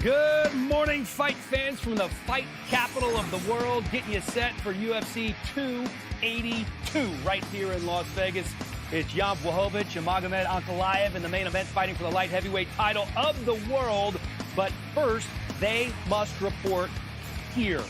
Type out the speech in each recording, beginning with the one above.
Good morning, fight fans from the fight capital of the world, getting you set for UFC 282 right here in Las Vegas. It's Jan Blachowicz and Magomed Ankalaev in the main event fighting for the light heavyweight title of the world. But first, they must report here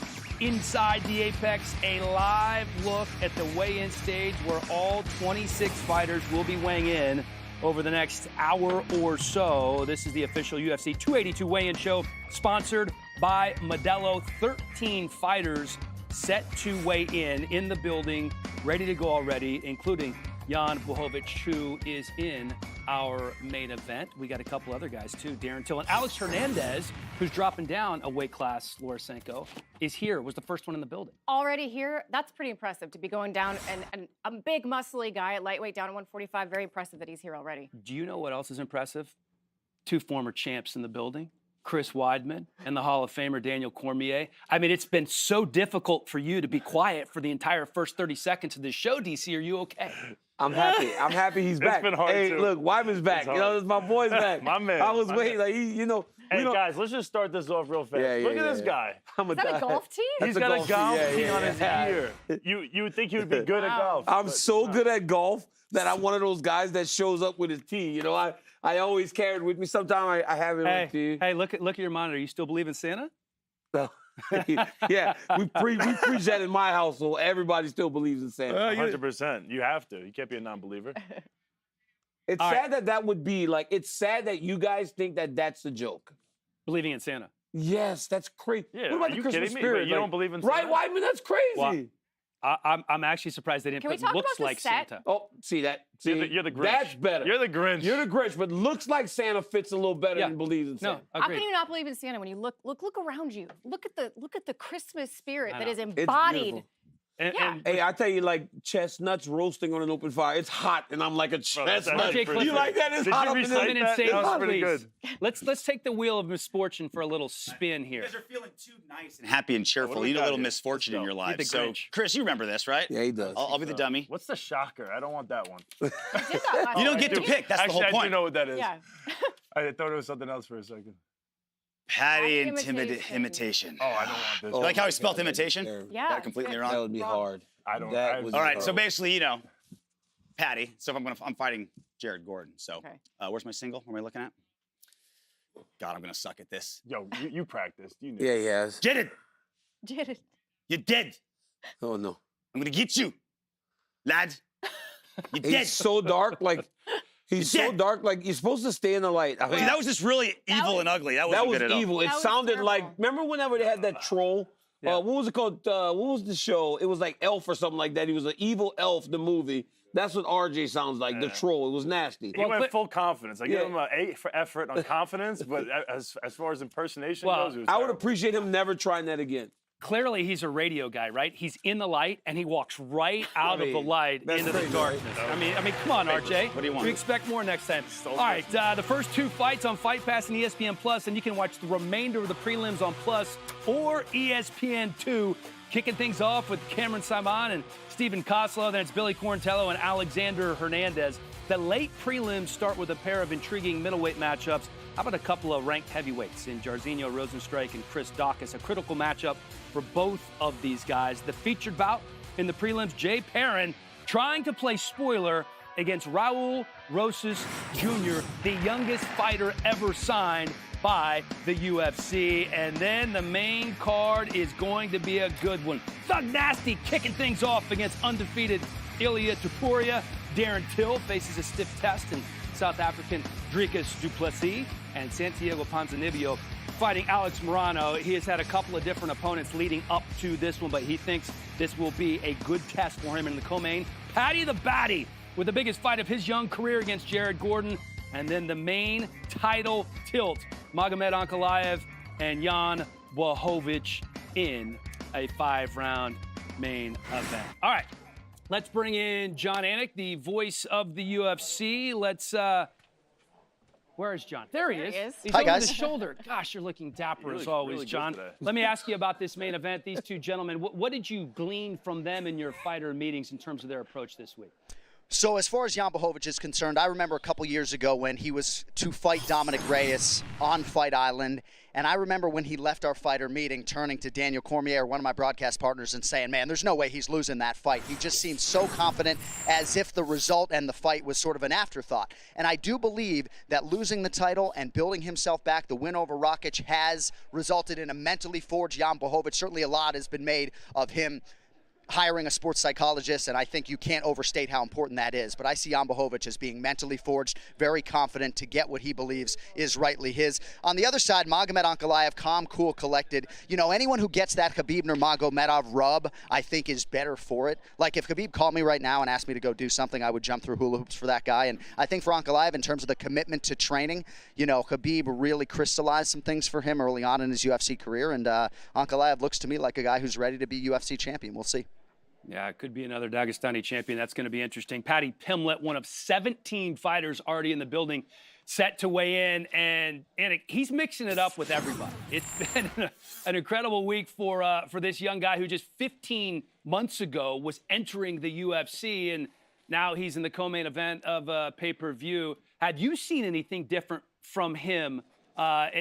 inside the Apex, a live look at the weigh-in stage where all 26 fighters will be weighing in over the next hour or so. This is the official UFC 282 weigh-in show, sponsored by Modelo. 13 fighters set to weigh in the building, ready to go already, including Jan Blachowicz, who is in our main event. We got a couple other guys, too. Darren Till and Alex Hernandez, who's dropping down a weight class, Lorisenko, is here, was the first one in the building. Already here? That's pretty impressive to be going down, and a big, muscly guy at lightweight down at 145. Very impressive that he's here already. Do you know what else is impressive? Two former champs in the building. Chris Weidman and the Hall of Famer Daniel Cormier. I mean, it's been so difficult for you to be quiet for the entire first 30 seconds of this show, DC. Are you okay? I'm happy. I'm happy he's back. It's been hard, hey, too. look, Weidman's back. You know, my boy's back. My man. I was My waiting, man. like, you know. Hey, guys, let's just start this off real fast. Look at this guy. Is that a golf tee? He's got a golf tee on his yeah. ear. You would think he would be good at golf. I'm so good at golf that I'm one of those guys that shows up with his tee. You know, I always carry it with me. Sometimes I have it with tee. Hey, look at your monitor. You still believe in Santa? So, yeah, we preach that in my household. Everybody still believes in Santa. 100%. You have to. You can't be a non-believer. It's sad that would be like. It's sad that you guys think that that's a joke. Believing in Santa. Yes, that's crazy. Yeah, what about are the you Christmas kidding me? spirit? Wait, you don't believe in Right, Santa? Weidman? That's crazy. Well, I'm actually surprised they didn't Can we put talk looks about the like set? Santa. Oh, see that? See, You're the Grinch. That's better. You're the Grinch. You're the Grinch, but looks like Santa fits a little better Yeah. than believes in No, Santa. How can agreed. you not believe in Santa when you look around you? Look at the Christmas spirit I that know. is It's embodied. beautiful. Yeah. Hey, I tell you, like chestnuts roasting on an open fire. It's hot, and I'm like a Bro, that's chestnut. actually pretty You good. like that? It's Did hot you up in recite there. that? Say That was hot, pretty please. good. Let's take the wheel of misfortune for a little spin here. You guys are feeling too nice and happy and what cheerful. do we You need a got little here? misfortune in Let's your go. You're the lives. So, Grinch. Chris, you remember this, right? Yeah, he does. I'll be the dummy. What's the shocker? I don't want that one. You did that last You don't night. get to pick. That's Actually, the I whole do point. know what that is. Yeah. I thought it was something else for a second. Patty Patty imitation. Oh, I don't want this. You like how he my spelled God, imitation? terrible. Yeah. Got it completely it's wrong. That would be hard. I don't. That I- was All right, so horrible. basically, Patty. So if I'm fighting Jared Gordon. So Okay. where's my single? What am I looking at? God, I'm gonna suck at this. Yo, you practiced. You knew. Yeah, he has. Get it? Did it. You're dead. Oh no. I'm gonna get you, lad. You're He's dead. so dark. Like he's so dead. dark. Like you're supposed to stay in the light. I mean, See, that was just really evil was- and ugly. That that wasn't was good at all. evil. It That was sounded like. terrible. Remember whenever they had that troll? Yeah. What was it called? What was the show? It was like Elf or something like that. He was an evil elf. The movie. That's what RJ sounds like. The Yeah. troll. It was nasty. He went but- full confidence. I give Yeah. him an 8 for effort on confidence, but as far as impersonation Well, goes, it was I would terrible. appreciate him never trying that again. Clearly, he's a radio guy, right? He's in the light, and he walks right out of the light that's into the crazy, darkness. right? I mean, come on, RJ. What do you want? We expect more next time. So All right, the first two fights on Fight Pass and ESPN Plus, and you can watch the remainder of the prelims on Plus or ESPN2. Kicking things off with Cameron Simon and Stephen Koslow. Then it's Billy Quarantello and Alexander Hernandez. The late prelims start with a pair of intriguing middleweight matchups. How about a couple of ranked heavyweights in Jairzinho Rozenstruik and Chris Daukaus? A critical matchup for both of these guys. The featured bout in the prelims, Jay Perrin trying to play spoiler against Raul Rosas Jr., the youngest fighter ever signed by the UFC. And then the main card is going to be a good one. Thug Nasty kicking things off against undefeated Ilia Topuria. Darren Till faces a stiff test in South African Dricus du Plessis. And Santiago Ponzinibbio fighting Alex Morano. He has had a couple of different opponents leading up to this one, but he thinks this will be a good test for him in the co-main. Patty the Batty with the biggest fight of his young career against Jared Gordon. And then the main title tilt, Magomed Ankalaev and Jan Blachowicz in a 5-round main event. All right, let's bring in John Anik, the voice of the UFC. Let's, where is John? There he is. He's Hi, over guys. the shoulder. Gosh, you're looking dapper You as look always, really good John. today. Let me ask you about this main event. These two gentlemen, what did you glean from them in your fighter meetings in terms of their approach this week? So as far as Jan Blachowicz is concerned, I remember a couple years ago when he was to fight Dominic Reyes on Fight Island. And I remember when he left our fighter meeting, turning to Daniel Cormier, one of my broadcast partners, and saying, man, there's no way he's losing that fight. He just seemed so confident, as if the result and the fight was sort of an afterthought. And I do believe that losing the title and building himself back, the win over Rakic, has resulted in a mentally forged Jan Blachowicz. Certainly a lot has been made of him hiring a sports psychologist, and I think you can't overstate how important that is. But I see Jan Blachowicz as being mentally forged, very confident to get what he believes is rightly his. On the other side, Magomed Ankalaev, calm, cool, collected. You know, anyone who gets that Khabib Nurmagomedov rub, I think, is better for it. Like, if Khabib called me right now and asked me to go do something, I would jump through hula hoops for that guy. And I think for Ankalaev, in terms of the commitment to training, you know, Khabib really crystallized some things for him early on in his UFC career. And Ankalaev looks to me like a guy who's ready to be UFC champion. We'll see. Yeah, it could be another Dagestani champion. That's going to be interesting. Paddy Pimblett, one of 17 fighters already in the building, set to weigh in, and he's mixing it up with everybody. It's been an incredible week for this young guy who just 15 months ago was entering the UFC, and now he's in the co-main event of pay-per-view. Have you seen anything different from him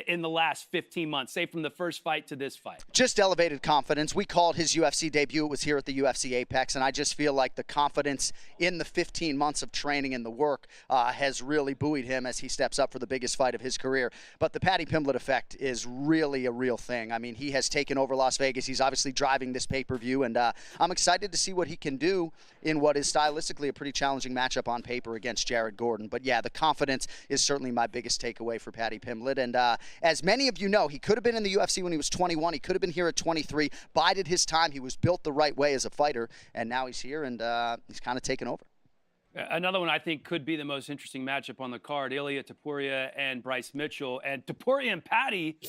in the last 15 months, say from the first fight to this fight? Just elevated confidence. We called his UFC debut. It was here at the UFC Apex, and I just feel like the confidence in the 15 months of training and the work has really buoyed him as he steps up for the biggest fight of his career. But the Paddy Pimblett effect is really a real thing. I mean, he has taken over Las Vegas. He's obviously driving this pay-per-view, and I'm excited to see what he can do in what is stylistically a pretty challenging matchup on paper against Jared Gordon. But yeah, the confidence is certainly my biggest takeaway for Paddy Pimblett. And as many of you know, he could have been in the UFC when he was 21. He could have been here at 23, bided his time. He was built the right way as a fighter, and now he's here, and he's kind of taken over. Another one I think could be the most interesting matchup on the card, Ilia Topuria and Bryce Mitchell. And Topuria and Paddy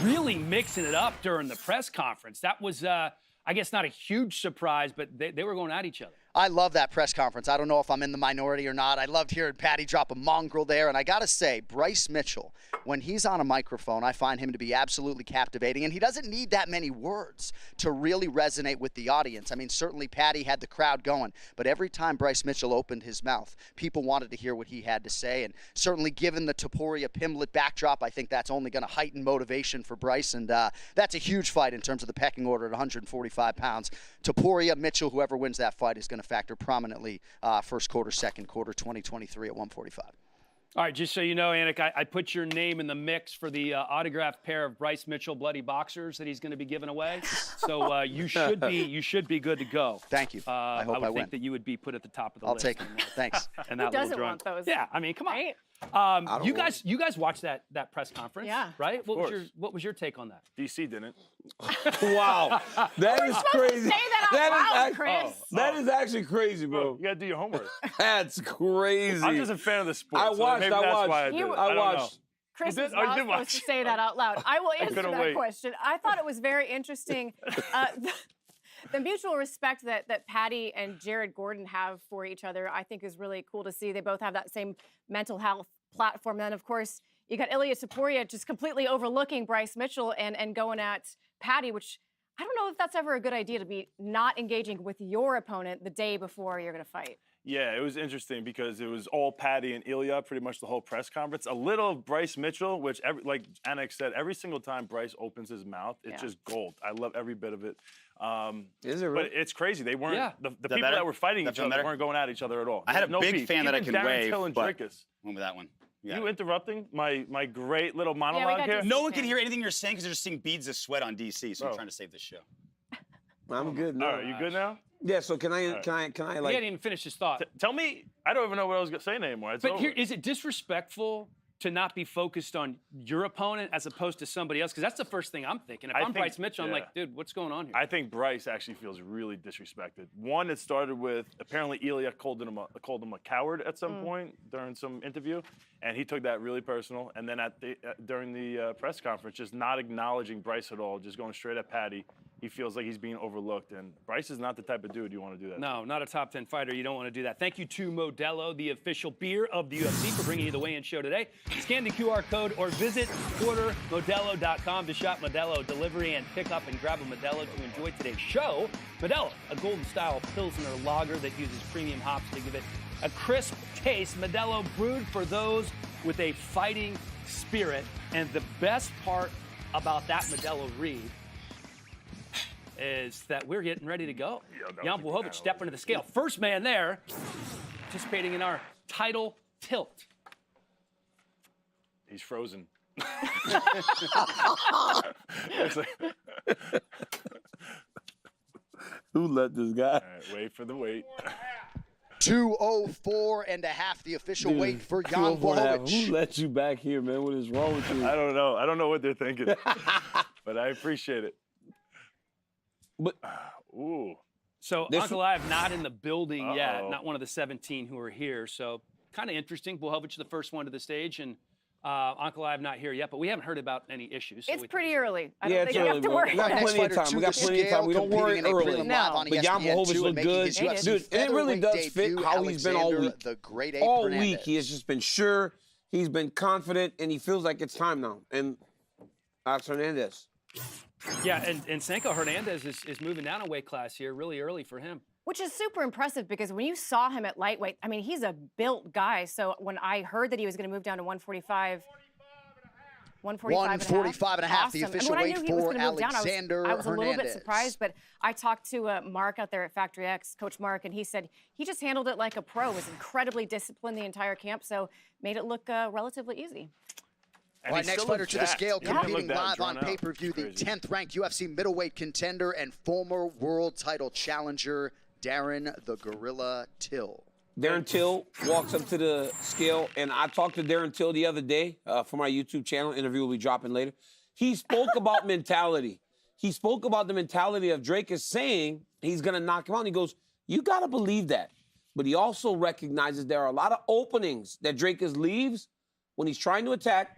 really mixing it up during the press conference. That was, I guess, not a huge surprise, but they were going at each other. I love that press conference. I don't know if I'm in the minority or not. I loved hearing Paddy drop a mongrel there. And I got to say, Bryce Mitchell, when he's on a microphone, I find him to be absolutely captivating. And he doesn't need that many words to really resonate with the audience. I mean, certainly Paddy had the crowd going. But every time Bryce Mitchell opened his mouth, people wanted to hear what he had to say. And certainly given the Topuria Pimblett backdrop, I think that's only going to heighten motivation for Bryce. And that's a huge fight in terms of the pecking order at 145 pounds. Topuria, Mitchell, whoever wins that fight is going to factor prominently first quarter, second quarter, 2023 at 145. All right, just so you know, Anik, I put your name in the mix for the autographed pair of Bryce Mitchell bloody boxers that he's going to be giving away. So you should be good to go. Thank you. I hope I would win. think that you would be put at the top of the I'll list. take it. Thanks. And Who that doesn't little want those? Yeah, I mean, come on. Right? You guys watched that press conference, Yeah. right? What course. was your take on that? DC didn't. Wow, that is crazy. Say that out loud, Chris. That is actually crazy, bro. You gotta do your homework. That's crazy. I'm just a fan of the sport. I so watched. maybe I that's watched. why I did it. You- I don't know. watched. Chris You was did? Oh, you not did supposed watch. to say that out loud. I will answer couldn't that wait. question. I thought it was very interesting. The mutual respect that Paddy and Jared Gordon have for each other, I think, is really cool to see. They both have that same mental health platform. And then, of course, you got Ilia Topuria just completely overlooking Bryce Mitchell and going at Paddy, which I don't know if that's ever a good idea to be not engaging with your opponent the day before you're going to fight. Yeah, it was interesting because it was all Paddy and Ilya pretty much the whole press conference. A little of Bryce Mitchell, which, like Anik said, every single time Bryce opens his mouth, it's just gold. I love every bit of it. Is it really? But it's crazy. They weren't, the people better? that were fighting That each feel other better? weren't going at each other at all. I had a No big beef. fan that I Even can Darren wave, Till and but Dricus. went with that one. You interrupting my great little monologue got here? DC. No one can hear anything you're saying because they're just seeing beads of sweat on DC, so I'm trying to save this show. I'm good now. All right, you good now? Yeah. So can I He like? hadn't even finished his thought. Tell me, I don't even know what I was saying anymore. It's But over. here, is it disrespectful to not be focused on your opponent as opposed to somebody else? Because that's the first thing I'm thinking. If I I'm think- Bryce Mitchell, I'm yeah. like, dude, what's going on here? I think Bryce actually feels really disrespected. One, it started with apparently Ilya called him a coward at some point during some interview, and he took that really personal. And then during the press conference, just not acknowledging Bryce at all, just going straight at Paddy. he feels like he's being overlooked. And Bryce is not the type of dude you want to do that. No, not a top 10 fighter. You don't want to do that. Thank you to Modelo, the official beer of the UFC, for bringing you the weigh-in show today. Scan the QR code or visit ordermodelo.com to shop Modelo delivery and pick up and grab a Modelo to enjoy today's show. Modelo, a golden-style Pilsner lager that uses premium hops to give it a crisp taste. Modelo brewed for those with a fighting spirit. And the best part about that Modelo read is that we're getting ready to go. Jan Blachowicz stepping to the scale. First man there, participating in our title tilt. He's frozen. Who let this guy? All right, wait for the wait. 204.5, the official weight for Jan 204.5. Blachowicz. Who let you back here, man? What is wrong with you? I don't know. I don't know what they're thinking, but I appreciate it. But Ooh. So Uncle Live not in the building yet, Uh-oh. not one of the 17 who are here. So kind of interesting. Blachowicz the first one to the stage, and Uncle Live not here yet, but we haven't heard about any issues. So It's we pretty early. I don't yeah, think it's you early, have to bro. worry We got about it. plenty of time. We got plenty of time. We don't worry early. No. But Jan Blachowicz look good. Dude, and it really does fit how he's been all week. The great All week, he has just been sure. He's been confident, and he feels like it's time now. And Alex Hernandez. Yeah, and Sanko Hernandez is moving down a weight class here really early for him. Which is super impressive because when you saw him at lightweight, I mean, he's a built guy. So when I heard that he was going to move down to 145, 145 and a half, the awesome. official And when I weight knew he was for gonna move down, Alexander I was a little bit Hernandez. surprised, but I talked to Mark out there at Factory X, Coach Mark, and he said he just handled it like a pro, was incredibly disciplined the entire camp, so made it look relatively easy. And All right, he next still fighter looks to the jacked. scale, He didn't competing look that live on drawn out. pay-per-view, the Crazy. 10th ranked UFC middleweight contender and former world title challenger, Darren the Gorilla Till. Darren Till walks up to the scale, and I talked to Darren Till the other day for my YouTube channel. Interview will be dropping later. He spoke about mentality. He spoke about the mentality of Drake is saying he's going to knock him out. And he goes, you got to believe that. But he also recognizes there are a lot of openings that Drake leaves when he's trying to attack.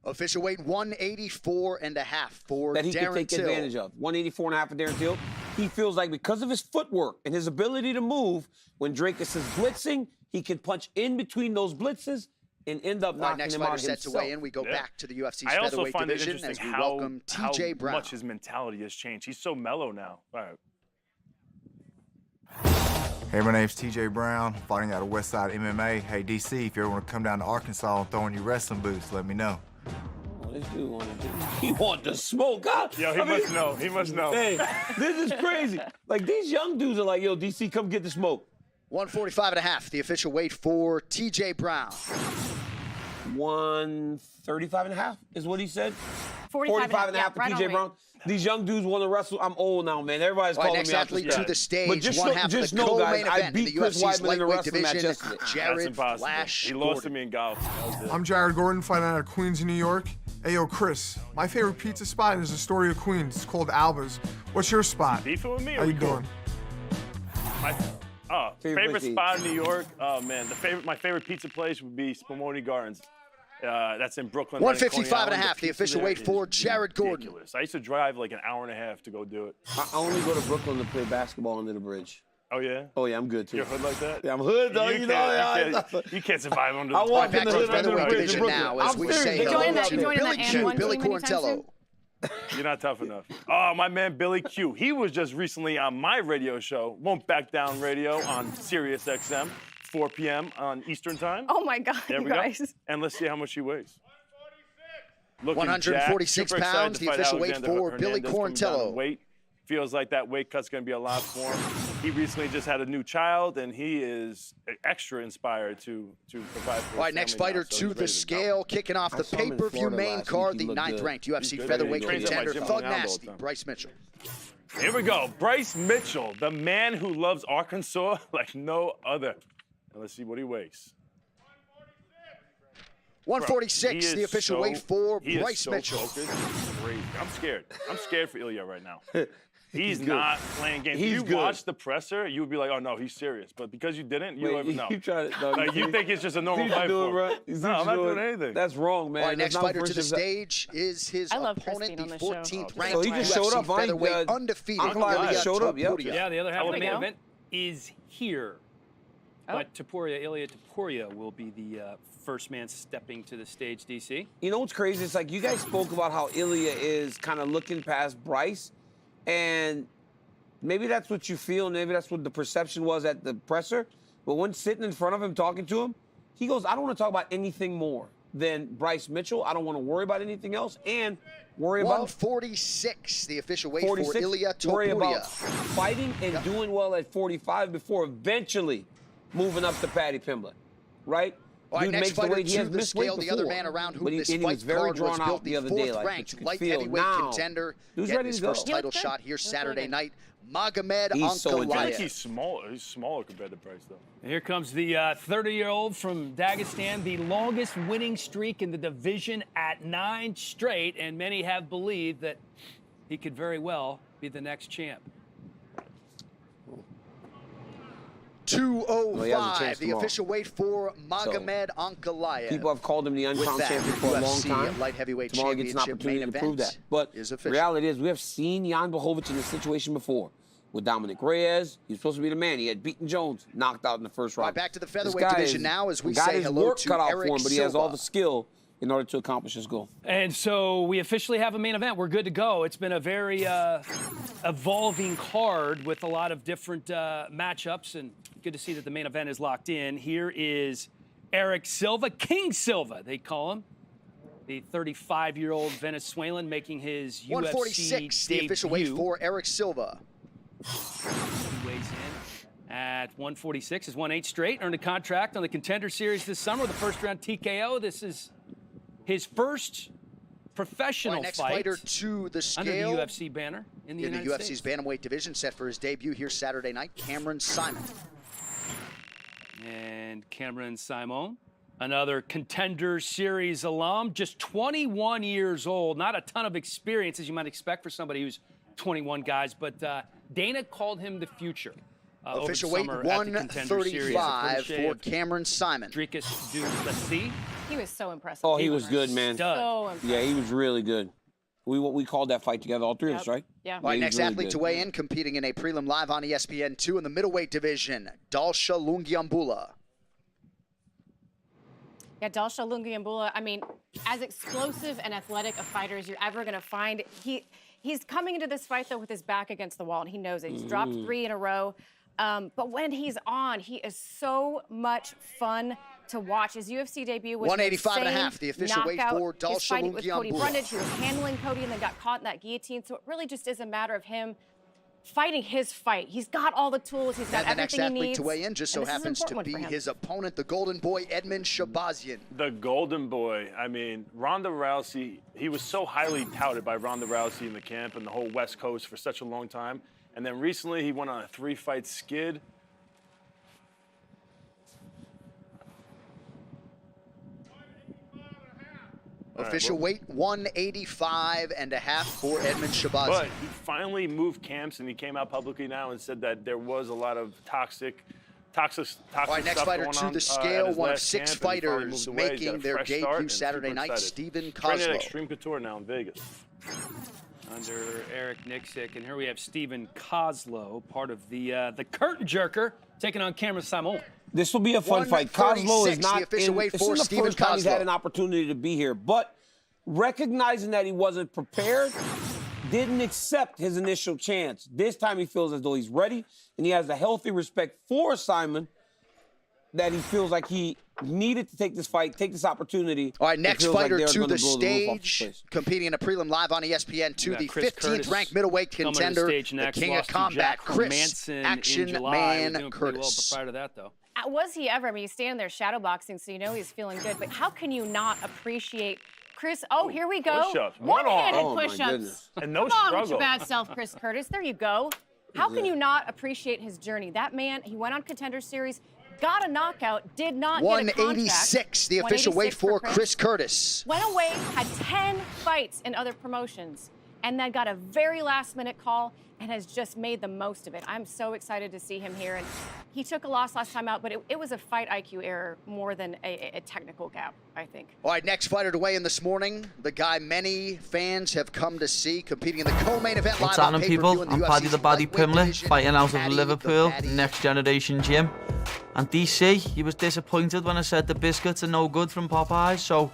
Official weight 184 and a half for That he Darren can take Till. advantage of. 184 and a half for Darren Till. He feels like because of his footwork and his ability to move, when Drake is blitzing, he can punch in between those blitzes and end up All right, knocking next him fighter out set to himself. weigh in. We go Yeah. back to the UFC's I also featherweight find it division interesting as we how welcome TJ Brown. much his mentality has changed. He's so mellow now. All right. Hey, my name's TJ Brown, fighting out of Westside MMA. Hey, DC, if you ever want to come down to Arkansas and throw in your wrestling boots, let me know. Oh, this dude he want to smoke. God, Yo, he must know. He must know. Hey, this is crazy. Like, these young dudes are like, yo, DC, come get the smoke. 145 and a half, the official weight for TJ Brown. 135 and a half is what he said. 45 and a half for right on TJ weight. Brown. These young dudes want to wrestle. I'm old now, man. Everybody's All right, calling next me out athlete this to guy. the stage, But just one know, half of just the know, guys, co-main I event in beat the Chris UFC's Weidman in a lightweight wrestling match division. yesterday. That's Jared impossible. Flash He lost to Gordon. me in golf. That was it. I'm Jared Gordon, fighting out of Queens, New York. Hey, yo, Chris, my favorite pizza spot is Astoria, Queens. It's called Alba's. What's your spot? Beefing with me? How you doing? Favorite place to spot in New York? Oh man, my favorite pizza place would be Spumoni Gardens. That's in Brooklyn. right in 155 Coney and a Island. half, the pizza official there weight for is Jared Gordon. ridiculous. I used to drive like an hour and a half to go do it. I only go to Brooklyn to play basketball under the bridge. Oh yeah? Oh, yeah, I'm good, too. You're hood like that? Yeah, I'm hood, though. You know, you can't survive under the I walk Back in the to the hood under the featherweight bridge in division Brooklyn. now as I'm we serious. say You hello joining that- to you joining Billy that Q, N1 Billy team anytime Quarantello. You're not tough enough. Oh, my man Billy Q. He was just recently on my radio show, Won't Back Down Radio on Sirius XM, 4 p.m. on Eastern Time. Oh my God, There you we go. guys. And let's see how much he weighs. Looking 146 jacked. Super excited pounds, to the fight official weight Alexander for Billy Hernandez coming down in Quarantello. weight. Feels like that weight cut's going to be a lot for him. He recently just had a new child, and he is extra inspired to provide for All right, his next family fighter now, so to he's the ready to go. scale, kicking off the saw him in pay-per-view Florida main last card, week. the He looked ninth good. ranked UFC good. featherweight He trains at my contender, gym Thug around all the Nasty, time. Bryce Mitchell. Here we go. Bryce Mitchell, the man who loves Arkansas like no other. And let's see what he weighs. 146, He the is official so- weight for he is Bryce so Mitchell. focused. It's crazy. I'm scared. I'm scared for Ilya right now. He's not playing games. He's If you good. watch the presser, you would be like, oh, no, he's serious. But because you didn't, you don't know. You try to, no, Like, you think it's just a normal fight doing for him. right. You see No, what I'm not you're doing anything. That's wrong, man. All right, That's next not fighter what to the Christian's- stage is his I love Chris opponent, being the on the show. 14th Oh, ranked he just showed up, UFC huh? featherweight, Uh, undefeated. Ankalaev Ilya showed up, yeah. Topuria. Yeah, the other half of the we main go. event is here. Oh. But Ilya Topuria will be the first man stepping to the stage, DC. You know what's crazy? It's like you guys spoke about how Ilya is kind of looking past Bryce, and maybe that's what you feel. Maybe that's what the perception was at the presser. But when sitting in front of him, talking to him, he goes, I don't want to talk about anything more than Bryce Mitchell. I don't want to worry about anything else and worry about 146, the official weight 46. for Ilya Worry about Topuria. fighting and doing well at 45 before eventually moving up to Paddy Pimblett, right? All right, Dude next makes the fighter weight. He to has the missed weight scale, the other before. man around whom But this and he fight was very card was drawn out built, the the other day. fourth Like, ranked but you light could feel heavyweight now. contender, He was getting ready his to go. first He looked title good. shot here He looked Saturday really good. night. Magomed He's so I think Ankalaev. he's smaller. He's smaller compared to Bryce, though. And here comes the 30-year-old from Dagestan, the longest winning streak in the division at 9 straight, and many have believed that he could very well be the next champ. 205, chance the tomorrow. official weight for Magomed Ankalaev. People have called him the With uncrowned that, champion for a long UFC time. light heavyweight Tomorrow gets an championship opportunity main to prove event that. But is the official. reality is, we have seen Jan Blachowicz in this situation before. With Dominic Reyes, he was supposed to be the man. He had beaten Jones, knocked out in the first round. Right, back to the This featherweight guy division is- now as we got say his hello work to cut out Eric for him, but he has all Silva. the skill in order to accomplish his goal. And so we officially have a main event. We're good to go. It's been a very evolving card with a lot of different matchups, and good to see that the main event is locked in. Here is Eric Silva, King Silva, they call him. The 35-year-old Venezuelan making his UFC 146, the official weight debut. for Eric Silva. He weighs in at 146, has won 8 straight, earned a contract on the Contender Series this summer, the first round TKO. This is his first professional All right, next fight fighter to the under the scale UFC banner in the in the United UFC's States. bantamweight division, set for his debut here Saturday night, Cameron Simon. And Cameron Simon, another Contender Series alum, just 21 years old. Not a ton of experience, as you might expect for somebody who's 21, guys, but Dana called him the future. Official over weight the summer at the Contender Series. 135 for Cameron Simon. Dricus du Plessis. He was so impressive. Oh, he was good, man. Stud. So impressive. Yeah, he was really good. We called that fight together, all three of us, Yep. right? Yeah. All right, he was next really athlete good. to weigh in, competing in a prelim live on ESPN2 in the middleweight division, Dalsha Lungiambula. Yeah, Dalsha Lungiambula, I mean, as explosive and athletic a fighter as you're ever going to find. He's coming into this fight, though, with his back against the wall, and he knows it. He's dropped 3 in a row. But when he's on, he is so much fun to watch. His UFC debut was 185 and a an half, the official weight knockout. for His Dalsha fight with Cody Lungiambula. Brundage, he was handling Cody and then got caught in that guillotine. So it really just is a matter of him fighting his fight. He's got all the tools. He's got And the next everything he athlete needs. to weigh in just so And this is an happens to important be one for him. his opponent, the Golden Boy, Edmund Shabazian. The Golden Boy. I mean, Ronda Rousey, he was so highly touted by Ronda Rousey in the camp and the whole West Coast for such a long time. And then recently he went on a 3-fight skid. Official weight 185 and a half for Edmund Shabazian. But he finally moved camps, and he came out publicly now and said that there was a lot of toxic All right, next stuff fighter going to on, the at scale, his one of last 6 camp, and he finally fighters moved away. He's got making a their fresh start, debut and Saturday super night, excited. Stephen Training at Kozlov. Extreme Couture now in Vegas. Under Eric Nixick, and here we have Stephen Kozlow, part of the curtain jerker, taking on Cameron Simon. This will be a fun fight. Kozlow 136, is not the official in. weight This for is the Stephen first time he's had Kozlov. an opportunity to be here, but recognizing that he wasn't prepared, didn't accept his initial chance. This time he feels as though he's ready, and he has a healthy respect for Simon that he feels like he needed to take this fight, take this opportunity. All right, It next feels like fighter they're to gonna the blow the roof off the stage, place. competing in a prelim live on ESPN2, We got the Chris 15th Curtis ranked middleweight coming to contender, stage the next, king of lost to combat, Jack Chris Hermanson in Action July. He was Man doing pretty well Curtis. prior to that, though. Was he ever? I mean, he's standing there shadowboxing, so you know he's feeling good. But how can you not appreciate Chris? Oh, here we go. Push-ups. One arm. One-handed Oh, my push-ups. goodness. And no Come on with struggle. your bad self, Chris Curtis. There you go. How can you not appreciate his journey? That man, he went on Contender Series, got a knockout, did not get a contract. 186, the official weight 186 for Chris Curtis. Went away, had 10 fights in other promotions, and then got a very last-minute call and has just made the most of it. I'm so excited to see him here. And he took a loss last time out, but it was a fight IQ error more than a technical gap, I think. All right, next fighter to weigh in this morning, the guy many fans have come to see, competing in the co-main event What's live on happening, pay-per-view people? in the I'm Paddy UFC's the Baddie lightweight Pimblett, division. fighting out of Paddy the Liverpool, Baddie. Next Generation Gym. And DC, he was disappointed when I said the biscuits are no good from Popeyes, so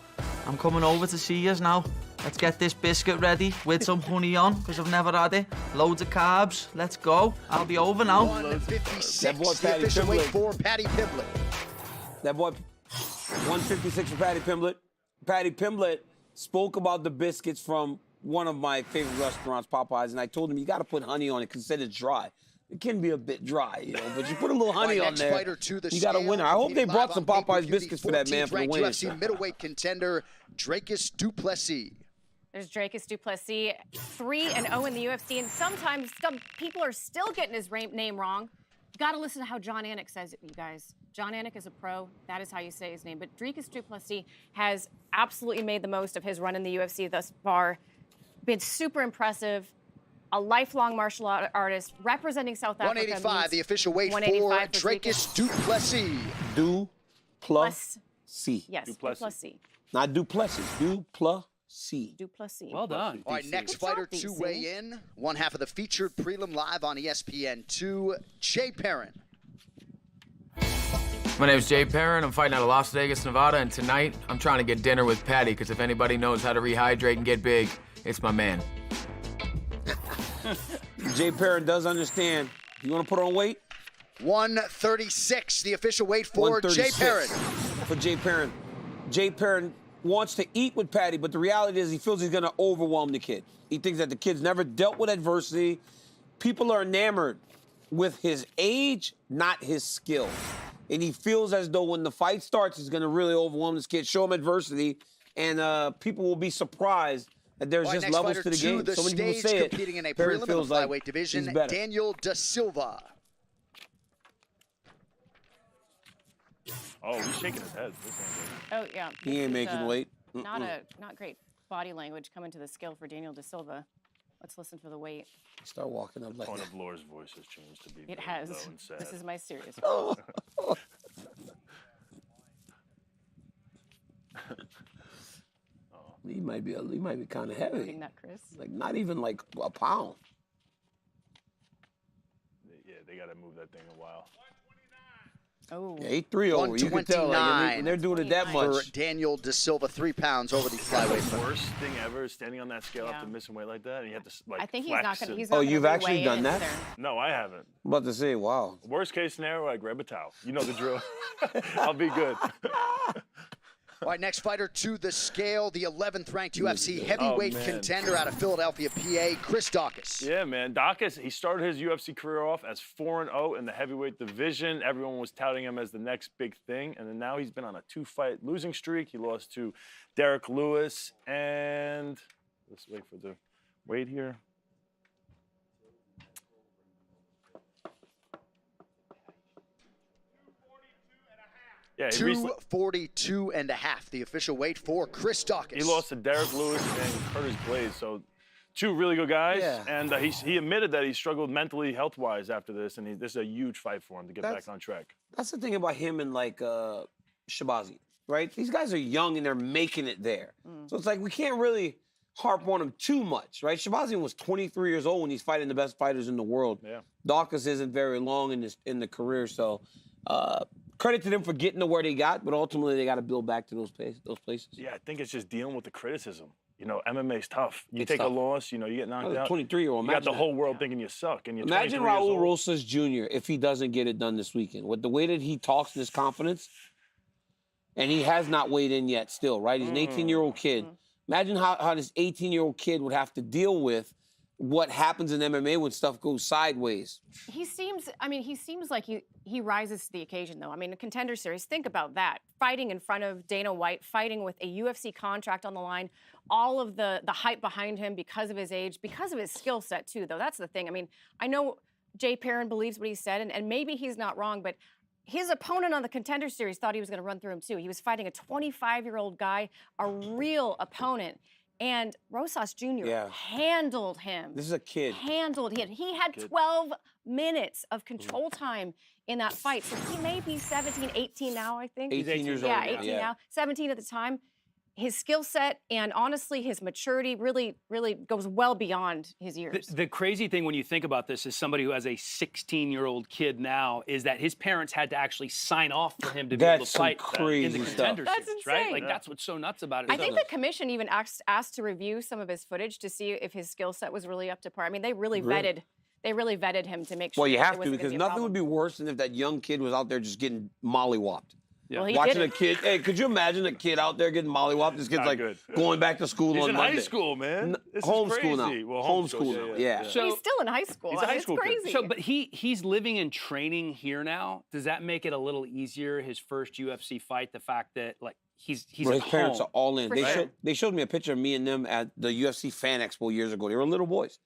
I'm coming over to see yous now. Let's get this biscuit ready with some honey on, because I've never had it. Loads of carbs. Let's go. I'll be over now. 156, That boy the Paddy official weight Pimblett. for Paddy Pimblett. That boy, 156 for Paddy Pimblett. Paddy Pimblett spoke about the biscuits from one of my favorite restaurants, Popeyes, and I told him you got to put honey on it because it said it's dry. It can be a bit dry, you know, but you put a little honey on Next there. fighter to the You got a scale, winner. I hope they competing brought live some on Popeyes pay-per-view, biscuits for that man for the 14th win. ranked UFC middleweight contender Dricus du Plessis. There's Dricus du Plessis, 3-0 in the UFC, and sometimes some people are still getting his name wrong. You got to listen to how John Anik says it, you guys. John Anik is a pro. That is how you say his name. But Dricus du Plessis has absolutely made the most of his run in the UFC thus far. Been super impressive. A lifelong martial artist representing South Africa. 185, the official weight for 185 for Dricus du Plessis. Du Plessis. Yes, Du Plessis. Du Plessis. Not Duplessis. Du Plessis. Du Plessis. Well done. All right, next Good job, fighter to DC. weigh in, one half of the featured prelim live on ESPN2, Jay Perrin. My name's Jay Perrin. I'm fighting out of Las Vegas, Nevada, and tonight I'm trying to get dinner with Paddy, because if anybody knows how to rehydrate and get big, it's my man. Jay Perrin does understand. You want to put on weight? 136, the official weight for Jay 136 Perrin. For Jay Perrin. Jay Perrin wants to eat with Paddy, but the reality is he feels he's going to overwhelm the kid. He thinks that the kid's never dealt with adversity. People are enamored with his age, not his skill. And he feels as though when the fight starts, he's going to really overwhelm this kid, show him adversity, and people will be surprised that there's All right, just next levels fighter to the game. the So many people stage, say it, competing in a Perrin prelim in the feels like flyweight division, he's better. Daniel Da Silva. Oh, he's shaking his head. This ain't good. Oh, yeah. He this ain't is, making weight. Not great body language coming to the scale for Daniel Da Silva. Let's listen for the weight. Start walking up like Tone that. of Laura's voice has changed to be It very has. low and sad. This is my serious. He might be kind of heavy. Noting that, Chris. Like not even like a pound. Yeah, they got to move that thing a while. Oh. Yeah, he 3-0. You can tell like, when they're doing it that for much. Daniel Da Silva, 3 pounds over the flyweight. The worst thing ever is standing on that scale Yeah. after missing weight like that, and you have to like. I think he's flex not going to. and- He's Oh, not gonna you've actually re-weigh done in that? either. No, I haven't. I'm about to say, wow. Worst case scenario, I grab a towel. You know the drill. I'll be good. All right, next fighter to the scale, the 11th ranked UFC heavyweight Oh, man. contender out of Philadelphia, PA, Chris Daukaus. Yeah, man. Dawkins, he started his UFC career off as 4-0 in the heavyweight division. Everyone was touting him as the next big thing. And then now he's been on a 2-fight losing streak. He lost to Derek Lewis. And let's wait for the weight here. Yeah, he recently, 242 and a half, the official weight for Chris Daukaus. he lost to Derek Lewis and Curtis Blades. So two really good guys. Yeah. And he admitted that he struggled mentally, health-wise after this. And this is a huge fight for him to get That's- back on track. That's the thing about him and like Shabazi, right? These guys are young and they're making it there. So it's like we can't really harp on him too much, right? Shabazi was 23 years old when he's fighting the best fighters in the world. Yeah. Daukaus isn't very long in the career, so credit to them for getting to where they got, but ultimately they got to build back to those places. Yeah, I think it's just dealing with the criticism. You know, MMA's tough. You It's take tough. a loss, you know, you get knocked out. 23-year-old. You got the imagine whole that. world thinking you suck. And you're Imagine 23 years Raul old. Rosas Jr. if he doesn't get it done this weekend. With the way that he talks and his confidence, and he has not weighed in yet still, right? He's an 18-year-old kid. Imagine how this 18-year-old kid would have to deal with what happens in MMA when stuff goes sideways. He seems like he rises to the occasion, though. I mean, a Contender Series, think about that. Fighting in front of Dana White, fighting with a UFC contract on the line, all of the hype behind him because of his age, because of his skill set, too, though. That's the thing. I mean, I know Jay Perrin believes what he said, and maybe he's not wrong, but his opponent on the Contender Series thought he was going to run through him, too. He was fighting a 25-year-old guy, a real opponent. And Rosas Jr. Yeah. handled him. This is a kid. He had 12 minutes of control time in that fight. So he may be 17, 18 now, I think. 18 years old. Yeah, 18 now. 17 at the time. His skill set and honestly his maturity really, really goes well beyond his years. The crazy thing when you think about this is somebody who has a 16-year-old kid now is that his parents had to actually sign off for him to be able to fight in the contender That's series, right? insane. Like that's what's so nuts about it. I think the commission even asked to review some of his footage to see if his skill set was really up to par. I mean, they really vetted him to make sure. Well, you that have it to wasn't because gonna be a nothing would be worse than if that young kid was out there just getting mollywopped. Yeah. Well, he Watching did a kid, hey, could you imagine a kid out there getting mollywopped? This kid's Not like good. going back to school He's on in Monday. high school, man. This is Homeschool now. crazy. Well, Homeschool now. Yeah. But he's still in high school. He's a high It's school kid. crazy. So, but he's living and training here now. Does that make it a little easier? His first UFC fight, the fact that like he's Bro, at his parents home. are all in. For They sure. they showed me a picture of me and them at the UFC Fan Expo years ago. They were little boys.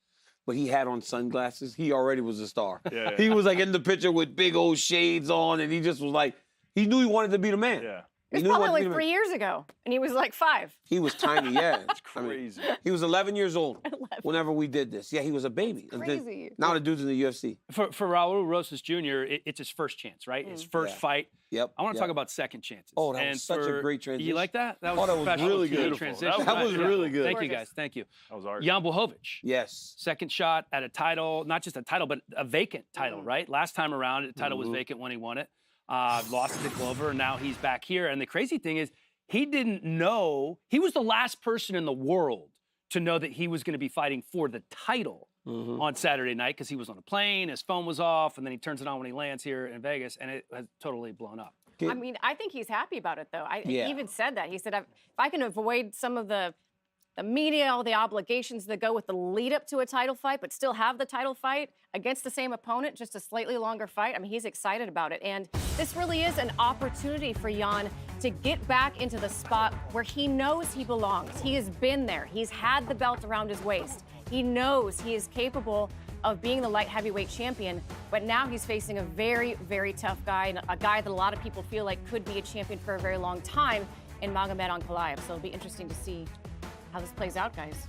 But he had on sunglasses. He already was a star. Yeah. He was like in the picture with big old shades on, and he just was like, he knew he wanted to be the man. Yeah. it was He knew he probably wanted to like be the 3 man. years ago, and he was like 5. He was tiny, yeah. I mean, Crazy. he was 11 years old whenever we did this. Yeah, he was a baby. And then- Crazy. now the dude's in the UFC. For Raul Rosas Jr., it's his first chance, right? His first Yeah. fight. Yep. I want to yep. talk about second chances. Oh, that was And such a great transition. You like that? That was Oh, that was professional. really Key good. transition. That was really good. Thank you, Gorgeous. guys. Thank you. That was art. Jan Blachowicz. Yes. Second shot at a title, not just a title, but a vacant title, right? Last time around, the title was vacant when he won it. Lost it to Glover, and now he's back here. And the crazy thing is, he didn't know, he was the last person in the world to know that he was going to be fighting for the title on Saturday night because he was on a plane, his phone was off, and then he turns it on when he lands here in Vegas, and it has totally blown up. I mean, I think he's happy about it, though. Yeah. He even said that. He said, if I can avoid some of the media, all the obligations that go with the lead up to a title fight, but still have the title fight against the same opponent, just a slightly longer fight, I mean, he's excited about it. And this really is an opportunity for Jan to get back into the spot where he knows he belongs. He has been there. He's had the belt around his waist. He knows he is capable of being the light heavyweight champion, but now he's facing a very, very tough guy, and a guy that a lot of people feel like could be a champion for a very long time in Magomed Ankalaev. So it'll be interesting to see how this plays out, guys.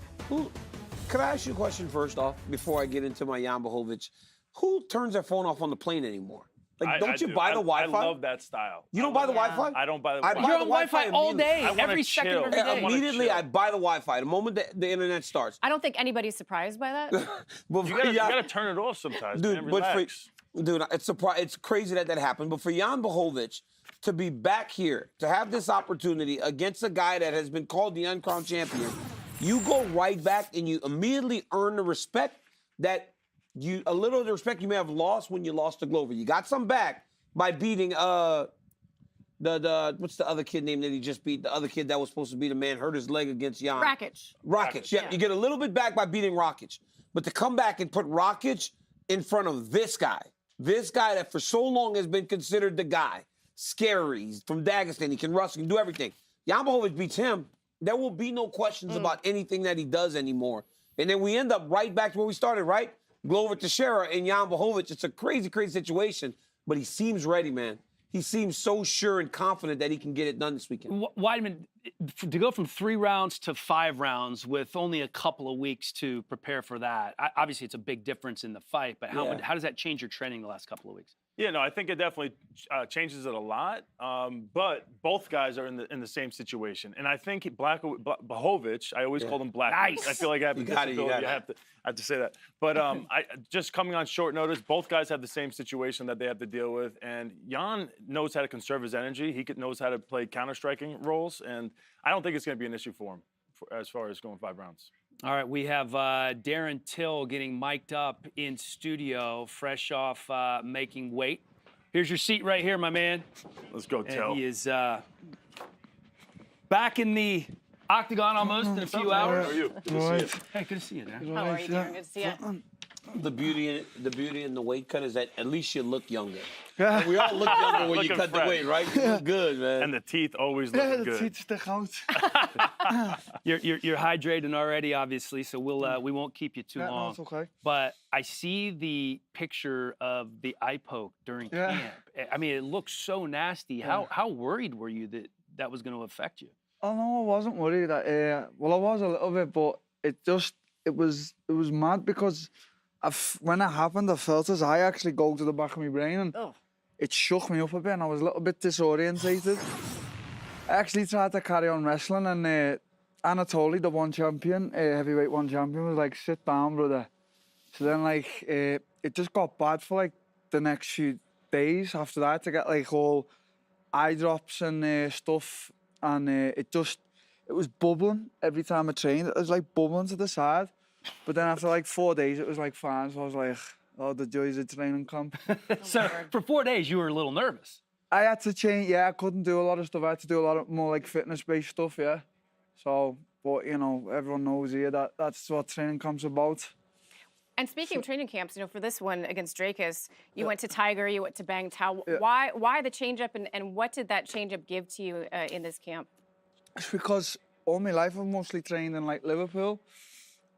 Could I ask you a question first off before I get into my Jan Blachowicz? Who turns their phone off on the plane anymore? Like, don't you do. buy the I Wi-Fi? love that style. You don't buy the Wi-Fi? I don't buy the I Wi-Fi. buy You're the on Wi-Fi all day, I wanna every second of chill. every day. I wanna Immediately, chill. I buy the Wi-Fi the moment the internet starts. I don't think anybody's surprised by that. But You for gotta, Jan- you gotta turn it off sometimes, dude, man. but Relax. dude, it's crazy that happened. But for Jan Blachowicz to be back here, to have this opportunity against a guy that has been called the uncrowned champion, you go right back and you immediately earn the respect that a little of the respect you may have lost when you lost to Glover. You got some back by beating what's the other kid name that he just beat? The other kid that was supposed to be the man hurt his leg against Jan. Rakic. Yeah, you get a little bit back by beating Rakic. But to come back and put Rakic in front of this guy that for so long has been considered the guy, scary, he's from Dagestan, he can wrestle, he can do everything. Jan Blachowicz beats him. There will be no questions about anything that he does anymore. And then we end up right back to where we started, right? Glover Teixeira and Jan Blachowicz. It's a crazy, crazy situation, but he seems ready, man. He seems so sure and confident that he can get it done this weekend. Weidman, to go from 3 rounds to 5 rounds with only a couple of weeks to prepare for that, obviously it's a big difference in the fight, but how does that change your training the last couple of weeks? Yeah, no, I think it definitely changes it a lot. But both guys are in the same situation, and I think Blachowicz, I always call him Black. Nice. I feel like I have a disability. I have to say that. But I just coming on short notice, both guys have the same situation that they have to deal with, and Jan knows how to conserve his energy. He knows how to play counter-striking roles, and I don't think it's going to be an issue for him as far as going 5 rounds. All right, we have Darren Till getting mic'd up in studio, fresh off making weight. Here's your seat right here, my man. Let's go, Till. And he is back in the octagon almost in a few hours. How are you? Good to see you. Hey, good to see you, Darren. How are you doing? Good to see you. The beauty in the weight cut is that at least you look younger. And we all look younger when you Looking cut fresh. the weight, right? You look good, man. And the teeth always looking good. You're hydrating already, obviously, so we won't keep you too long. That's okay. But I see the picture of the eye poke during camp. I mean, it looks so nasty. How worried were you that was going to affect you? Oh no, I wasn't worried. Well, I was a little bit, but it was mad because when it happened, I felt as I actually go to the back of my brain and it shook me up a bit and I was a little bit disorientated. I actually tried to carry on wrestling and Anatoly, the one champion, heavyweight one champion, was like, sit down, brother. So then like, it just got bad for like the next few days after that to get like all eye drops and stuff. And it was bubbling every time I trained. It was like bubbling to the side. But then after like 4 days, it was like fine. So I was like, oh, the joys of training camp. So for 4 days, you were a little nervous. I had to change, yeah, I couldn't do a lot of stuff. I had to do a lot of more like fitness-based stuff, yeah. So, but you know, everyone knows here that that's what training camp's about. And speaking of training camps, you know, for this one against Dracus, you went to Tiger, you went to Bang Tao. Yeah. Why the change-up and what did that change-up give to you in this camp? It's because all my life I've mostly trained in like Liverpool.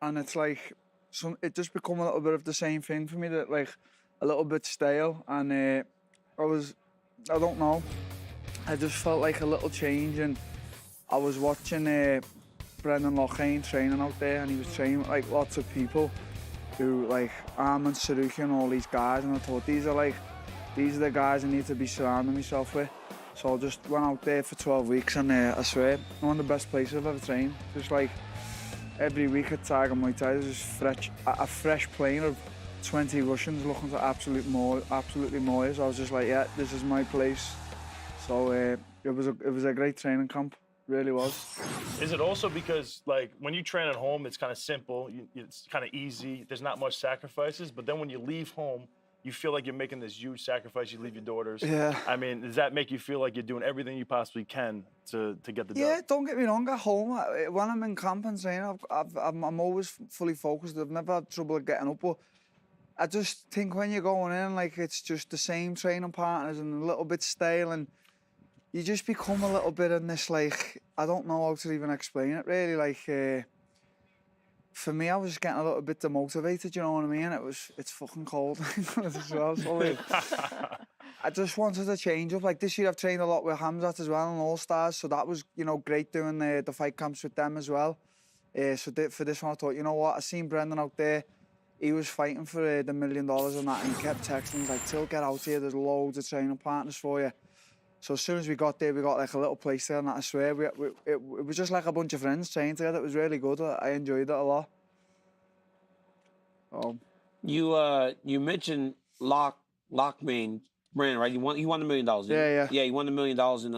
And it's like, it just become a little bit of the same thing for me, that like a little bit stale. And I don't know, I just felt like a little change. And I was watching Brendan Loughnane training out there, and he was training with like lots of people who like Arman Saruki and all these guys. And I thought, these are the guys I need to be surrounding myself with. So I just went out there for 12 weeks and I swear, one of the best places I've ever trained. Just like, every week at Tiger Muay Thai, there's just a fresh plane of 20 Russians looking to absolutely maul you. So I was just like, yeah, this is my place. So it was a great training camp, really was. Is it also because, like, when you train at home, it's kind of simple, it's kind of easy, there's not much sacrifices, but then when you leave home, you feel like you're making this huge sacrifice, you leave your daughters. Yeah. I mean, does that make you feel like you're doing everything you possibly can to get the done? Yeah, don't get me wrong, at home, when I'm in camp and training, I'm always fully focused. I've never had trouble getting up, but I just think when you're going in, like, it's just the same training partners and a little bit stale, and you just become a little bit in this, like, I don't know how to even explain it, really, like, for me, I was getting a little bit demotivated, you know what I mean? It's fucking cold as well, so like, I just wanted to change up. Like this year I've trained a lot with Hamzat as well and All Stars, so that was, you know, great doing the fight camps with them as well. So for this one I thought, you know what, I seen Brendan out there, he was fighting for the $1 million and that, and he kept texting, he's like, Till, get out here, there's loads of training partners for you. So as soon as we got there, we got like a little place there, and I swear, it was just like a bunch of friends training together. It was really good. I enjoyed it a lot. You mentioned Loughnane, Brandon, right? He won $1 million. Yeah. Yeah, he won $1 million in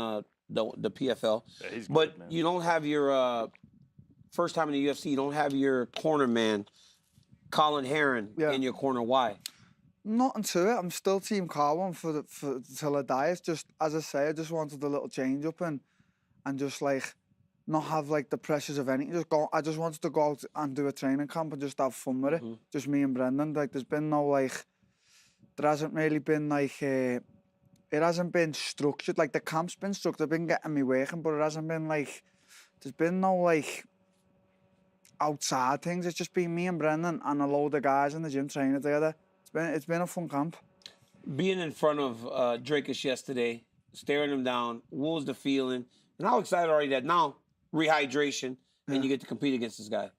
the PFL. Yeah, he's but good, man. you don't have your first time in the UFC. You don't have your corner man, Colin Heron, in your corner. Why? Nothing to it. I'm still Team Carwin till I die. It's just, as I say, I just wanted a little change up and just like not have like the pressures of anything. I just wanted to go out and do a training camp and just have fun with it. Just me and Brendan. Like there's been no like, there hasn't really been like, it hasn't been structured. Like the camp's been structured. I've been getting me working, but it hasn't been like, there's been no like outside things. It's just been me and Brendan and a load of guys in the gym training together. It's been a fun camp. Being in front of Dracus yesterday, staring him down, what was the feeling? And how excited are you that now, rehydration, and you get to compete against this guy?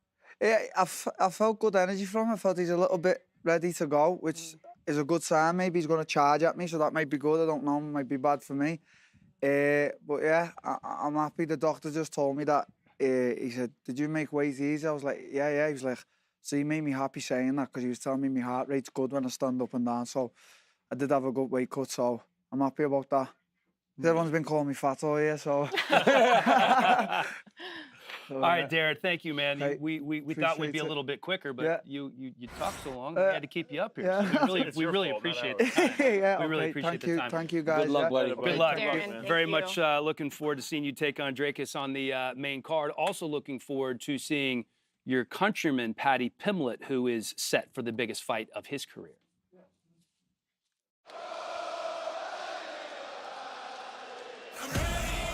Yeah, I felt good energy from him. I felt he's a little bit ready to go, which is a good sign. Maybe he's going to charge at me, so that might be good. I don't know, it might be bad for me. But yeah, I'm happy. The doctor just told me that. He said, did you make weight easy? I was like, yeah. He was like, so he made me happy saying that because he was telling me my heart rate's good when I stand up and down. So I did have a good weight cut, so I'm happy about that. Everyone's been calling me fat all year, so. All right, Darren, thank you, man. Hey, we thought we'd be a little bit quicker, but you talked so long, we had to keep you up here. Yeah. So we really appreciate the time. We really appreciate the time. Thank you, guys. Good luck, buddy. Good luck. Darren, Very thank much you. looking forward to seeing you take on Dracus on the main card. Also looking forward to seeing your countryman, Paddy Pimblett, who is set for the biggest fight of his career.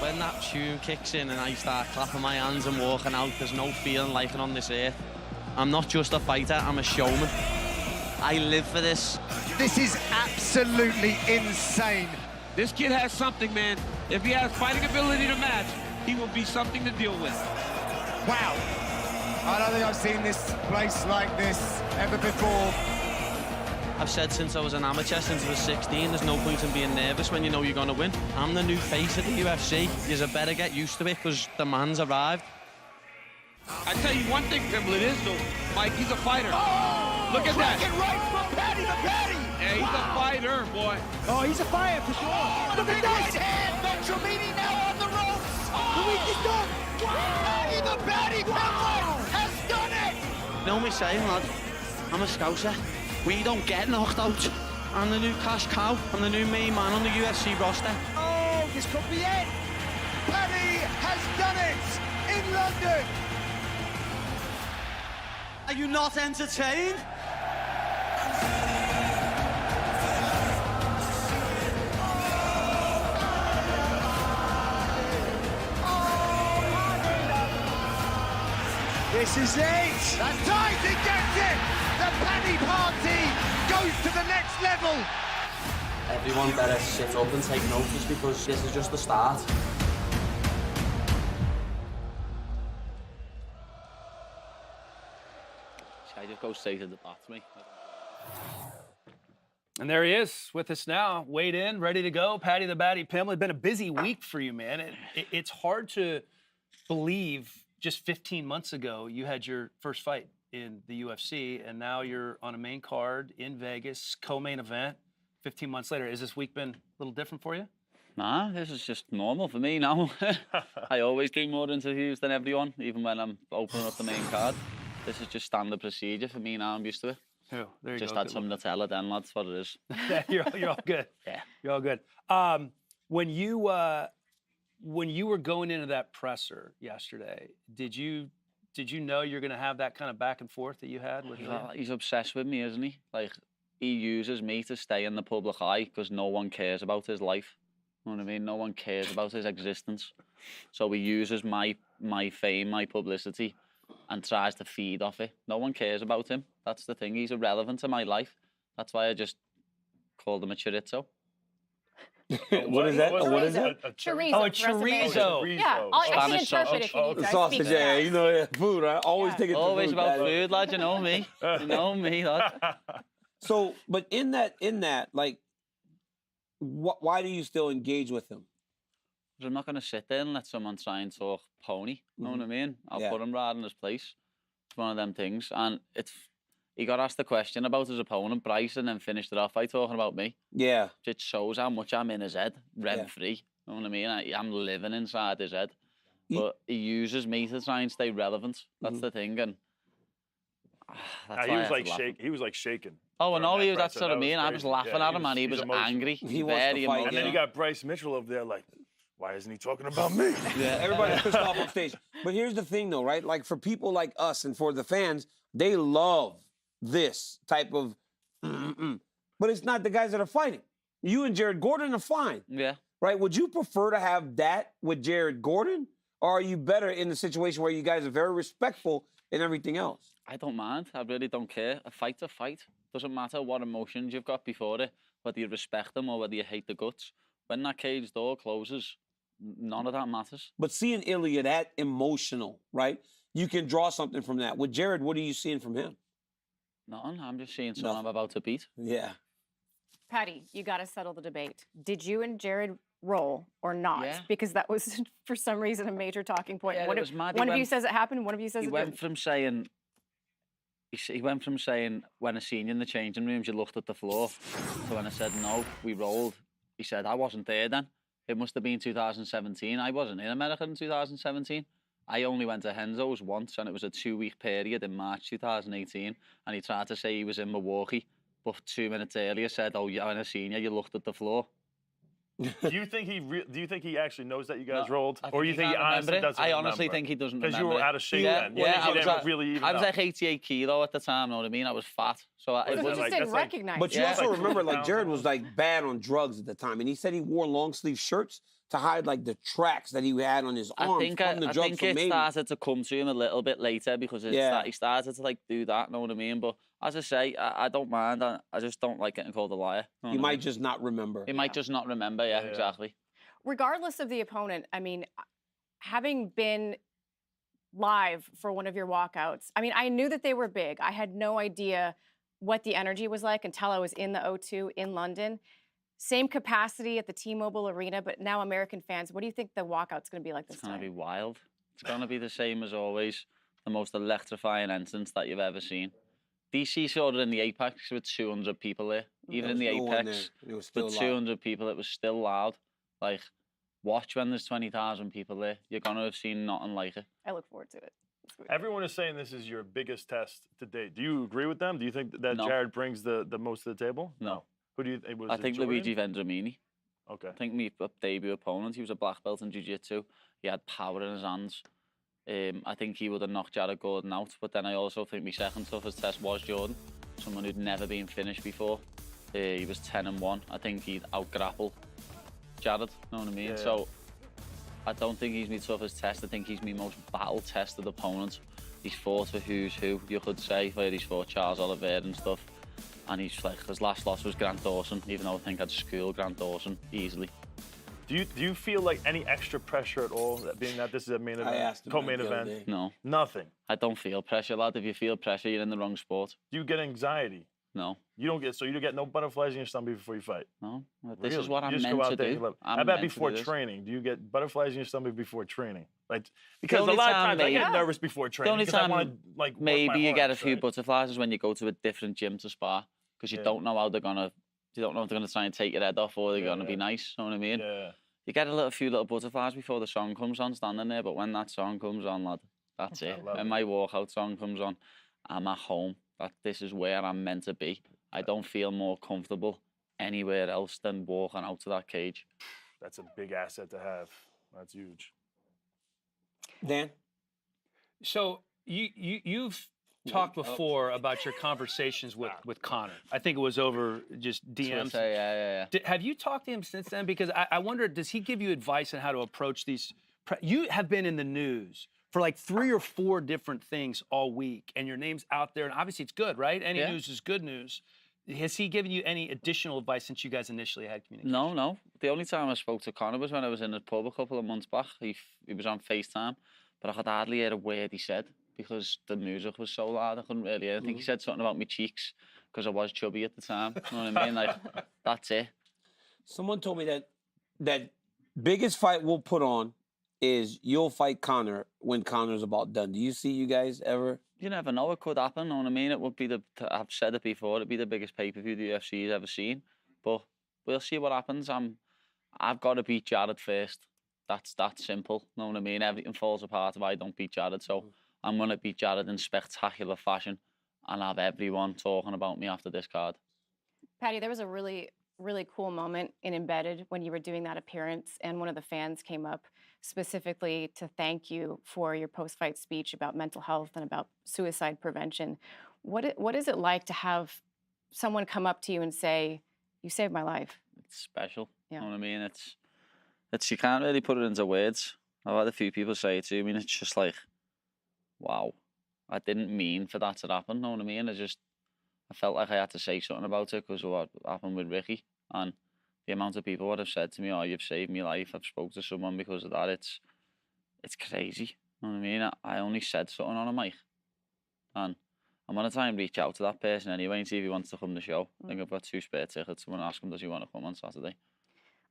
When that tune kicks in and I start clapping my hands and walking out, there's no feeling like it on this earth. I'm not just a fighter, I'm a showman. I live for this. This is absolutely insane. This kid has something, man. If he has fighting ability to match, he will be something to deal with. Wow. I don't think I've seen this place like this ever before. I've said since I was an amateur, since I was 16, there's no point in being nervous when you know you're going to win. I'm the new face of the UFC. You better get used to it because the man's arrived. I tell you one thing, Pimble, it is though, Mike, he's a fighter. Oh! Look at that. Right from Paddy the Paddy. Yeah, he's a fighter, boy. Oh, he's a fighter for sure. Look at that. Right hand. Ventromini now on the ropes. Luis is done. Paddy the Paddy Pimble has done it. You know me saying, lad, I'm a scouser. We don't get knocked out. I'm the new cash cow. I'm the new main man on the UFC roster. Oh, this could be it. Paddy has done it in London. Are you not entertained? This is it. That's tight. He gets it. The Paddy party goes to the next level. Everyone better sit up and take notice because this is just the start. I just go straight to the bat, me. And there he is with us now, weighed in, ready to go. Paddy the Baddy Pimble. It's been a busy week for you, man. It's hard to believe just 15 months ago you had your first fight in the UFC, and now you're on a main card in Vegas, co-main event. 15 months later, has this week been a little different for you? Nah, this is just normal for me now. I always do more interviews than everyone, even when I'm opening up the main card. This is just standard procedure for me now. I'm used to it. Oh, there you just go. add some Nutella then, lads, what it is. you're all good. Yeah. You're all good. When you were going into that presser yesterday, did you know you're going to have that kind of back and forth that you had with him? He's obsessed with me, isn't he? Like, he uses me to stay in the public eye because no one cares about his life. You know what I mean? No one cares about his existence. So he uses my fame, my publicity, and tries to feed off it. No one cares about him. That's the thing. He's irrelevant to my life. That's why I just called him a chorizo. What is that? What is it? Chorizo. Oh, a chorizo. Yeah, I can Spanish interpret if you need to. I Sausage, speak yeah, fast. you know, yeah, food, right? Always take it to Always food, about Paddy. food, lad. You know me. You know me, lad. So, but in that, like, why do you still engage with him? Because I'm not going to sit there and let someone try and talk pony. You know what I mean? I'll Yeah. put him right in his place. It's one of them things. And he got asked a question about his opponent, Bryce, and then finished it off by talking about me. Yeah. It shows how much I'm in his head, rent-free. You know what I mean? I'm living inside his head. But he uses me to try and stay relevant. That's the thing. And that's He why I was have to like laugh. shaking. He was like shaking. Oh, and during all that he was, that's presser. what I That mean. I was crazy. laughing Yeah, at him and he he's was emotional. angry. He wants to very fight, emotional. And then you got Bryce Mitchell over there like, why isn't he talking about me? Yeah, everybody's pissed off on stage. But here's the thing, though, right? Like, for people like us and for the fans, they love this type of But it's not the guys that are fighting. You and Jared Gordon are fine. Yeah. Right? Would you prefer to have that with Jared Gordon? Or are you better in the situation where you guys are very respectful and everything else? I don't mind. I really don't care. A fight's a fight. Doesn't matter what emotions you've got before it, whether you respect them or whether you hate the guts. When that cage door closes, none of that matters. But seeing Ilya that emotional, right? You can draw something from that. With Jared, what are you seeing from him? Nothing. I'm just seeing someone I'm about to beat. Yeah. Patty, you got to settle the debate. Did you and Jared roll or not? Yeah. Because that was, for some reason, a major talking point. Yeah, one it of, was mad. one of you says it happened, one of you says He it went didn't. from saying... He went from saying, when I seen you in the changing rooms, you looked at the floor. So when I said, no, we rolled, he said, I wasn't there then. It must have been 2017. I wasn't in America in 2017. I only went to Henzo's once, and it was a 2-week period in March 2018. And he tried to say he was in Milwaukee, but 2 minutes earlier said, oh, yeah, when I seen you, you looked at the floor. Do you think he actually knows that you guys No, rolled, I or you think he can't honestly remember it. doesn't? I honestly think he doesn't remember. Because you were out of shape then. Yeah, You didn't really even I was know. like 88 kilo at the time. Know what I mean? I was fat, so So you just didn't recognize But you it. also remember, like, Jared was, like, bad on drugs at the time. And he said he wore long-sleeve shirts to hide, like, the tracks that he had on his arms from the I drugs. think So it maybe... started to come to him a little bit later because he started to, like, do that, know what I mean? But as I say, I don't mind. I just don't like getting called a liar. He might just not remember. He might just not remember, yeah, exactly. Regardless of the opponent, I mean, having been live for one of your walkouts, I mean, I knew that they were big. I had no idea what the energy was like until I was in the O2 in London. Same capacity at the T-Mobile Arena, but now American fans, what do you think the walkout's going to be like this time? It's going to be wild. It's going to be the same as always. The most electrifying entrance that you've ever seen. DC saw it in the Apex with 200 people there. Even in the Apex, with 200 people, it was still loud. Like, watch when there's 20,000 people there. You're going to have seen nothing like it. I look forward to it. Everyone is saying this is your biggest test to date. Do you agree with them? Do you think that No. Jared brings the most to the table? No. Who do you think? I think Luigi Vendramini. Okay. I think my debut opponent, he was a black belt in jiu-jitsu. He had power in his hands. I think he would have knocked Jared Gordon out, but then I also think my second toughest test was Jordan, someone who'd never been finished before. He was 10-1. I think he'd out-grapple Jared, you know what I mean? Yeah. So I don't think he's my toughest test. I think he's my most battle-tested opponent. He's fought for who's who, you could say, where he's fought Charles Oliveira and stuff. And he's like, his last loss was Grant Dawson, even though I think I'd school Grant Dawson easily. Do you feel like any extra pressure at all, being that this is a main event, co-main event? No. Nothing. I don't feel pressure, lad. If you feel pressure, you're in the wrong sport. Do you get anxiety? No. You don't get no butterflies in your stomach before you fight? No. This is Really? what You I'm just meant go out to there and do. you love it. I'm How about meant to before do this. training? Do you get butterflies in your stomach before training? Like, because a only lot of time times I get maybe- nervous before The training only because I time want to like work my maybe you get a arms, few right? butterflies is when you go to a different gym to spar because you Yeah. don't know how they're gonna. You don't know if they're gonna try and take your head off or they're gonna be Yeah. nice. You know what I mean? Yeah. You get few little butterflies before the song comes on, standing there. But when that song comes on, lad, that's it. love When it. my walkout song comes on, I'm at home. This is where I'm meant to be. I don't feel more comfortable anywhere else than walking out to that cage. That's a big asset to have. That's huge. Dan? So you've talked before about your conversations with Conor. I think it was over just DMs. Twitter, yeah. Have you talked to him since then? Because I wonder, does he give you advice on how to approach these? You have been in the news for like 3 or 4 different things all week, and your name's out there, and obviously it's good, right? Any Yeah. news is good news. Has he given you any additional advice since you guys initially had communication? No. The only time I spoke to Conor was when I was in the pub a couple of months back. He was on FaceTime, but I could hardly hear a word he said because the music was so loud. I couldn't really hear. I think he said something about my cheeks because I was chubby at the time. You know what I mean? Like, that's it. Someone told me that biggest fight we'll put on is you'll fight Conor when Conor's about done. Do you see you guys ever? You never know. It could happen. You know what I mean? It would be I've said it before. It'd be the biggest pay-per-view the UFC's ever seen. But we'll see what happens. I've got to beat Jared first. That's that simple. You know what I mean? Everything falls apart if I don't beat Jared. So I'm gonna beat Jared in spectacular fashion, and have everyone talking about me after this card. Patty, there was a really, really cool moment in Embedded when you were doing that appearance, and one of the fans came up specifically to thank you for your post-fight speech about mental health and about suicide prevention. What is it like to have someone come up to you and say, "You saved my life"? It's special. Yeah. You know what I mean? It's you can't really put it into words. I've had a few people say it to me, and it's just like, wow, I didn't mean for that to happen. You know what I mean? I felt like I had to say something about it because of what happened with Ricky, and the amount of people that have said to me, "Oh, you've saved my life. I've spoke to someone because of that." It's crazy. You know what I mean? I only said something on a mic, and I'm gonna try and reach out to that person anyway and see if he wants to come to the show. I think I've got 2 spare tickets. I'm gonna ask him, does he want to come on Saturday?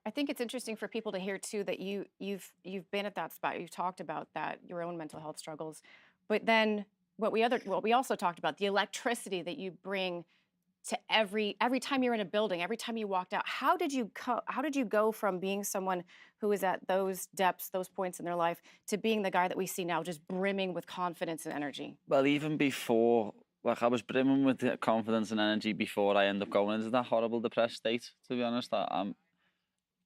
I think it's interesting for people to hear too that you've been at that spot. You've talked about that, your own mental health struggles, but then what we also talked about, the electricity that you bring to every time you're in a building, every time you walked out. How did you go from being someone who is at those depths, those points in their life, to being the guy that we see now, just brimming with confidence and energy? Well, even before, like I was brimming with the confidence and energy before I ended up going into that horrible depressed state, to be honest.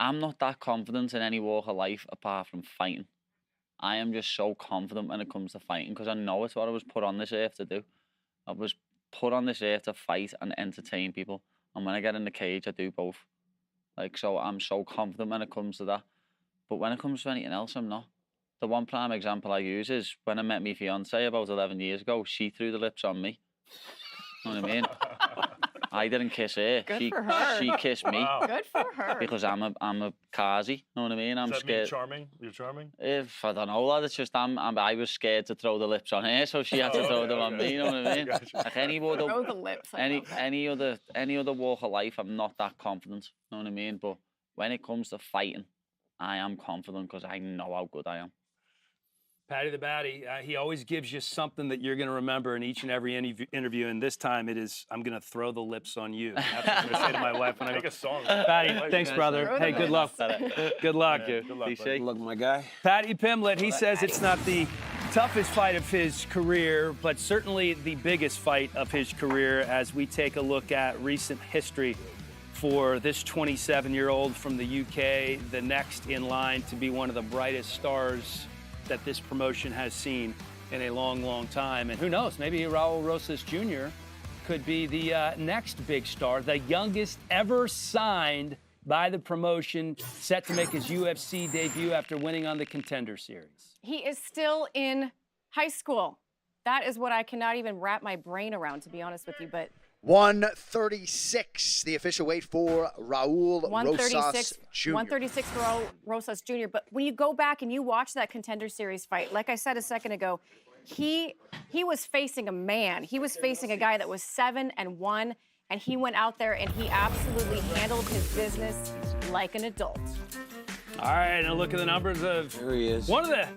I'm not that confident in any walk of life apart from fighting. I am just so confident when it comes to fighting because I know it's what I was put on this earth to do. I was put on this earth to fight and entertain people. And when I get in the cage, I do both. Like, so I'm so confident when it comes to that. But when it comes to anything else, I'm not. The one prime example I use is when I met my fiance about 11 years ago, she threw the lips on me. You know what I mean? I didn't kiss her. Good for her. She kissed me. Wow. Good for her. Because I'm a Kazi, know what I mean? I'm Does that scared. mean charming? You're charming? If I don't know, lad, it's just I was scared to throw the lips on her, so she had to throw them on me. You know what I mean? Gotcha. Like any other, Throw the lips. I love that. any other walk of life, I'm not that confident. Know what I mean? But when it comes to fighting, I am confident because I know how good I am. Paddy the Baddy, he always gives you something that you're going to remember in each and every interview, and this time it is, I'm going to throw the lips on you. That's what I'm going to say to my wife when I Make a song. Paddy, thanks, brother. Throw Hey, the good luck. Good luck. Yeah, good luck, DC. Good luck, my guy. Paddy Pimblett, he says it's not the toughest fight of his career, but certainly the biggest fight of his career as we take a look at recent history for this 27-year-old from the UK, the next in line to be one of the brightest stars that this promotion has seen in a long, long time. And who knows, maybe Raul Rosas Jr. could be the next big star, the youngest ever signed by the promotion, set to make his UFC debut after winning on the Contender Series. He is still in high school. That is what I cannot even wrap my brain around, to be honest with you. But 136, the official weight for Raul Rosas Jr. 136 for Raul Rosas Jr. But when you go back and you watch that Contender Series fight, like I said a second ago, he was facing a man. He was facing a guy that was 7-1, and he went out there and he absolutely handled his business like an adult. All right, and a look at the numbers of There he is. one of the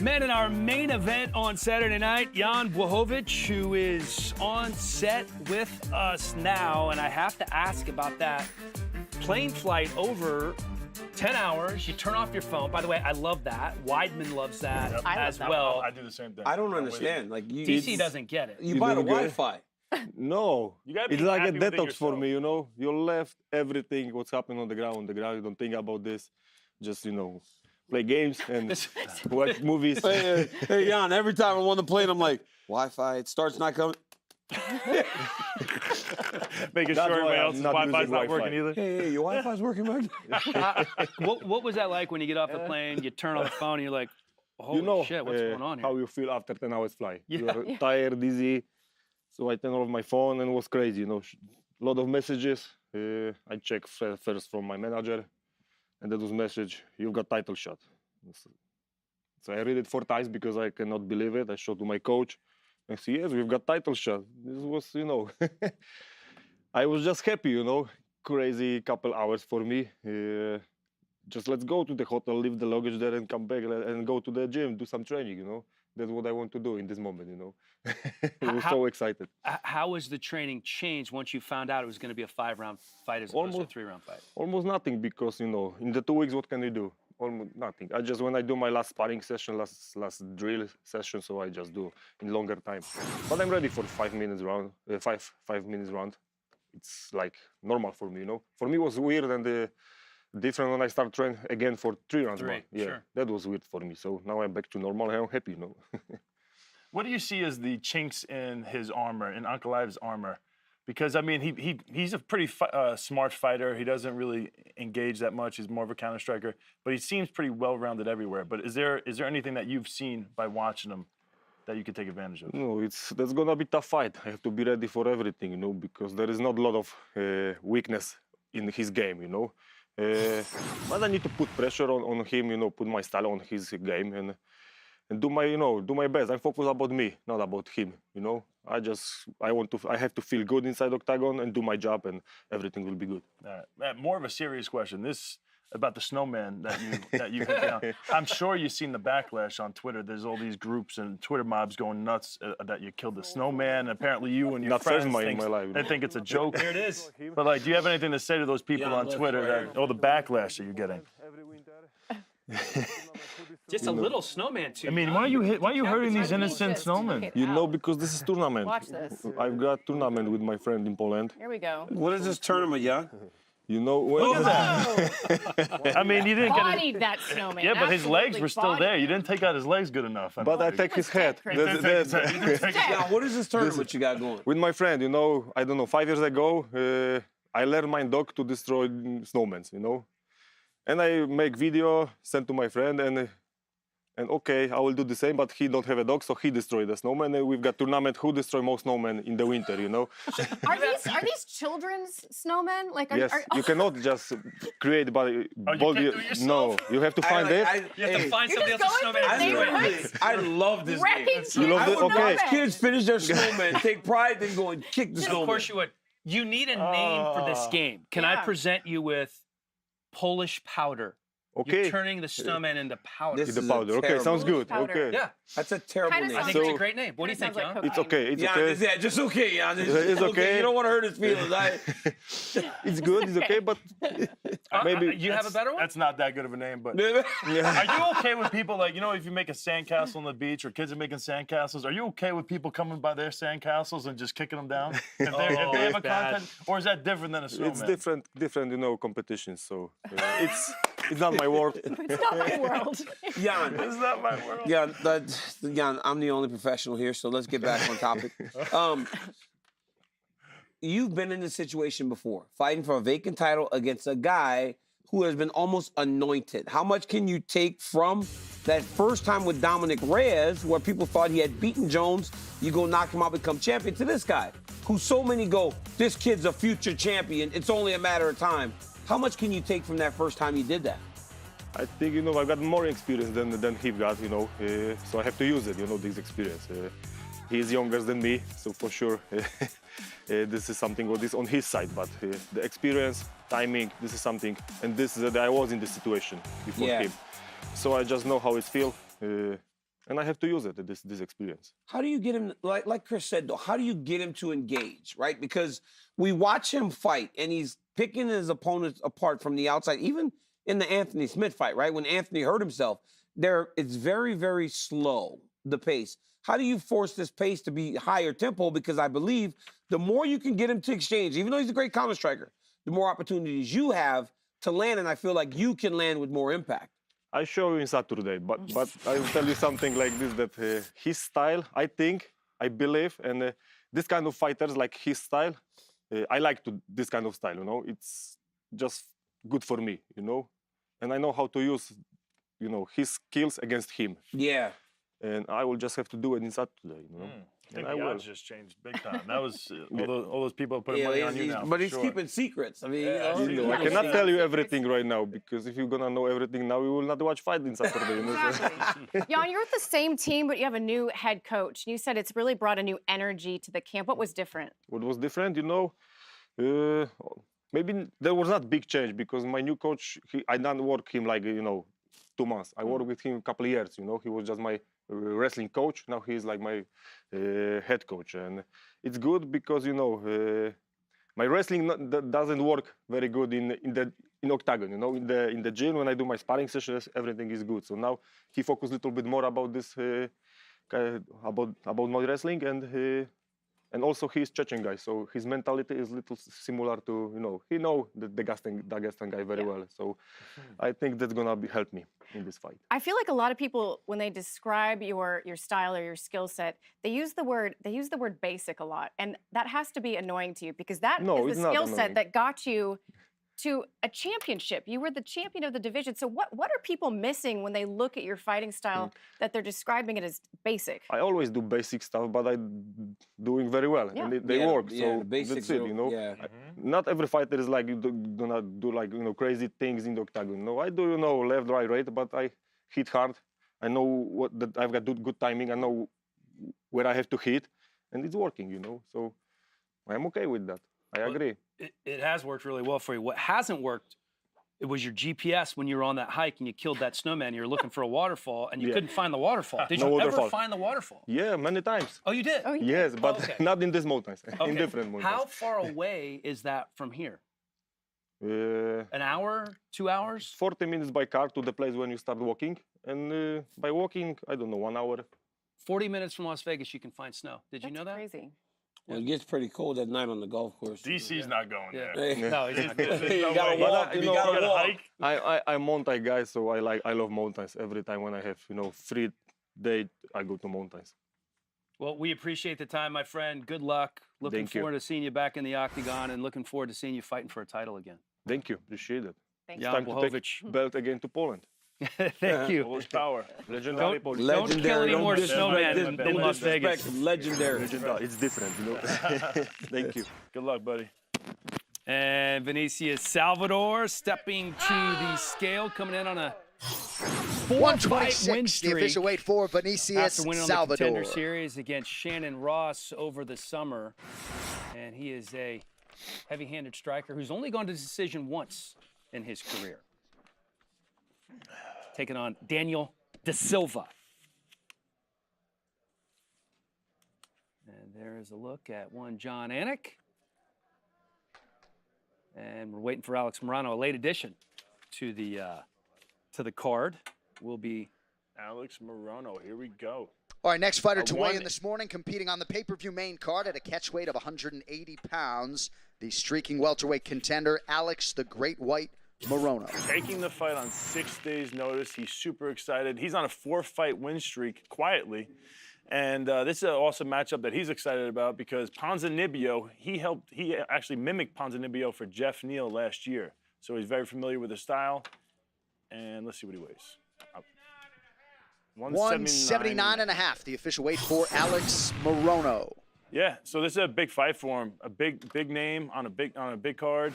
men in our main event on Saturday night, Jan Blachowicz, who is on set with us now. And I have to ask about that plane flight over 10 hours. You turn off your phone. By the way, I love that. Weidman loves that as well. I do the same thing. I don't understand. Like you, DC doesn't get it. you buy the didn't get it? Wi-Fi. No, You gotta be it's like a happy within detox for yourself. me, you know. You left everything, what's happening on the ground. You don't think about this. Just, play games and watch movies. Hey, Jan, every time I'm on the plane, I'm like, Wi-Fi, it starts not coming. Making That's sure why everybody I'm else's not Wi-Fi's using not Wi-Fi. working either. Hey, your Wi-Fi's working, man. What was that like when you get off the plane, you turn on the phone, and you're like, holy shit, what's going on here? how you feel after 10 hours fly. Yeah. You're tired, dizzy. So I turned off my phone and it was crazy, a lot of messages. I checked first from my manager, and that was message, you've got title shot. So I read it 4 times because I cannot believe it. I showed to my coach. I said, yes, we've got title shot. This was, I was just happy, crazy couple hours for me. Just let's go to the hotel, leave the luggage there and come back and go to the gym, do some training, That's what I want to do in this moment, I was so excited. How has the training changed once you found out it was going to be a 5-round fight as opposed to a 3-round fight? Almost nothing because, in the 2 weeks, what can you do? Almost nothing. When I do my last sparring session, last drill session, so I just do in longer time. But I'm ready for 5 minutes round, 5 minutes round. It's like normal for me, For me, it was weird and different when I start training again for 3 rounds. Sure. That was weird for me. So now I'm back to normal and I'm happy, What do you see as the chinks in his armor, in Ankalaev's armor? Because, he's a pretty smart fighter. He doesn't really engage that much. He's more of a counter striker. But he seems pretty well-rounded everywhere. But is there anything that you've seen by watching him that you could take advantage of? No, that's going to be a tough fight. I have to be ready for everything, because there is not a lot of weakness in his game, But I need to put pressure on him, put my style on his game and do my best. I'm focused about me, not about him, I have to feel good inside octagon and do my job and everything will be good. Matt, more of a serious question. This about the snowman that you put down. I'm sure you've seen the backlash on Twitter. There's all these groups and Twitter mobs going nuts that you killed the snowman. Apparently you and your Not first friends in my life. they think it's a joke. Here it is. But do you have anything to say to those people on Twitter the backlash that you're getting? Just a little snowman too. Why are you hurting these innocent snowmen? Because this is tournament. Watch this. I've got tournament with my friend in Poland. Here we go. What is this tournament, Jan? Look at that. You didn't get Bodied that snowman. Yeah, but his legs Absolutely were still there. bodied You didn't take out his legs good enough. But I take his head. Jan, what is this tournament you got going? With my friend, I don't know, 5 years ago, I learned my dog to destroy snowmen, And I make video, send to my friend, and And okay, I will do the same, but he don't have a dog, so he destroyed the snowman. And we've got tournament who destroy most snowmen in the winter, you know. Are these children's snowmen? Like, Yes, you cannot just create body. can't do it No, you have to find it. You have to find somebody else's snowman. I love this game. You love I it? would Okay. watch kids finish their snowman, take pride, then go and kick the snowman. Of course you would. You need a name for this game. Can I present you with Polish powder? Okay. You're turning the snowman into powder. This The is powder. Okay, sounds good. Powder. Okay. Yeah, That's a terrible Kinda name. I think sounds it's a So- great name. What do you think, sounds like Jan? It's okay. It's Yeah, okay. just okay, Jan. It's okay. You don't want to hurt his feelings. It's good. It's okay, but maybe You have a better one? That's not that good of a name, but Yeah. are you okay with people like, you know, if you make a sandcastle on the beach or kids are making sandcastles, are you okay with people coming by their sandcastles and just kicking them down? If they have a bad. content, or is that different than a snowman? It's different, you know, competitions. So it's not my world. It's not my world. Jan, It's not my world. Jan, I'm the only professional here, so let's get back on topic. You've been in this situation before, fighting for a vacant title against a guy who has been almost anointed. How much can you take from that first time with Dominic Reyes, where people thought he had beaten Jones, you go knock him out, become champion, to this guy, who so many go, this kid's a future champion, it's only a matter of time. How much can you take from that first time you did that? I think, you know, I've got more experience than he got, you know, so I have to use it, you know, this experience. He's younger than me, so for sure this is something what is on his side, but the experience, timing, this is something, and this is that I was in this situation before him. So I just know how it feels, and I have to use it, this experience. How do you get him, like Chris said, though, how do you get him to engage, right? Because we watch him fight, and he's picking his opponents apart from the outside, even in the Anthony Smith fight, right? When Anthony hurt himself, it's very, very slow, the pace. How do you force this pace to be higher tempo? Because I believe the more you can get him to exchange, even though he's a great counter striker, the more opportunities you have to land, and I feel like you can land with more impact. I show you in Saturday, but I will tell you something like this, that his style, I think, I believe, and this kind of fighters, like his style, I like this kind of style, you know, it's just good for me, you know, and I know how to use, you know, his skills against him. Yeah. And I will just have to do it in Saturday, you know. I think And the odds just changed big time. That was all those people putting money on you now. But for he's sure. keeping secrets. I mean, You know, I cannot tell you everything right now, because if you're gonna know everything now, you will not watch fight in Saturday. You know? Exactly. Jan, you're with the same team, but you have a new head coach. And you said it's really brought a new energy to the camp. What was different? What was different, you know? Maybe there was not big change, because my new coach, I didn't work him like, you know, 2 months. I worked with him a couple of years, you know. He was just my wrestling coach. Now he's like my head coach. And it's good because, you know, my wrestling doesn't work very good in octagon, you know. In the gym, when I do my sparring sessions, everything is good. So now he focused a little bit more about this, about my wrestling, and also he's Chechen guy, so his mentality is a little similar to, you know, he know the Dagestan guy very well. So I think that's gonna help me in this fight. I feel like a lot of people, when they describe your style or your skill set, they use the word basic a lot, and that has to be annoying to you, because that is the skill set that got you to a championship. You were the champion of the division. So what are people missing when they look at your fighting style that they're describing it as basic? I always do basic stuff, but I doing very well, and they work. So that's it, you know. Not every fighter is like gonna do like, you know, crazy things in the octagon. No, I do, you know, left, right, but I hit hard. I know that I've got good timing. I know where I have to hit, and it's working, you know. So I'm okay with that. I agree. It has worked really well for you. What hasn't worked, it was your GPS when you were on that hike and you killed that snowman. You were looking for a waterfall and you couldn't find the waterfall. Did you ever find the waterfall? Yeah, many times. Oh, you did? Yes, but not in these mountains, in different mountains. How far away is that from here? An hour, 2 hours? 40 minutes by car to the place when you start walking. And by walking, I don't know, 1 hour. 40 minutes from Las Vegas, you can find snow. Did you know that? Crazy. Well, it gets pretty cold at night on the golf course. DC's not going there. No, he's not. You gotta walk. You gotta walk. I'm mountain guy, so I love mountains. Every time when I have, you know, free day, I go to mountains. Well, we appreciate the time, my friend. Good luck. Looking forward to seeing you back in the octagon, and looking forward to seeing you fighting for a title again. Thank you. Appreciate it. Thank It's time to take belt again to Poland. Thank you. Polish power. Legendary. Don't kill any more snowmen in Las Vegas. Legendary. It's different, you know. Thank you. Good luck, buddy. And Vinicius Salvador stepping to the scale, coming in on a 4-fight win 126, the streak. official weight for Vinicius After winning on the Salvador. Contender Series against Shannon Ross over the summer. And he is a heavy-handed striker who's only gone to decision once in his career. Taking on Daniel Da Silva. And there is a look at one John Anik. And we're waiting for Alex Morano, a late addition to the card. Will be Alex Morano. Here we go. All right, next fighter to weigh one- in this morning, competing on the pay-per-view main card at a catch weight of 180 pounds, the streaking welterweight contender, Alex the Great White Morono. Taking the fight on 6 days' notice. He's super excited. He's on a 4-fight win streak quietly. And this is an awesome matchup that he's excited about because Ponzinibbio, he actually mimicked Ponzinibbio for Jeff Neal last year. So he's very familiar with his style. And let's see what he weighs. 179.5, the official weight for Alex Morono. Yeah, so this is a big fight for him. A big name on a big card.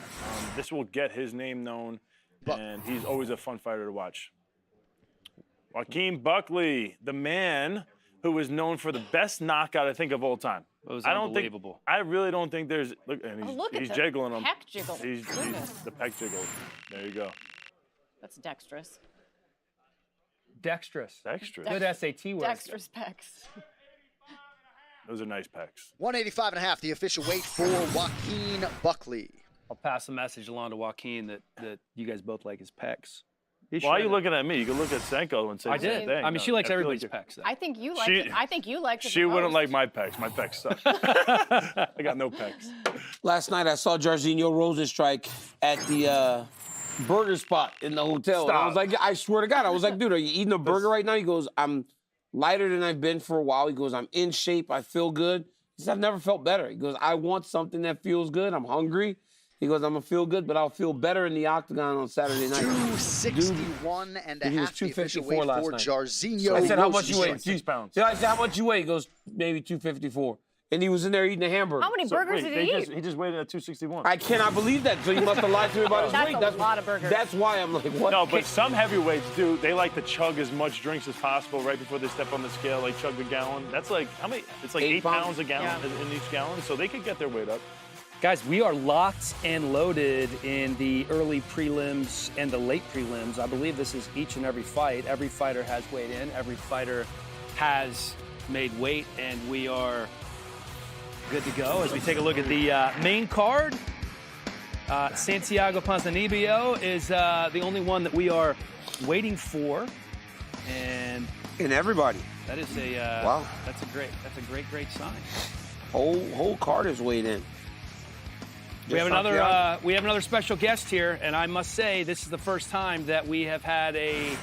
This will get his name known, and he's always a fun fighter to watch. Joaquin Buckley, the man who is known for the best knockout, I think, of all time. It was unbelievable. I really don't think there's. Look, and he's the jiggling him. pec jiggle. He's the pec jiggle. There you go. That's dexterous. dexterous. Dexterous. Good SAT word. Dexterous pecs. Those are nice pecs. 185.5, the official weight for Joaquin Buckley. I'll pass the message along to Joaquin that you guys both like his pecs. Why are you looking at me? You can look at Senko and say I the same did. thing. I mean, she likes feel everybody's like pecs. Though. I think you like She- it. I think you liked it. She the wouldn't most. like my pecs. My pecs suck. I got no pecs. Last night I saw Jairzinho Rosenstrike at the burger spot in the hotel. And I was like, I swear to God, I was like, dude, are you eating a burger right now? He goes, I'm lighter than I've been for a while. He goes, I'm in shape. I feel good. He said, I've never felt better. He goes, I want something that feels good. I'm hungry. He goes, I'm going to feel good, but I'll feel better in the octagon on Saturday night. 261 and a He was half, the official 254 weight last for night. Jairzinho I said, how much you Rosenstrike. weigh? 6 pounds. So I said, how much you weigh? He goes, maybe 254. And he was in there eating a hamburger. How many burgers did he eat? He just weighed at 261. I cannot believe that. So you must have lied to me about his weight. That's a lot of burgers. That's why I'm like, what? No, but some heavyweights do. They like to chug as much drinks as possible right before they step on the scale. They chug a gallon. That's like, how many? It's like 8 pounds a gallon in each gallon. So they could get their weight up. Guys, we are locked and loaded in the early prelims and the late prelims. I believe this is each and every fight. Every fighter has weighed in. Every fighter has made weight, and we are good to go as we take a look at the main card. Santiago Ponzinibbio is the only one that we are waiting for, and everybody. That is a Wow. That's a great sign. Whole card is weighed in. We have Just another special guest here, and I must say this is the first time that we have had a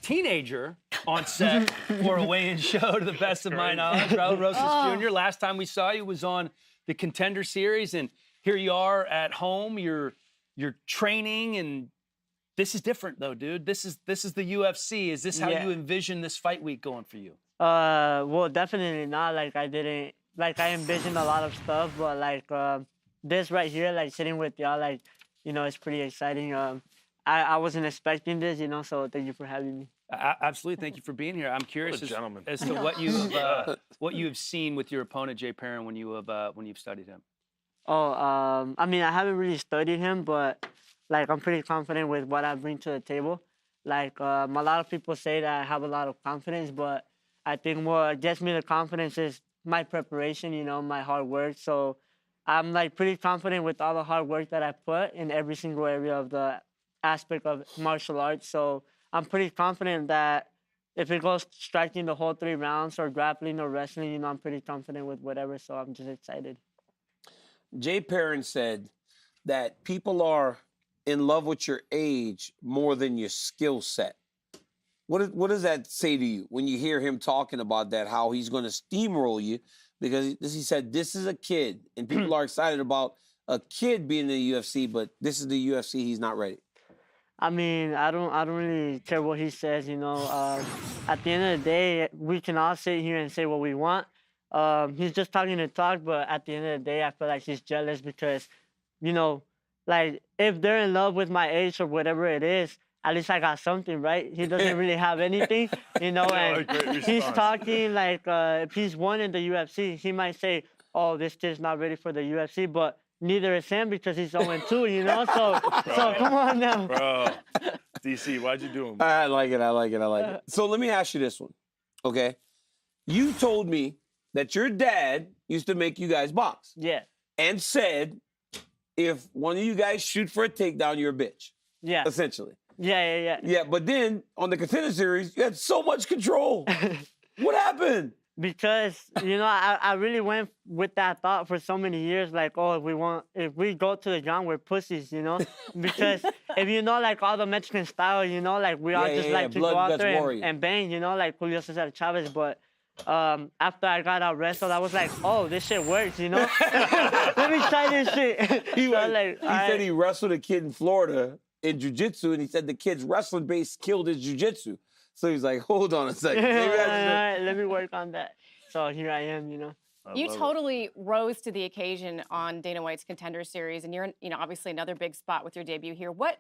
teenager on set for a weigh-in show, to the best of my knowledge. Raul Rosas Jr. Last time we saw you was on the Contender Series, and here you are at home. You're training, and this is different though, dude. This is the UFC. Is this how you envision this fight week going for you? Well, definitely not. Like I envisioned a lot of stuff, but this right here, like sitting with y'all, like, you know, it's pretty exciting. I wasn't expecting this, you know, so thank you for having me. Absolutely, thank you for being here. I'm curious as to what you have seen with your opponent Jay Perrin when you've studied him. I mean, I haven't really studied him, but like I'm pretty confident with what I bring to the table. Like a lot of people say that I have a lot of confidence, but I think what gets me the confidence is my preparation, you know, my hard work. So I'm like pretty confident with all the hard work that I put in every single area of the aspect of martial arts. So I'm pretty confident that if it goes striking the whole 3 rounds or grappling or wrestling, you know, I'm pretty confident with whatever. So I'm just excited. Jay Perrin said that people are in love with your age more than your skill set. What does that say to you when you hear him talking about that, how he's going to steamroll you? Because he said this is a kid, and people are excited about a kid being in the UFC, but this is the UFC. He's not ready. I mean, I don't really care what he says, you know. At the end of the day, we can all sit here and say what we want. He's just talking to talk, but at the end of the day, I feel like he's jealous because, you know, like if they're in love with my age or whatever it is, at least I got something, right? He doesn't really have anything, you know, and he's talking like if he's won in the UFC, he might say, oh, this kid's not ready for the UFC, but neither is him because he's 0-2, you know? So come on now. Bro, DC, why'd you do him? I like it. So let me ask you this one, okay? You told me that your dad used to make you guys box. Yeah. And said, if one of you guys shoot for a takedown, you're a bitch. Yeah. Essentially. Yeah. Yeah, but then on the Contender Series, you had so much control. What happened? Because, you know, I really went with that thought for so many years, like, oh, if we go to the ground, we're pussies, you know? Because if you know, like, all the Mexican style, you know, like, we all just like to go out there and bang, you know, like Julio Cesar Chavez. But after I got out wrestled, I was like, oh, this shit works, you know? Let me try this shit. He said he wrestled a kid in Florida in jiu-jitsu, and he said the kid's wrestling base killed his jiu-jitsu. So he's like, hold on a second. Let me work on that. So here I am, you know. You totally rose to the occasion on Dana White's Contender Series, and you're in, you know, obviously another big spot with your debut here. What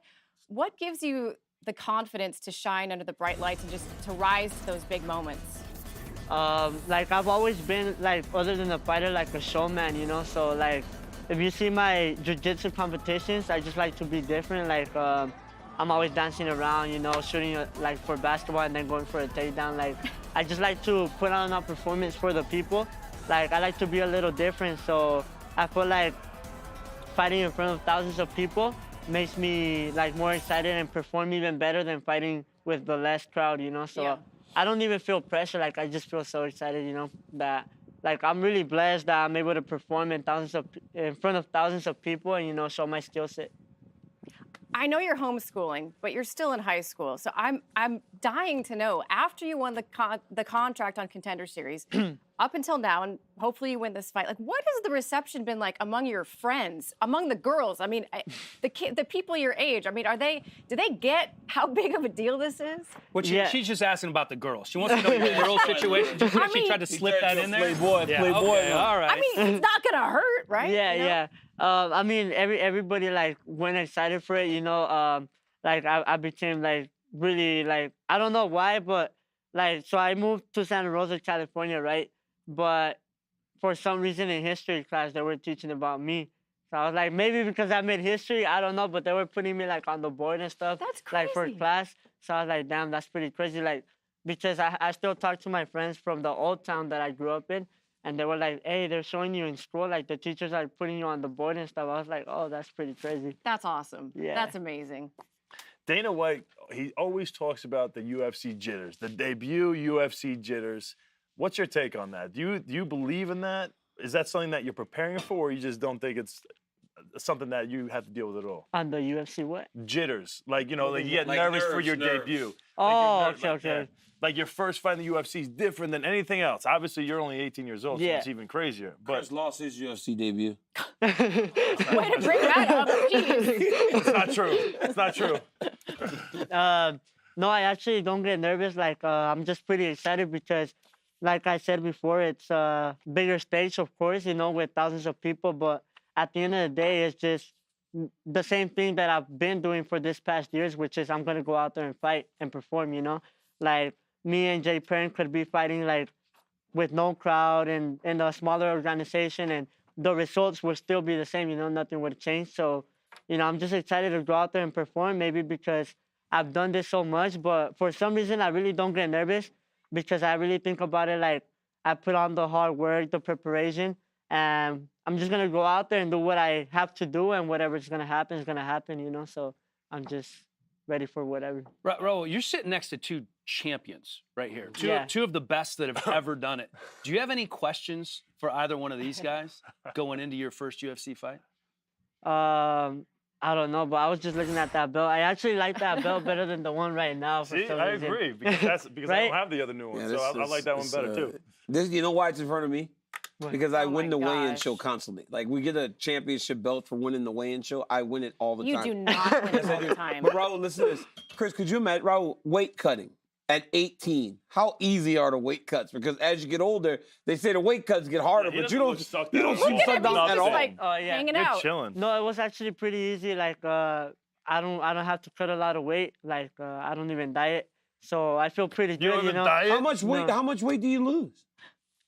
gives you the confidence to shine under the bright lights and just to rise to those big moments? Like I've always been, like, other than a fighter, like a showman, you know. So like, if you see my jiu-jitsu competitions, I just like to be different. Like I'm always dancing around, you know, shooting like for basketball and then going for a takedown. Like I just like to put on a performance for the people. Like I like to be a little different. So I feel like fighting in front of thousands of people makes me like more excited and perform even better than fighting with the less crowd, you know. So I don't even feel pressure. Like I just feel so excited, you know, that like I'm really blessed that I'm able to perform in front of thousands of people and, you know, show my skill set. I know you're homeschooling, but you're still in high school. So I'm dying to know, after you won the contract on Contender Series, up until now, and hopefully you win this fight, like what has the reception been like among your friends, among the girls? I mean, the people your age. I mean, do they get how big of a deal this is? Well, she's just asking about the girls. She wants to know your girl situation. Just she tried to slip that in there. Playboy. Okay, all right. I mean, it's not gonna hurt, right? Yeah, you know? yeah. I mean, everybody like went excited for it, you know. Like I became like really like, I don't know why, but like, so I moved to Santa Rosa, California, right? But for some reason in history class, they were teaching about me. So I was like, maybe because I made history, I don't know, but they were putting me like on the board and stuff. That's crazy. Like for class. So I was like, damn, that's pretty crazy. Like, because I still talk to my friends from the old town that I grew up in. And they were like, hey, they're showing you in school, like the teachers are putting you on the board and stuff. I was like, oh, that's pretty crazy. That's awesome. Yeah. That's amazing. Dana White, he always talks about the UFC jitters, the debut UFC jitters. What's your take on that? Do you believe in that? Is that something that you're preparing for, or you just don't think it's something that you have to deal with at all? On the UFC what? Jitters. Like, you know, like you get nervous for your debut. Oh, like okay. Like your first fight in the UFC is different than anything else. Obviously, you're only 18 years old, so it's even crazier. But Chris lost his UFC debut. Way to bring that up. Jeez. It's not true. It's not true. No, I actually don't get nervous. Like, I'm just pretty excited because, like I said before, it's a bigger stage, of course, you know, with thousands of people. But at the end of the day, it's just the same thing that I've been doing for this past years, which is I'm going to go out there and fight and perform, you know? Like, me and Jay Perrin could be fighting, like, with no crowd and in a smaller organization, and the results will still be the same, you know? Nothing would change. So, you know, I'm just excited to go out there and perform, maybe because I've done this so much, but for some reason, I really don't get nervous because I really think about it like I put on the hard work, the preparation, and I'm just going to go out there and do what I have to do, and whatever's going to happen is going to happen, you know? So I'm just ready for whatever. Raul, you're sitting next to two champions right here, Yeah. two of the best that have ever done it. Do you have any questions for either one of these guys going into your first UFC fight? I don't know, but I was just looking at that belt. I actually like that belt better than the one right now. For See, some I reason. agree because I Right? don't have the other new one, so I like that one better too. This, you know why it's in front of me? Because I Oh win my the weigh-in gosh. show constantly. Like we get a championship belt for winning the weigh-in show. I win it all the You time. do not win Yes, it I all do. the time. But Raul, listen to this. Chris, could you imagine Raul weight cutting at 18? How easy are the weight cuts? Because as you get older, they say the weight cuts get harder, he but you doesn't don't. look sucked You out don't at seem all. sucked out at all. hanging You're out. chilling. No, it was actually pretty easy. Like I don't have to cut a lot of weight. Like I don't even diet, so I feel pretty good. don't even know. diet? How much weight? No. How much weight do you lose?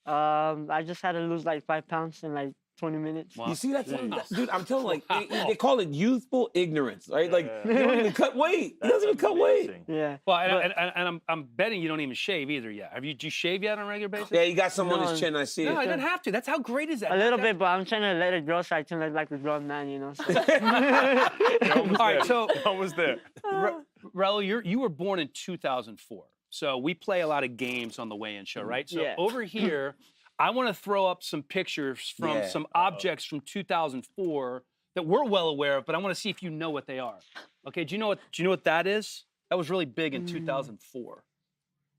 I just had to lose like 5 pounds in like 20 minutes. You see that, dude? I'm telling you, like they call it youthful ignorance, right? Like you don't even cut weight. He doesn't even cut weight. Yeah. Well, and I'm betting you don't even shave either yet. Do you shave yet on a regular basis? Yeah, he got some on his chin. I see No, it. I didn't have to. That's how great is that? A little bit, but I'm trying to let it grow so I can look like a grown man, you know. So. All right, so almost there. Raul, you were born in 2004, so we play a lot of games on the weigh-in show, right? So Yeah. over here, I want to throw up some pictures from Yeah. some objects from 2004 that we're well aware of, but I want to see if you know what they are. Okay, do you know what that is? That was really big in 2004.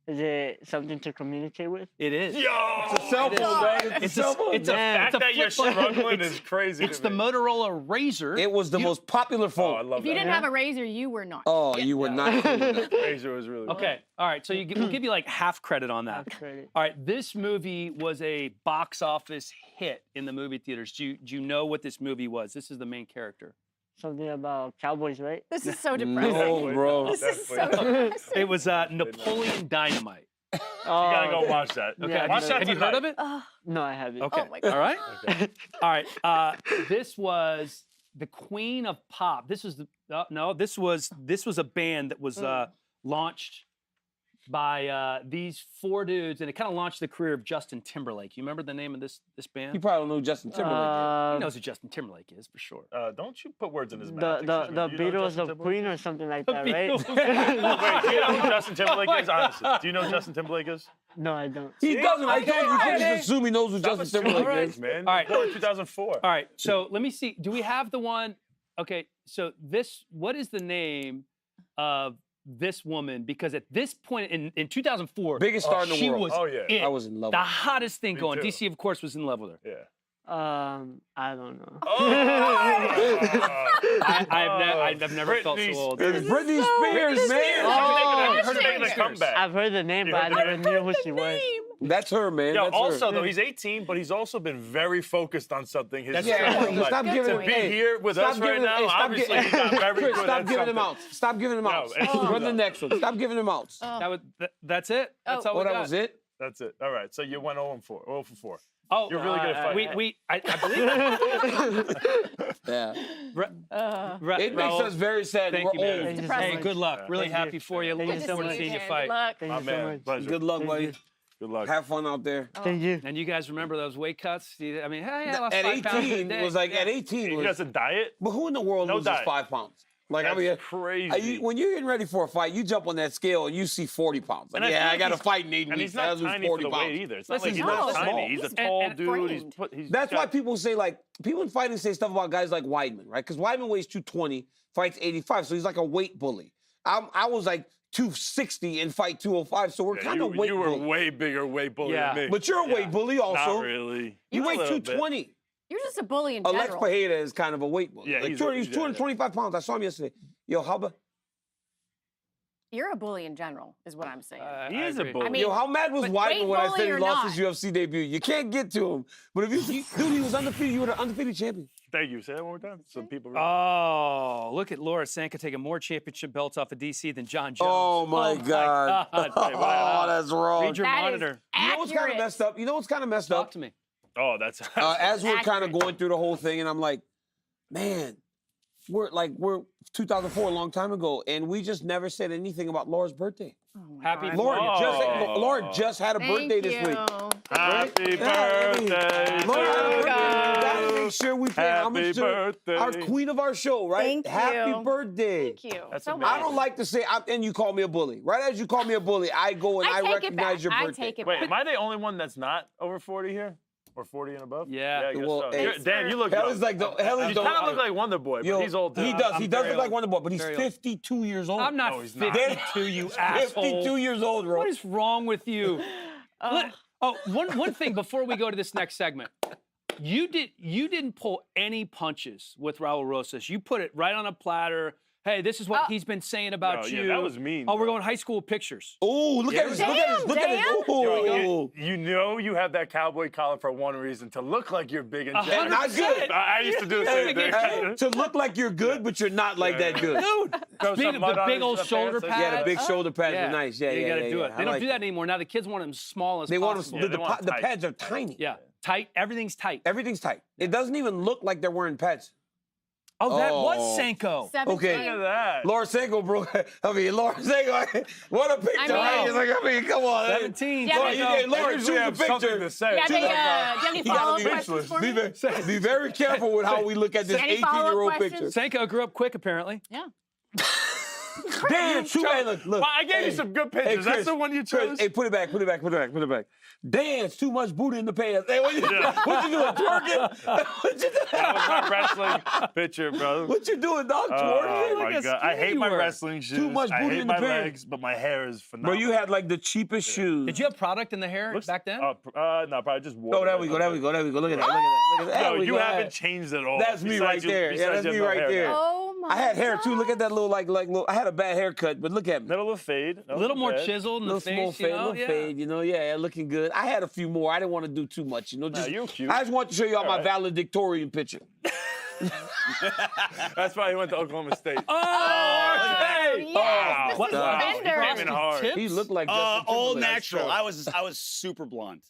Is it something to communicate with? It is. Yo! It's a cell phone, man. It's a cell phone. It's a Man. it's a That you're flip phone. struggling It's- is crazy. It's to the me. Motorola Razr. It was the most popular Oh, I phone. love If you that. didn't have a razor, you were not. Oh, you were not. Cool with that. Razor was really Okay, all right. So we'll give you like half credit on that. Half credit. All right, this movie was a box office hit in the movie theaters. Do you know what this movie was? This is the main character. Something about cowboys, right? This is so depressing. No, bro. This is so Definitely not. depressing. It was Napoleon Dynamite. You gotta go watch that. Okay, Yeah, have, you, yeah. have you heard of it? No, I haven't. Okay, Oh my God. all right, all right. This was the Queen of Pop. This was this was a band that was launched by these four dudes, and it kind of launched the career of Justin Timberlake. You remember the name of this band? You probably don't know who Justin Timberlake He knows who Justin Timberlake is for sure. Don't you put words in his The mouth. the Excuse me. the Do you know Beatles Justin of Timberlake? Queen or something like that, right? Beatles. Wait, do you know who Justin Timberlake Oh my is? Honestly, God. do you know who Justin Timberlake is? No, I don't. is. He doesn't. I told you. You can't Okay. just assume he knows who That Justin was Timberlake is. man. All right. Born in 2004. All right, so let me see. Do we have the one? Okay, so what is the name of this woman? Because at this point in 2004, Biggest star in the she world. was Oh, yeah. it. I was in love the with her. hottest thing Me going. too. DC, of course, was in love with her. Yeah. I don't know. I've never felt so old. It's Britney Spears, man. I heard her making a Spears. comeback. I've heard the name, but I never knew who she was. That's her, man. Yo, That's also her. though, he's 18, but he's also been very focused on something. His That's entire right. life. Stop Good giving point. To be here with us right now, obviously he got very Chris, good stop at giving them something. out. Stop giving them out. No. Run the next one. Stop giving them out. That's it. That's all Oh, we that got. was it? That's it. All right, so you went 0 for 4. Oh, You're really good at fighting. I believe it. Yeah. It makes Raul, us very sad. Thank We're you, man. old. Thank you so Hey, much. good luck. Really Thank you. happy for you. Thank you Looking so forward to much. seeing you Good fight. luck. Thank My you so man, much. pleasure. Good luck, Thank buddy. you. Good luck. Have fun out there. Thank you. And you guys remember those weight cuts? I mean, hey, I lost At 5 pounds in a 18 day. was like, Yeah. at 18 He was, has a diet. but who in the world No loses diet. 5 pounds? Like, I That's mean, crazy. when you're getting ready for a fight, you jump on that scale and you see 40 pounds. Like, And I yeah, feel I like got to he's- fight in 8 And weeks. he's not I lose tiny 40 for the pounds. weight either. It's Listen, not like he's he's not not tiny. small. He's a He's- tall and dude. framed. That's why people say, like, people in fighting say stuff about guys like Weidman, right? Because Weidman weighs 220, fights 85, so he's like a weight bully. I was like 260 and fight 205, so we're kind of weight You were bully. way bigger weight bully Yeah. than me. But you're a weight bully also. Not really. You A weigh little bit. 220. You're just a bully in Alex general. Pajeda is kind of a weight bully. Yeah, Like, he's 225 pounds. I saw him yesterday. Yo, how about? You're a bully in general, is what I'm saying. He is a bully. I mean, Yo, how mad was but Weidman weight when I bully said he or lost not. his UFC debut? You can't get to him. But if dude, he was undefeated. You were the undefeated champion. Thank you. Say that one more time. Some people. Oh, look at Laura Sanka taking more championship belts off of DC than John Jones. Oh my God. God. Oh, that's wrong. Read your That is monitor. You know what's kind of accurate. messed up? You know what's kind of messed Talk up? to me. Oh, that's. As we're kind of Accurate. going through the whole thing, and I'm like, man, we're 2004, a long time ago, and we just never said anything about Laura's birthday. Happy Laura just had a Thank birthday this you. week. Happy Yeah, I mean, birthday. Laura had a to birthday. you. We gotta make sure we pay Happy homage to birthday. our queen of our show, right? Thank Happy you. birthday. Thank you. That's so amazing. I don't like to say, and you call me a bully. Right as you call me a bully, I go and I take it recognize back. your I birthday. take it Wait, back. am I the only one that's not over 40 here? Or 40 and above? Yeah. I guess Well, so. hey, You're- Dan, you look Hell young. is like the hell is You the- kind of look like Wonder Boy, but Yo, he's old too. He does. I'm He does very look like old. Wonder Boy, but he's Very old. 52 years old. I'm not No, he's not. 52, you asshole. 52 years old, bro. What is wrong with you? Oh, one thing before we go to this next segment. You didn't pull any punches with Raul Rosas. You put it right on a platter. Hey, this is what he's been saying about you. Yeah, that was mean. Oh, we're going high school pictures. Oh, look at this. Look at this. Look at this. Yo, you know you have that cowboy collar for one reason, to look like you're big and jacked. Not good. I used to do the same thing. Hey, to look like you're good, but you're not like that good. Dude, the big old shoulder pads. Yeah, the big shoulder pads are nice. Yeah, you yeah, got to do yeah. it. They don't do that anymore. Now the kids want them small as They want possible. them, the pads are tiny. Yeah, tight. Everything's tight. Everything's tight. It doesn't even look like they're wearing pads. Oh, that was Senko. Okay. Look at that. Laura Senko, bro. I mean, Laura Senko. What a picture, right? It's like, I mean, come on. 17. Laura, choose a picture. To say. Yeah, do you have any follow-up questions for me? Be very careful with how we look at this Any follow-up 18-year-old picture. questions? Senko grew up quick, apparently. Yeah. Dan, hey, look. Well, I gave you some good pictures. Chris, That's the one you chose. Chris, hey, put it back. Dance, too much booty in the pants. Hey, what you doing? Twerking? What you doing? That was my wrestling picture, bro. What you doing, dog? Oh Twerking? my God. I hate my wrestling shoes. Too much I booty hate in the my pants. legs, but my hair is Bro, phenomenal. you had like the cheapest shoes. Did you have product in the hair back then? No, probably just water. Oh, there we go. Look at that. Look at that. No, There we you go. haven't changed at all. That's me right there. Yeah, that's me right there. Oh my I had hair too. Look at that little little. I had a bad haircut, but look at me. Little fade. A little more chiseled in the Little small face, fade, you know? little fade, you know, yeah, looking good. I had a few more. I didn't want to do too much, you know. Just, you're cute. I just want to show you all my right. valedictorian picture. That's why he went to Oklahoma State. Oh, hey! yes, What- Mr. wow. Bender. He came in hard. Tips? He looked like All Justin natural. Timberlake. I was super blonde.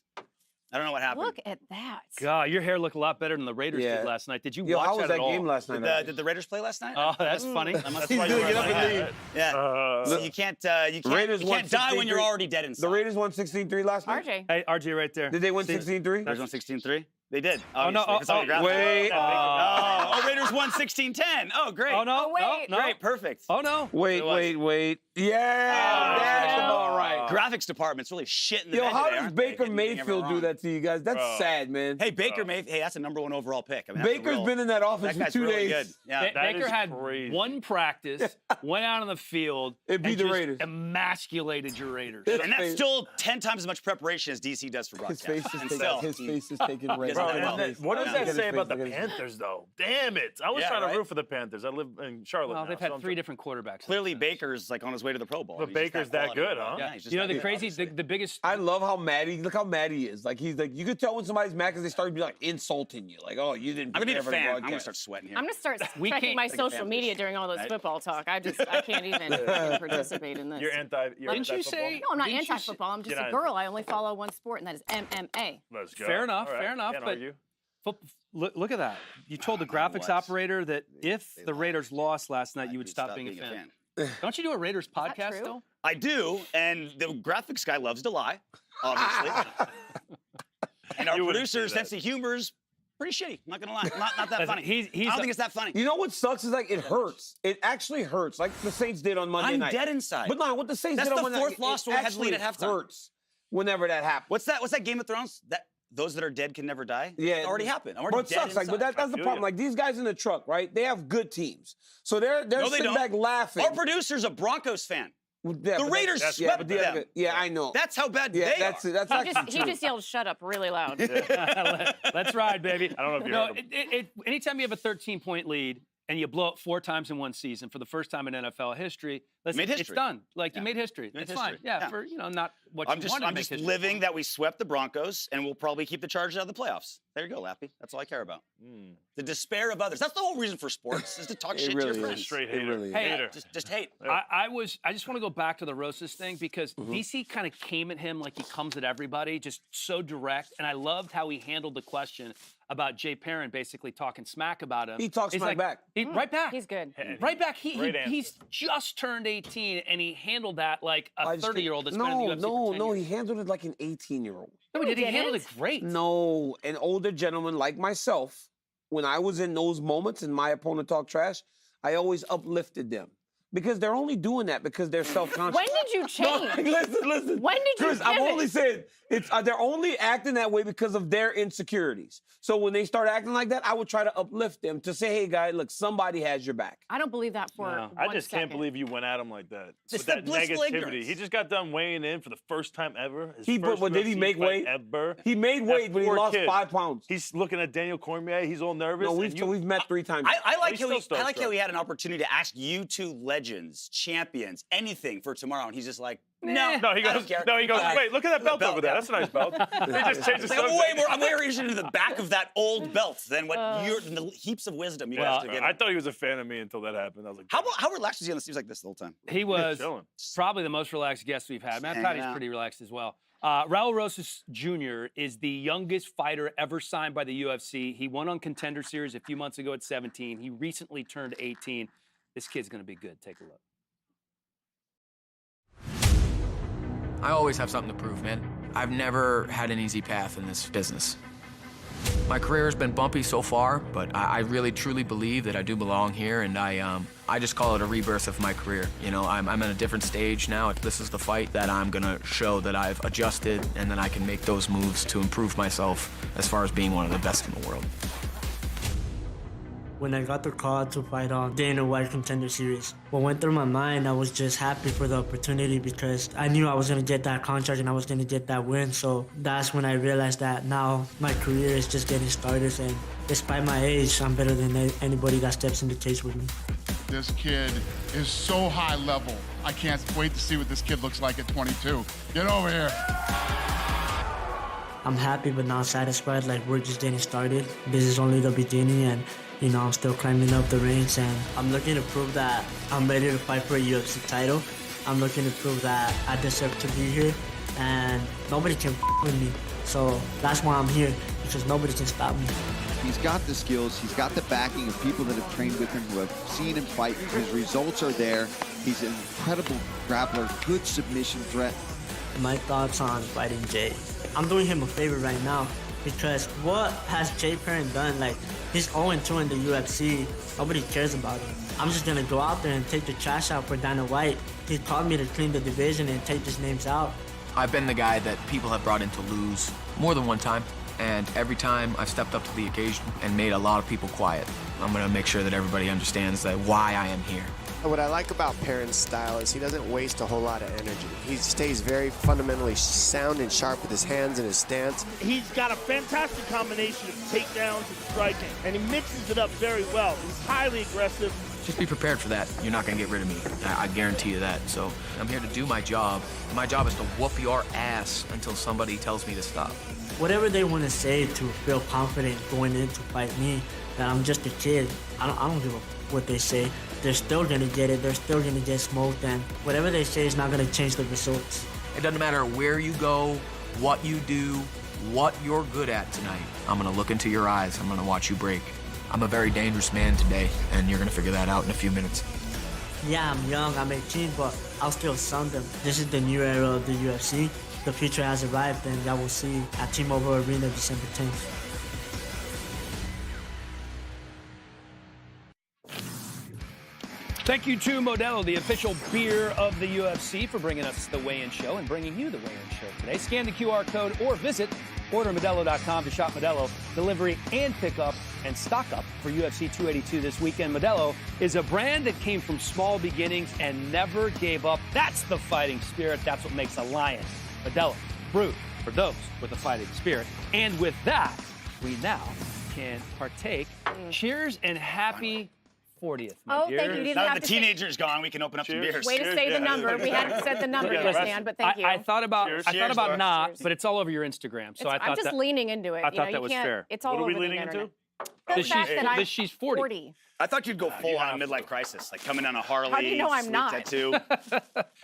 I don't know what happened. Look at that. God, your hair looked a lot better than the Raiders Yeah. did last night. Did you Yo, watch how was that that at all? game last night? Did the Raiders play last night? Oh, that's funny. That's He's why doing you it up were and like- leave. Yeah. So you can't Raiders won die when you're 16-3. already dead inside. The Raiders won 16-3 last night? RJ. Hey, RJ right there. Did they win 16-3? Raiders won 16-3? They did. Oh, no. obviously. It's on your graphic. Wait. Raiders won 16-10. Oh, great. Oh, no. Oh, wait. No. Great, perfect. Oh, no. Wait. Yeah, that's about right. Graphics department's really shit in the Yo, bed how today, does aren't they? Baker Getting everything Mayfield do wrong. that to you guys? That's sad, man. Hey, Baker Mayfield. Hey, that's a #1 overall pick. I mean, that's Baker's real- been in that offense that for guy's 2 really days. Good. Yeah. Ba- That Baker is had crazy. one practice, went out on the field, It beat and the just Raiders. emasculated your Raiders. And that's still 10 times as much preparation as DC does for His broadcast. face is And taking. still, His face is taking red. Bro, Bro, and and then- what does Yeah. that Look at say his about face, the look at his Panthers, though? Damn it! I was Yeah, trying to right? root for the Panthers. I live in Charlotte Well, now. they've so had I'm 3 different quarterbacks. Clearly, Baker's like on his way to the Pro Bowl. But He's just Baker's that quality. good, huh? Yeah, he's just You know, that the good, crazy, obviously. the biggest. I love how mad he. Look how mad he is. Like he's like, you could tell when somebody's mad because they start to be like insulting you. Like, oh, you didn't. I'm gonna be a prepare for the fan. I'm gonna broadcast. start sweating here. I'm gonna start We checking can't- my Like a social fan media base, during all this right? football talk. I can't even participate in this. You're anti. You're Didn't you anti-football? say- No, I'm not Didn't you say- anti-football. I'm just You're a not- girl. I only follow one sport, and that is MMA. Let's go. Fair enough, All right. fair enough. Can't But argue. look at that. You told the graphics operator that if the Raiders lost last night, you would stop being a fan. Don't you do a Raiders podcast true? still? I do, and the graphics guy loves to lie, obviously. And our You wouldn't say producer's that. sense of humor is pretty shitty. I'm not gonna lie. Not that funny. He's I don't think it's that funny. You know what sucks is like it hurts. It actually hurts. Like the Saints did on Monday I'm night. dead inside. But no, what the Saints That's did on the Monday fourth night, loss it or has lead at actually halftime. hurts whenever that happens. What's that Game of Thrones? That those that are dead can never die? Yeah, It already happened. I'm already But it dead sucks. Like, but inside. that's the feel problem. you. Like these guys in the truck, right? They have good teams, so they're No, they sitting don't. back laughing. Our producer's a Broncos fan. Yeah, The but that's- Raiders yeah, swept but the them. other- Yeah, I know. That's how bad yeah, they that's are. it. That's He actually just, he true. just yelled "shut up" really loud. Let's ride, baby. I don't know if you No, heard him. anytime you have a 13-point lead and you blow it 4 times in one season for the first time in NFL history, listen, Made it's history. done. Like you Yeah. made history. Made It's fine. history. Yeah, Yeah. for not what I'm you just wanted to make just history living for. that we swept the Broncos and we'll probably keep the Chargers out of the playoffs. There you go, Lappy. That's all I care about. The despair of others. That's the whole reason for sports, is to talk shit to really your is. friends. Straight It hater. really is. Hey, Hater. Just hate. I just want to go back to the Rosas thing because DC kind of came at him like he comes at everybody, just so direct. And I loved how he handled the question about Jay Perrin basically talking smack about him. He talks He's smack back. Right back. He's good. Right back. Great answer. He's just turned 18 and he handled that like a I just think- 30-year-old that's been in the UFC for 10 No, years. he handled it like an 18-year-old. No, he did. He didn't. handled it great. No, an older gentleman like myself, when I was in those moments and my opponent talked trash, I always uplifted them. Because they're only doing that because they're self-conscious. When did you change? No, listen. When did you Chris, I'm pivot? only saying they're only acting that way because of their insecurities. So when they start acting like that, I would try to uplift them to say, hey, guys, look, somebody has your back. I don't believe that for No, one I just second. can't believe you went at him like that. Just with the that blissful negativity. ignorance. He just got done weighing in for the first time ever. Did he make weight? Ever. He made weight, That but he poor lost kid. 5 pounds. He's looking at Daniel Cormier. He's all nervous. No, and we've met 3 times. I like He's how still I like how starstruck. he had an opportunity to ask you two legends, champions, anything for tomorrow, and he's just like, no, No, he I don't goes. care. No, he goes. All right. Wait, look at that The belt over there. That's a nice belt. They just changed the It's like, subject. I'm way interested in the back of that old belt than what the heaps of wisdom you guys are giving. I thought he was a fan of me until that happened. I was like, How relaxed was he on the seems like this the whole time? He was chilling. probably the most relaxed guest we've had. Matt Hanging Patty's out. pretty relaxed as well. Raul Rosas Jr. is the youngest fighter ever signed by the UFC. He won on Contender Series a few months ago at 17. He recently turned 18. This kid's going to be good. Take a look. I always have something to prove, man. I've never had an easy path in this business. My career has been bumpy so far, but I really truly believe that I do belong here, and I just call it a rebirth of my career. You know, I'm at a different stage now. This is the fight that I'm gonna show that I've adjusted and that I can make those moves to improve myself as far as being one of the best in the world. When I got the call to fight on Dana White Contender Series, what went through my mind, I was just happy for the opportunity because I knew I was gonna get that contract and I was gonna get that win. So that's when I realized that now my career is just getting started, and despite my age, I'm better than anybody that steps in the cage with me. This kid is so high level. I can't wait to see what this kid looks like at 22. Get over here. I'm happy but not satisfied, like we're just getting started. This is only the beginning, and you know, I'm still climbing up the ranks, and I'm looking to prove that I'm ready to fight for a UFC title. I'm looking to prove that I deserve to be here, and nobody can with me. So that's why I'm here, because nobody can stop me. He's got the skills, he's got the backing of people that have trained with him, who have seen him fight. His results are there. He's an incredible grappler, good submission threat. My thoughts on fighting Jay. I'm doing him a favor right now, because what has Jay Perrin done? Like, he's 0-2 in the UFC. Nobody cares about him. I'm just gonna go out there and take the trash out for Dana White. He called me to clean the division and take these names out. I've been the guy that people have brought in to lose more than one time, and every time I've stepped up to the occasion and made a lot of people quiet. I'm gonna make sure that everybody understands that why I am here. What I like about Perrin's style is he doesn't waste a whole lot of energy. He stays very fundamentally sound and sharp with his hands and his stance. He's got a fantastic combination of takedowns and striking, and he mixes it up very well. He's highly aggressive. Just be prepared for that. You're not gonna get rid of me. I guarantee you that. So I'm here to do my job. My job is to whoop your ass until somebody tells me to stop. Whatever they want to say to feel confident going in to fight me, that I'm just a kid, I don't give a what they say. They're still gonna get it. They're still gonna get smoked, and whatever they say is not gonna change the results. It doesn't matter where you go, what you do, what you're good at tonight. I'm gonna look into your eyes. I'm gonna watch you break. I'm a very dangerous man today, and you're gonna figure that out in a few minutes. Yeah, I'm young, I'm 18, but I'll still sun them. This is the new era of the UFC. The future has arrived, and y'all will see at T-Mobile Arena December 10th. Thank you to Modelo, the official beer of the UFC, for bringing us the weigh-in show and bringing you the weigh-in show today. Scan the QR code or visit ordermodelo.com to shop Modelo delivery and pickup and stock up for UFC 282 this weekend. Modelo is a brand that came from small beginnings and never gave up. That's the fighting spirit. That's what makes a lion. Modelo, brewed for those with a fighting spirit. And with that, we now can partake. Cheers and happy 40th, my dear. Thank you. You didn't Now have that the to say- teenager's gone, we can open up some beers. Way to say the number. We hadn't said the number Yeah, just, that's- man, but thank you. I thought about Cheers. I thought Cheers, about Laura. not, Cheers. but it's all over your Instagram. So I thought I'm just that, leaning into it. I you thought know, that you was can't, fair. It's all What are we over leaning the internet. into? The fact that I'm she's 40. 40. I thought you'd go full on midlife crisis, like coming on a Harley. How do you know I'm sleep not? Tattoo.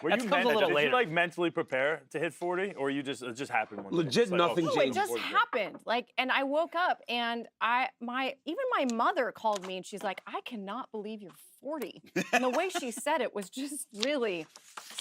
Were That you comes a little did later. you like mentally prepare to hit 40, or you just it just happened one day? Legit It's like, nothing No, changed. it just happened. Like, and I woke up and even my mother called me and she's like, I cannot believe you're 40. And the way she said it was just really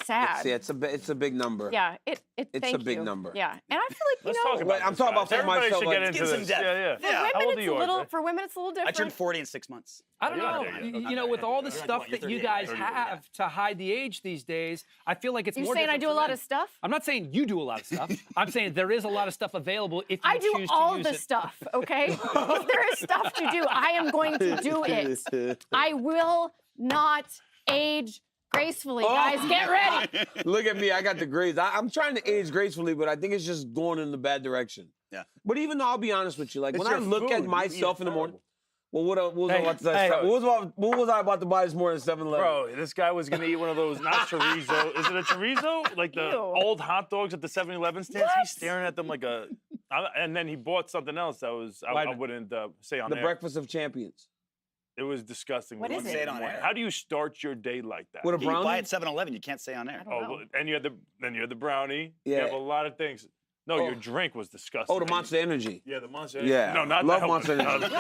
sad. It's a big number. Yeah, it's It's a big number. Yeah, and I feel like Let's talk about I'm this, talking about guys. for Everybody myself. should get like, into Give some this. depth. Yeah. for How women old are it's you, a little RJ? for women mean, it's a little I different. turned 40 in 6 months. I don't You're not know. there yet. You know, with all the You're stuff like, what, that you're you guys 38, have to hide the age these days, I feel like it's You're more saying I different do a for lot men. of stuff? I'm not saying you do a lot of stuff. I'm saying there is a lot of stuff available if you I do choose all to use the it. stuff, okay? If there is stuff to do, I am going to do it. I will not age gracefully, guys. Get ready. Look at me. I got the grades. I'm trying to age gracefully, but I think it's just going in the bad direction. Yeah. But even though I'll be honest with you, like It's when I your look food. at You eat myself in the morning, terrible. well, what was I about to say? Hey, What was I about to buy this morning at 7-Eleven? Bro, this guy was gonna eat one of those, not chorizo. Is it a chorizo? Like the Ew. old hot dogs at the 7-Eleven stands? He's staring at them like a. And then he bought something else that was, I wouldn't say on The air. breakfast of champions. It was disgusting. What We is wouldn't it? say Say it on air. How do you start your day like that? With a You buy brownie? at 7-Eleven, you can't say on air. don't know. well, and you had the brownie. You Yeah. have a lot of things. No, your drink was disgusting. Oh, the Monster Energy. Yeah, the Monster. Yeah. No, not Love that Monster one. Energy.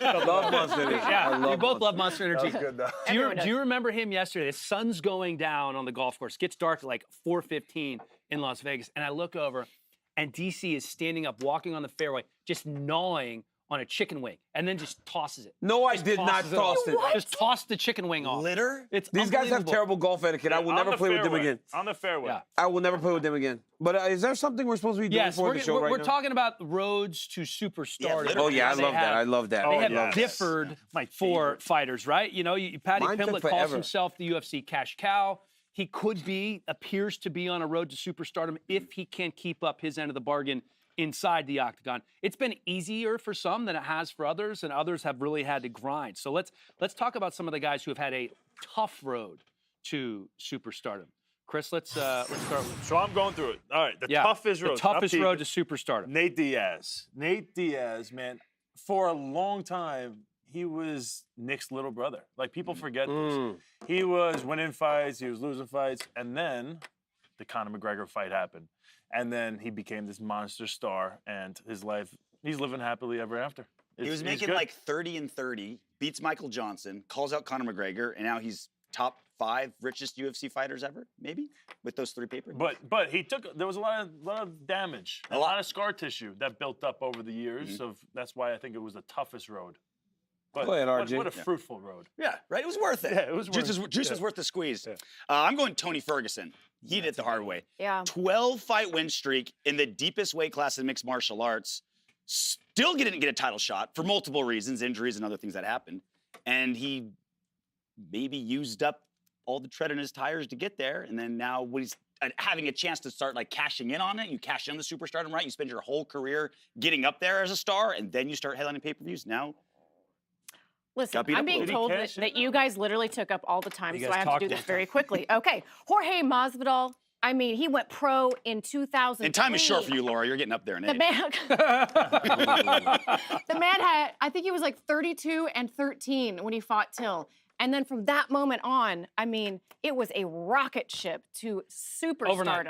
Love Monster Energy. I Yeah, love we both love Monster. Monster Energy. That was good, though. Everyone Do does. you remember him yesterday? The sun's going down on the golf course. Gets dark at like 4:15 in Las Vegas, and I look over, and DC is standing up, walking on the fairway, just gnawing on a chicken wing, and then just tosses it. No, I Just did not tosses off. toss it. Just toss the chicken wing off. Litter? It's These guys have unbelievable. terrible golf etiquette. I will On never the play with them fairway. again. On the fairway. Yeah. I will never play with them again. But is there something we're supposed to be doing Yes, for we're, the show right we're now? talking about roads to superstardom. literally. Oh, yeah, I They love that. have- I love that. They Oh, have yes. differed My for favorite. fighters, right? You know, Patty Mine took Pimblett calls forever. himself the UFC cash cow. He appears to be on a road to superstardom if he can keep up his end of the bargain inside the octagon. It's been easier for some than it has for others, and others have really had to grind. So let's talk about some of the guys who have had a tough road to superstardom. Chris, let's start with So I'm going through it. All right, the toughest road. The toughest not road to deep. superstardom. Nate Diaz. Nate Diaz, man, for a long time, he was Nick's little brother. Like, people forget this. He was winning fights, he was losing fights, and then the Conor McGregor fight happened. And then he became this monster star, and his life, he's living happily ever after. He was It's making good. like 30 and 30, beats Michael Johnson, calls out Conor McGregor, and now he's top 5 richest UFC fighters ever, maybe, with those 3 papers. But he took, there was a lot of damage, a lot of scar tissue that built up over the years. That's why I think it was the toughest road. But Go ahead, RJ. what a fruitful road. Yeah, right? It was worth it. Yeah, it was worth it. Juice was worth the squeeze. I'm going Tony Ferguson. He did it the hard way. Yeah. 12-fight win streak in the deepest weight class in mixed martial arts. Still didn't get a title shot for multiple reasons, injuries and other things that happened. And he maybe used up all the tread in his tires to get there. And then now when he's having a chance to start like cashing in on it, you cash in the superstardom, right? You spend your whole career getting up there as a star, and then you start headlining pay-per-views. Now, Listen, got beat I'm up a being little. told Did he that, cash in that you guys literally took up all the time, You so guys I have to talked do all this the very quickly. Okay, Jorge Masvidal. I mean, he went pro in 2000. and time is short for you, Laura. You're getting up there in The age. man, the man had, I think he was like 32 and 13 when he fought Till. And then from that moment on, I mean, it was a rocket ship to superstardom. Overnight.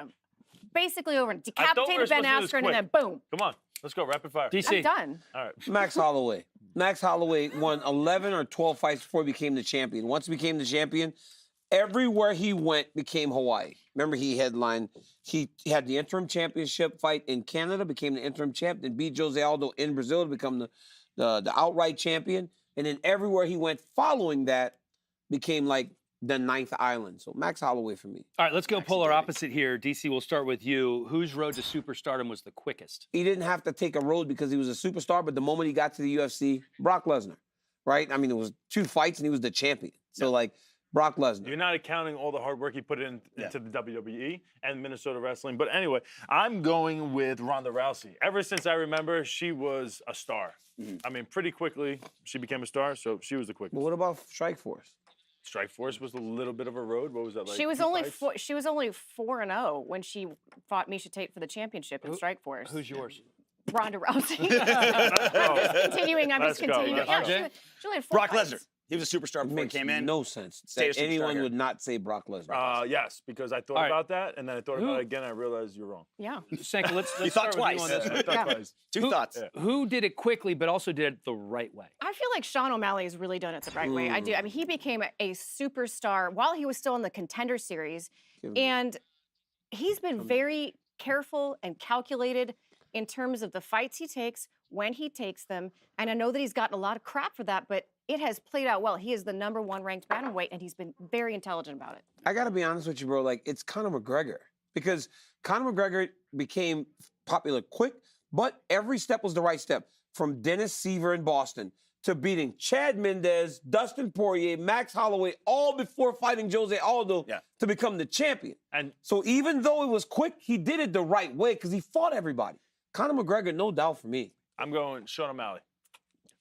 Basically over. I thought we Decapitated were Ben supposed to do this Askren and then boom. Come on, let's go rapid fire. DC. I'm done. All right. Max Holloway. Max Holloway won 11 or 12 fights before he became the champion. Once he became the champion, everywhere he went became Hawaii. Remember, he headlined, he had the interim championship fight in Canada, became the interim champ, then beat Jose Aldo in Brazil to become the outright champion. And then everywhere he went following that became like the 9th island. So Max Holloway for me. All right, let's go polar opposite here. DC, we'll start with you. Whose road to superstardom was the quickest? He didn't have to take a road because he was a superstar, but the moment he got to the UFC, Brock Lesnar, right? I mean, it was 2 fights and he was the champion. So, like, Brock Lesnar. You're not accounting all the hard work he put into the WWE and Minnesota wrestling. But anyway, I'm going with Ronda Rousey. Ever since I remember, she was a star. I mean, pretty quickly, she became a star, so she was the quickest. But what about Strikeforce? Strikeforce was a little bit of a road. What was that like? She was 2 only fights? she was only 4-0 when she fought Miesha Tate for the championship in Strikeforce. Who's yours? Ronda Rousey. I'm just continuing. I'm just Let's go, continuing. let's Yeah, go. she only had 4 Brock fights. Lesnar. He was a superstar It before he makes came in. no sense Stayed that a superstar anyone here. would not say Brock Lesnar. Yes, because I thought All right. about that, and then I thought Who- about it again, and I realized you're wrong. Yeah. Sanka, let's You thought start with you twice. on this one. I thought Yeah. twice. Two thoughts. Who did it quickly but also did it the right way? I feel like Sean O'Malley has really done it the right way. I do. I mean, he became a superstar while he was still in the Contender Series, and he's been very careful and calculated in terms of the fights he takes, when he takes them. And I know that he's gotten a lot of crap for that, but it has played out well. He is the #1 ranked bantamweight, and he's been very intelligent about it. I got to be honest with you, bro. Like, it's Conor McGregor. Because Conor McGregor became popular quick, but every step was the right step. From Dennis Seaver in Boston to beating Chad Mendez, Dustin Poirier, Max Holloway, all before fighting Jose Aldo to become the champion. And so even though it was quick, he did it the right way because he fought everybody. Conor McGregor, no doubt for me. I'm going Sean O'Malley.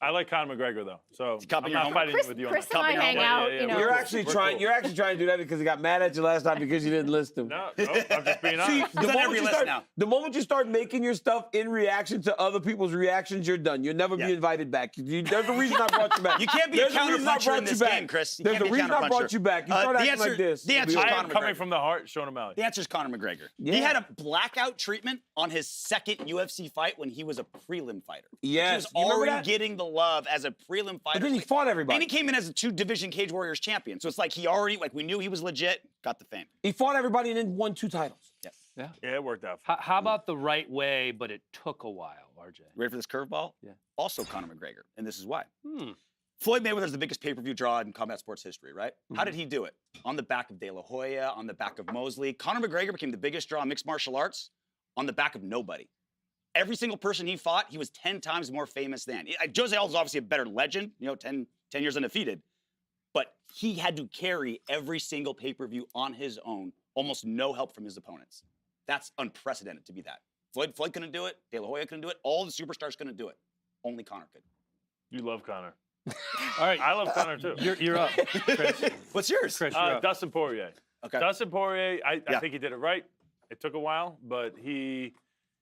I like Conor McGregor though, so I'm your not home. fighting with you on Chris that. and I hang out, you know. You're actually trying to do that because he got mad at you last time because you didn't list him. No, I'm just being honest. See, He's on every list now. the moment you start making your stuff in reaction to other people's reactions, you're done. You'll never be invited back. There's a reason I brought you back. You can't be a counterpuncher in this game, Chris. You There's can't a be a reason I brought counterpuncher. you back. You start acting like this. The answer is I am Conor coming McGregor. from the heart, Sean O'Malley. The answer is Conor McGregor. Yeah. He had a blackout treatment on his second UFC fight when he was a prelim fighter. Yes. He You was remember already that? getting the love as a prelim fighter. But then he fought everybody. And he came in as a 2-division Cage Warriors champion. So it's like he already, like we knew he was legit, got the fame. He fought everybody and then won 2 titles. Yes. Yeah, it worked out. How about the right way, but it took a while, RJ? Ready for this curveball? Yeah. Also Conor McGregor, and this is why. Floyd Mayweather's the biggest pay-per-view draw in combat sports history, right? How did he do it? On the back of De La Hoya, on the back of Mosley. Conor McGregor became the biggest draw in mixed martial arts on the back of nobody. Every single person he fought, he was 10 times more famous than. Jose Aldo's obviously a better legend, 10 years undefeated. But he had to carry every single pay-per-view on his own, almost no help from his opponents. That's unprecedented to be that. Floyd couldn't do it. De La Hoya couldn't do it. All the superstars couldn't do it. Only Conor could. You love Conor. All right. I love Conor too. You're up, Chris. What's yours? Chris, you're up. Dustin Poirier. Okay. Dustin Poirier, I think he did it right. It took a while, but he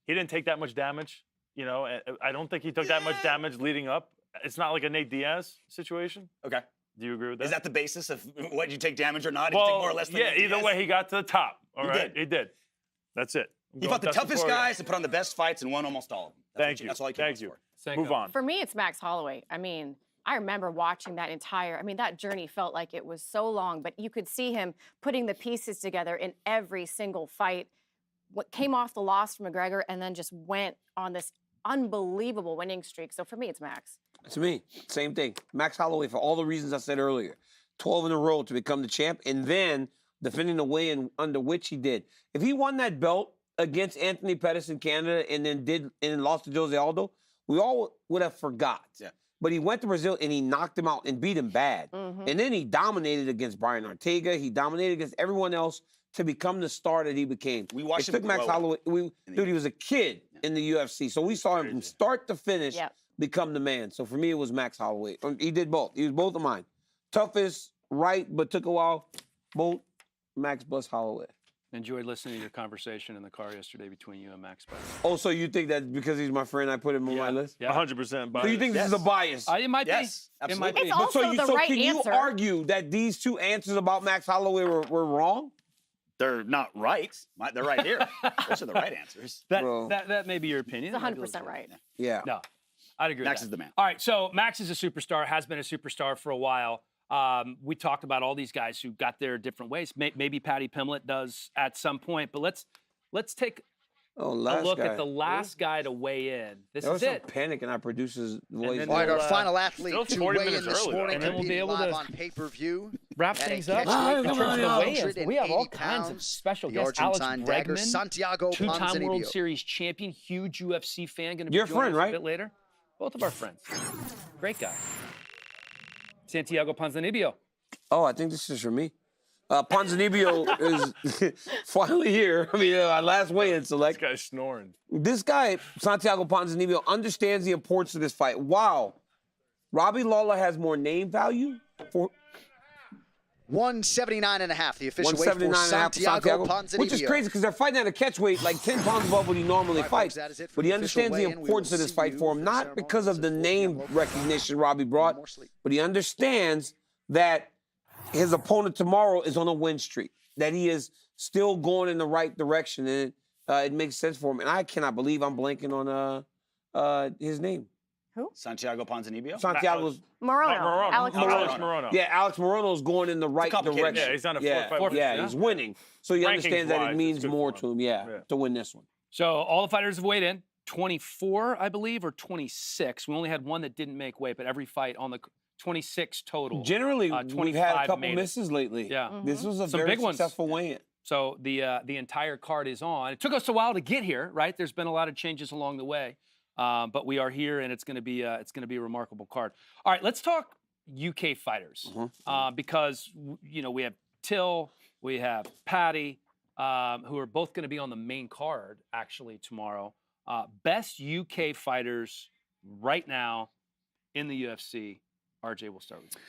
didn't take that much damage. I don't think he took that much damage leading up. It's not like a Nate Diaz situation. Okay. Do you agree with that? Is that the basis of whether you take damage or not? Did you take more or less than Nate either Diaz? way, he got to the top. All right, did. he did. That's it. I'm He going fought the Dustin toughest Poirier. guys and put on the best fights and won almost all of them. That's all he came for. Move on. For me, it's Max Holloway. I mean, I remember watching that that journey felt like it was so long, but you could see him putting the pieces together in every single fight. What came off the loss from McGregor and then just went on this unbelievable winning streak. So for me, it's Max. To me, same thing. Max Holloway, for all the reasons I said earlier. 12 in a row to become the champ, and then defending the way under which he did. If he won that belt against Anthony Pettis in Canada and then lost to Jose Aldo, we all would have forgot. Yeah. But he went to Brazil and he knocked him out and beat him bad. And then he dominated against Brian Ortega. He dominated against everyone else to become the star that he became. We watched it took him Max grow Holloway. Dude, he was a kid in the UFC, so we saw him from start to finish become the man. So for me, it was Max Holloway. He did both. He was both of mine. Toughest, right, but took a while. Both Max plus Holloway. Enjoyed listening to your conversation in the car yesterday between you and Max. Oh, so you think that because he's my friend, I put him on my list? Yeah, 100% bias. So you think this is a bias? It might be. Yes, It might absolutely. be. It's also the right can answer. you argue that these 2 answers about Max Holloway were wrong? They're not right. They're right here. Those are the right answers. That may be your opinion. It's 100% right. Yeah. No, I'd agree Max with that. is the man. All right, so Max is a superstar, has been a superstar for a while. We talked about all these guys who got there different ways. Maybe Paddy Pimblett does at some point, but let's take a look at the last guy to weigh in. This There was is some it. panic in our producer's voice. All right, our final athlete still to 40 weigh in minutes this early, morning, and then we'll be competing able live to on pay-per-view. Wrap at a things up catchweight in terms of the weigh-ins. 180 We have all kinds of pounds. special The guests. Alex Argentine dagger, Bregman, Santiago two-time World Ponzinibbio. Series champion, huge UFC fan, going to be Your joining friend, us right? a bit later. Both of our friends. Great guy. Santiago Ponzinibbio. Oh, I think this is for me. Ponzinibbio is finally here. I mean, our last weigh-in select. This guy's snoring. This guy, Santiago Ponzinibbio, understands the importance of this fight. Wow. Robbie Lawler has more name value for 179.5, the official weight for 179.5 Santiago Ponzinibbio. which is crazy because they're fighting at a catch weight like 10 pounds above what he normally Right, fights. folks, that is it for But he the official understands the weigh-in. We importance will of this see fight you for him, for not ceremonies because of the at 4 name p.m. recognition Robbie brought, More sleep. but he understands that his opponent tomorrow is on a win streak, that he is still going in the right direction, and it makes sense for him. And I cannot believe I'm blanking on his name. Who? Santiago Ponzinibbio? Santiago's Morono. Alex Morono. Morono. Yeah, Alex Morono's going in the right complicated direction. Yeah, he's on a yeah, four-fight win yeah, streak. he's winning. So he understands that Rankings-wise, it it's means good more for to him. him, Yeah. to win this one. So all the fighters have weighed in. 24, I believe, or 26. We only had one that didn't make weight, but every fight on the 26 total. Generally, we've had a couple made it. misses lately. Yeah. This was a Some very big ones. successful weigh-in. So the entire card is on. It took us a while to get here, right? There's been a lot of changes along the way, but we are here, and it's going to be a remarkable card. All right, let's talk UK fighters because we have Till, we have Paddy, who are both going to be on the main card actually tomorrow. Best UK fighters right now in the UFC. RJ, we'll start with you.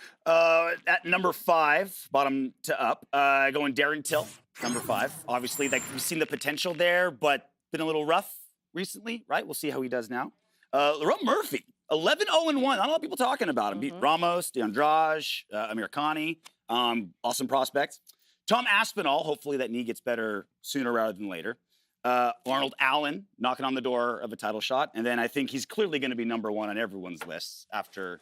At number 5, bottom to up, going Darren Till, number 5. Obviously, we've seen the potential there, but been a little rough recently, right? We'll see how he does now. Lerone Murphy, 11-0-1. Not a lot of people talking about him. Beat Ramos, De Andrade, Amir Khani. Awesome prospects. Tom Aspinall, hopefully that knee gets better sooner rather than later. Arnold Allen, knocking on the door of a title shot. And then I think he's clearly going to be number 1 on everyone's list after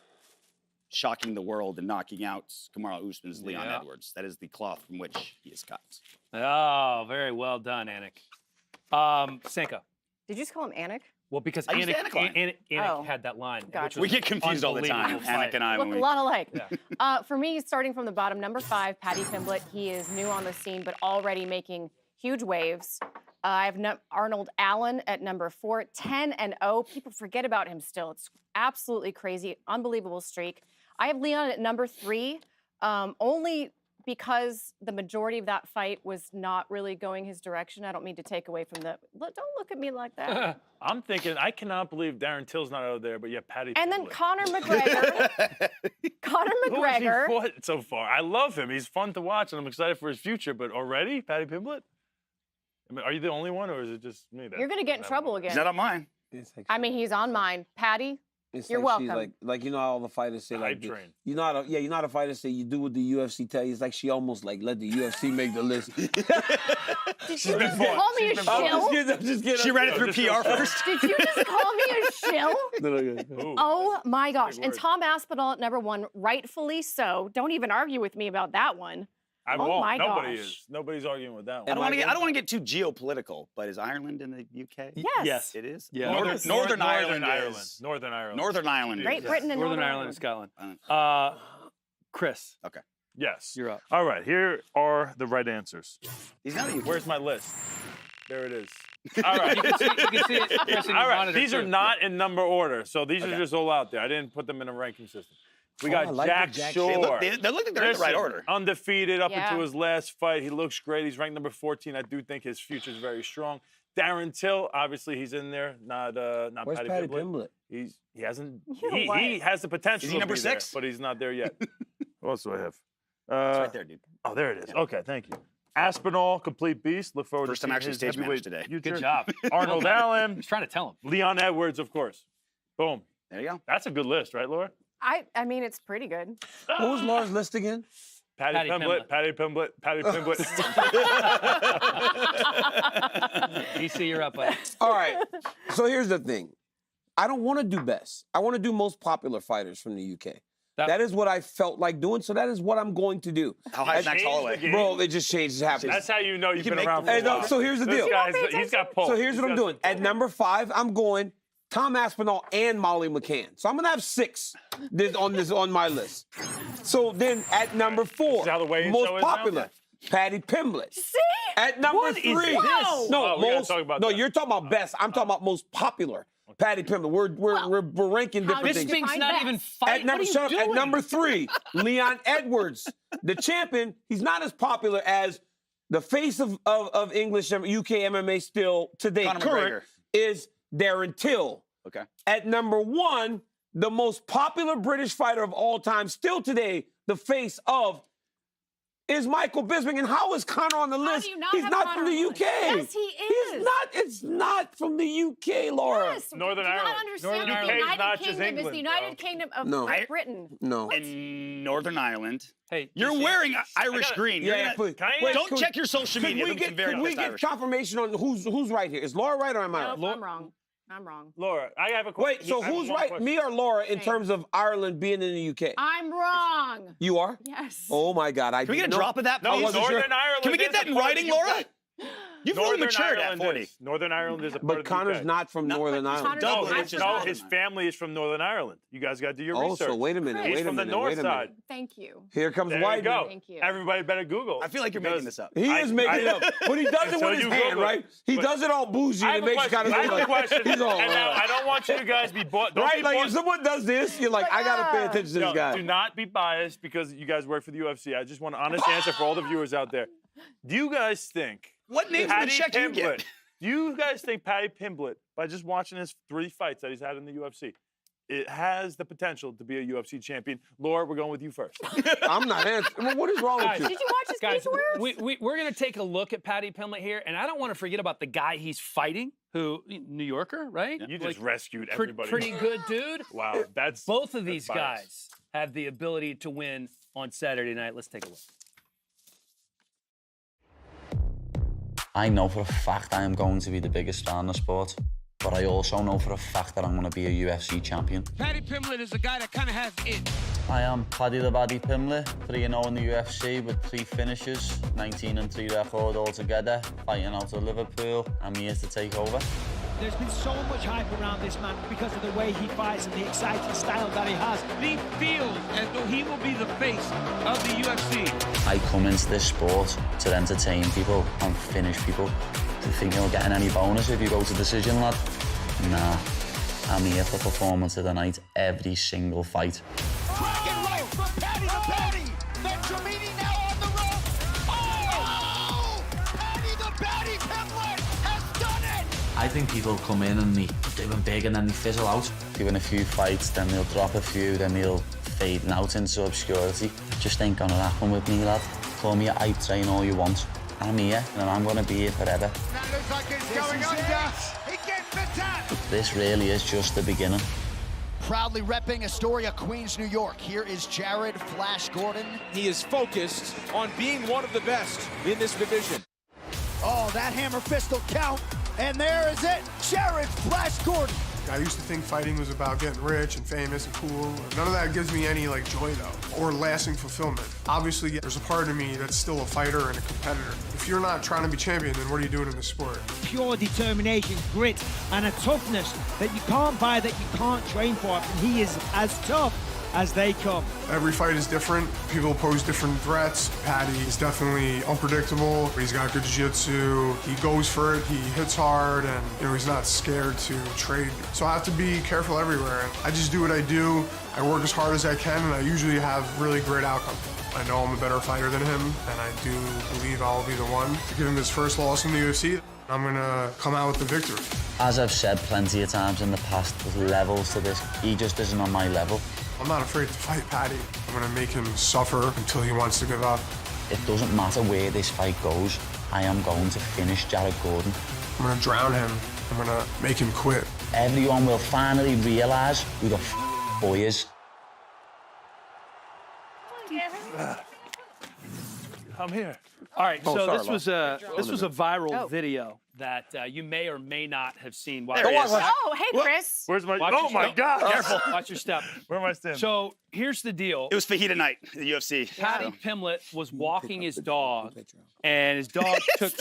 shocking the world and knocking out Kamaru Usman's Leon Edwards. That is the cloth from which he is cut. Oh, very well done, Anik. Sanka. Did you just call him Anik? Well, because I used Anik Oh. had that line. Gotcha. We get confused all the time, Anik and I. Look a lot alike. For me, starting from the bottom, number 5, Paddy Pimblett. He is new on the scene, but already making huge waves. I have Arnold Allen at number 4, 10-0. People forget about him still. It's absolutely crazy, unbelievable streak. I have Leon at number 3, only because the majority of that fight was not really going his direction. I don't mean to take away from the. Don't look at me like that. I'm thinking, I cannot believe Darren Till's not out there, but yeah, Paddy. And then Conor McGregor. Conor Who has he McGregor. fought so far? I love him. He's fun to watch, and I'm excited for his future. But already, Paddy Pimblett? I mean, are you the only one, or is it just me? You're going to get in trouble again. He's not on mine. I mean, he's on mine. Paddy, you're like welcome. Like how all the fighters say, like, train. you know how the fighters say you do what the UFC tell you. It's like she almost like let the UFC make the list. Did you just call me a shill? I'm just kidding. She ran it through PR first. Did you just call me a shill? Oh my gosh. And Tom Aspinall at number 1, rightfully so. Don't even argue with me about that one. I Oh won't. my Nobody gosh. is. Nobody's arguing with that one. I don't want to get too geopolitical, but is Ireland in the UK? Yes. It is? Yeah. Northern Ireland is. Northern Ireland. Northern Ireland. Great Britain and Northern Ireland and Scotland. Chris. Okay. Yes. You're up. All right. Here are the right answers. He's not a UK. Where's my list? There it is. All right. You can see it. Chris, in your All right. monitor, These are too. not in number order, so these are just all out there. I didn't put them in a ranking system. We got I like Jack the Jack Shore. They look like they're in the right Listen, order. Undefeated up Yeah. into his last fight. He looks great. He's ranked number 14. I do think his future is very strong. Darren Till, obviously he's in there. Not Where's Paddy Paddy Pimblett. Pimblett? He hasn't. You know what? He has the potential. Is he to number be there, 6? but he's not there yet. What else do I have? It's right there, dude. Oh, there it is. Okay, thank you. Aspinall, complete beast. Look forward First to time seeing actually his stage heavyweight managed today. future. Good job. Arnold Allen, He's trying to tell him. Leon Edwards, of course. Boom. There you go. That's a good list, right, Laura? I mean, it's pretty good. What was Laura's list again? Paddy Pimblett, Paddy Pimblett, Paddy Pimblett. DC, you're up, buddy. All right. So here's the thing. I don't want to do best. I want to do most popular fighters from the UK. That is what I felt like doing, so that is what I'm going to do. How high is Max Holloway? Bro, it just changed. It happened. That's how you know you've been make around the for a Hey, no, while. so here's the deal. This guy's, he's got pulse. So here's what I'm doing. At number 5, I'm going Tom Aspinall and Molly McCann. So I'm gonna have 6 on my list. So then at number 4, This is how the weigh-in show most is now? popular, Paddy Pimblett. See? At number What is 3, this? no, Oh, we gotta most. talk about No, that. you're talking about best. I'm talking about most popular. Paddy Pimblett. We're ranking how different do you things. Bisping's define not best? even fighting. At number, What are you shut up. At doing? number 3, Leon Edwards, the champion. He's not as popular as the face of English UK MMA still today. Conor Current is Darren Till. Okay. At number 1, the most popular British fighter of all time, still today, the face of, is Michael Bisping. And how is Conor on the How list? do you not He's have not Conor from the on the UK. list? Yes, he is. He's not. It's not from the UK, Laura. Yes. Northern do you Ireland. not understand Northern that Ireland. the UK is United not just Kingdom is England, the United bro. Kingdom of No. Great Britain. No. In Northern Ireland. Hey, You're DC. wearing Irish gotta- green. Yeah, You're gonna- please. Can I- Wait, Don't could- check your social could media. we Look get, some very could we honest get Irish. confirmation on who's right here? Is Laura right or am I right? Nope, I'm wrong. I'm wrong. Laura, I have a question. Wait, so I have who's one right, question. me or Laura, in Hey. terms of Ireland being in the UK? I'm wrong. You are? Yes. Oh my God! Can we get a drop of that, No, please? wasn't sure. Northern Ireland. Can we get is that in a part of writing, the UK. Laura? You've really Northern matured Ireland at 40. is. Northern Ireland is a part But of the Connor's UK. not from Northern Ireland. No, his family is from Northern Ireland. You guys got to do your Oh, research. so wait a minute, He's wait a from the minute, north wait a minute. side. Thank you. Here comes There White. you go. Thank you. Everybody better Google. I feel like you're making this up. He is making it up, but he does it Until with his you hand, Google it. right? He But- does it all bougie I and have it a makes you kind question. of I have a question. He's all And now I don't want you guys to be bought. right. Like if someone does this, you're like, I gotta pay attention to this guy. Do not be biased because you guys work for the UFC. I just want an honest answer for all the viewers out there. Do you guys think What names of the check you get? Do you guys think Paddy Pimblett, by just watching his 3 fights that he's had in the UFC, it has the potential to be a UFC champion? Laura, we're going with you first. I'm not answering. What is wrong with you? Did you watch his Guys, cage warriors? we're going to take a look at Paddy Pimblett here, and I don't want to forget about the guy he's fighting, who New Yorker, right? You just rescued everybody. Pretty good dude. Wow, that's both of these bias. guys have the ability to win on Saturday night. Let's take a look. I know for a fact I am going to be the biggest star in the sport, but I also know for a fact that I'm going to be a UFC champion. Paddy Pimblett is a guy that kind of has it. I am Paddy the Baddy Pimblett, 3-0 in the UFC with 3 finishes, 19-3 record altogether, fighting out of Liverpool. I'm here to take over. There's been so much hype around this man because of the way he fights and the exciting style that he has. He feels as though he will be the face of the UFC. I come into this sport to entertain people and finish people. Do you think you're getting any bonus if you go to decision, lad? Nah, I'm here for performance of the night every single fight. Dragon right from Paddy to Paddy. Venturini now on the rope. Oh! Paddy the Baddy Pimblett has done it. I think people come in and they doing big and then they fizzle out. Doing a few fights, then they'll drop a few, then they'll fade out into obscurity. Just ain't gonna happen with me, lad. Call me a hype train all you want. I'm here and I'm gonna be here forever. That looks like it's going under. He gets the tap. This really is just the beginning. Proudly repping Astoria, Queens, New York. Here is Jared Flash Gordon. He is focused on being one of the best in this division. Oh, that hammer fist will count. And there is it, Jared Flash Gordon. I used to think fighting was about getting rich and famous and cool. None of that gives me any joy though, or lasting fulfillment. Obviously, there's a part of me that's still a fighter and a competitor. If you're not trying to be champion, then what are you doing in the sport? Pure determination, grit, and a toughness that you can't buy, that you can't train for. And he is as tough as they come. Every fight is different. People pose different threats. Paddy is definitely unpredictable. He's got good jiu-jitsu. He goes for it. He hits hard, and he's not scared to trade. So I have to be careful everywhere. And I just do what I do. I work as hard as I can, and I usually have really great outcomes. I know I'm a better fighter than him, and I do believe I'll be the one to give him his first loss in the UFC. I'm gonna come out with the victory. As I've said plenty of times in the past, there's levels to this. He just isn't on my level. I'm not afraid to fight Paddy. I'm gonna make him suffer until he wants to give up. It doesn't matter where this fight goes, I am going to finish Jared Gordon. I'm gonna drown him. I'm gonna make him quit. Everyone will finally realise who the boy is. I'm here. All right, Oh, so sorry, this was a viral video that you may or may not have seen. There he is. Oh, hey, Chris. Where's my? Watch Oh your my step. God! Careful. Watch your step. Where am I standing? So here's the deal. It was fajita night at the UFC. Paddy Pimblett was walking his dog, and his dog took.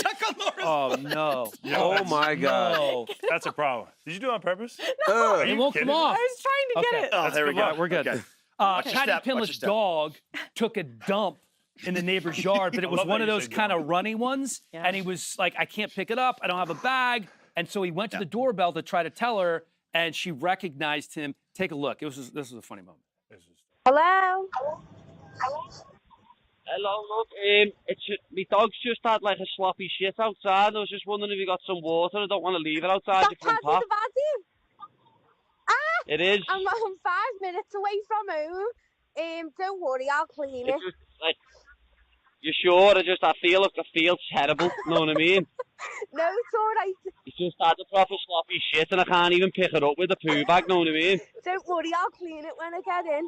Oh no! Oh my God! No. That's a problem. Did you do it on purpose? No. Are you It won't kidding come me? off. I was trying to get it. Oh, there we go. We're good. Okay. Paddy step, watch your Pimblett's step. dog took a dump in the neighbor's yard, but it was love one that of you those said kind of runny ones, Yeah. and he was like, I can't pick it up. I don't have a bag. And so he went to the doorbell to try to tell her, and she recognized him. Take a look. This was a funny moment. Hello? Hello, look, my dog's just had like a sloppy shit outside. I was just wondering if you got some water. I don't want to leave it outside the front Paddy path. the Baddy? It is. I'm 5 minutes away from home. Don't worry, I'll clean it. It's just like, you sure? I feel terrible. Know what I mean? No, it's all right. It's just had a proper sloppy shit, and I can't even pick it up with a poo bag. Know what I mean? Don't worry, I'll clean it when I get in.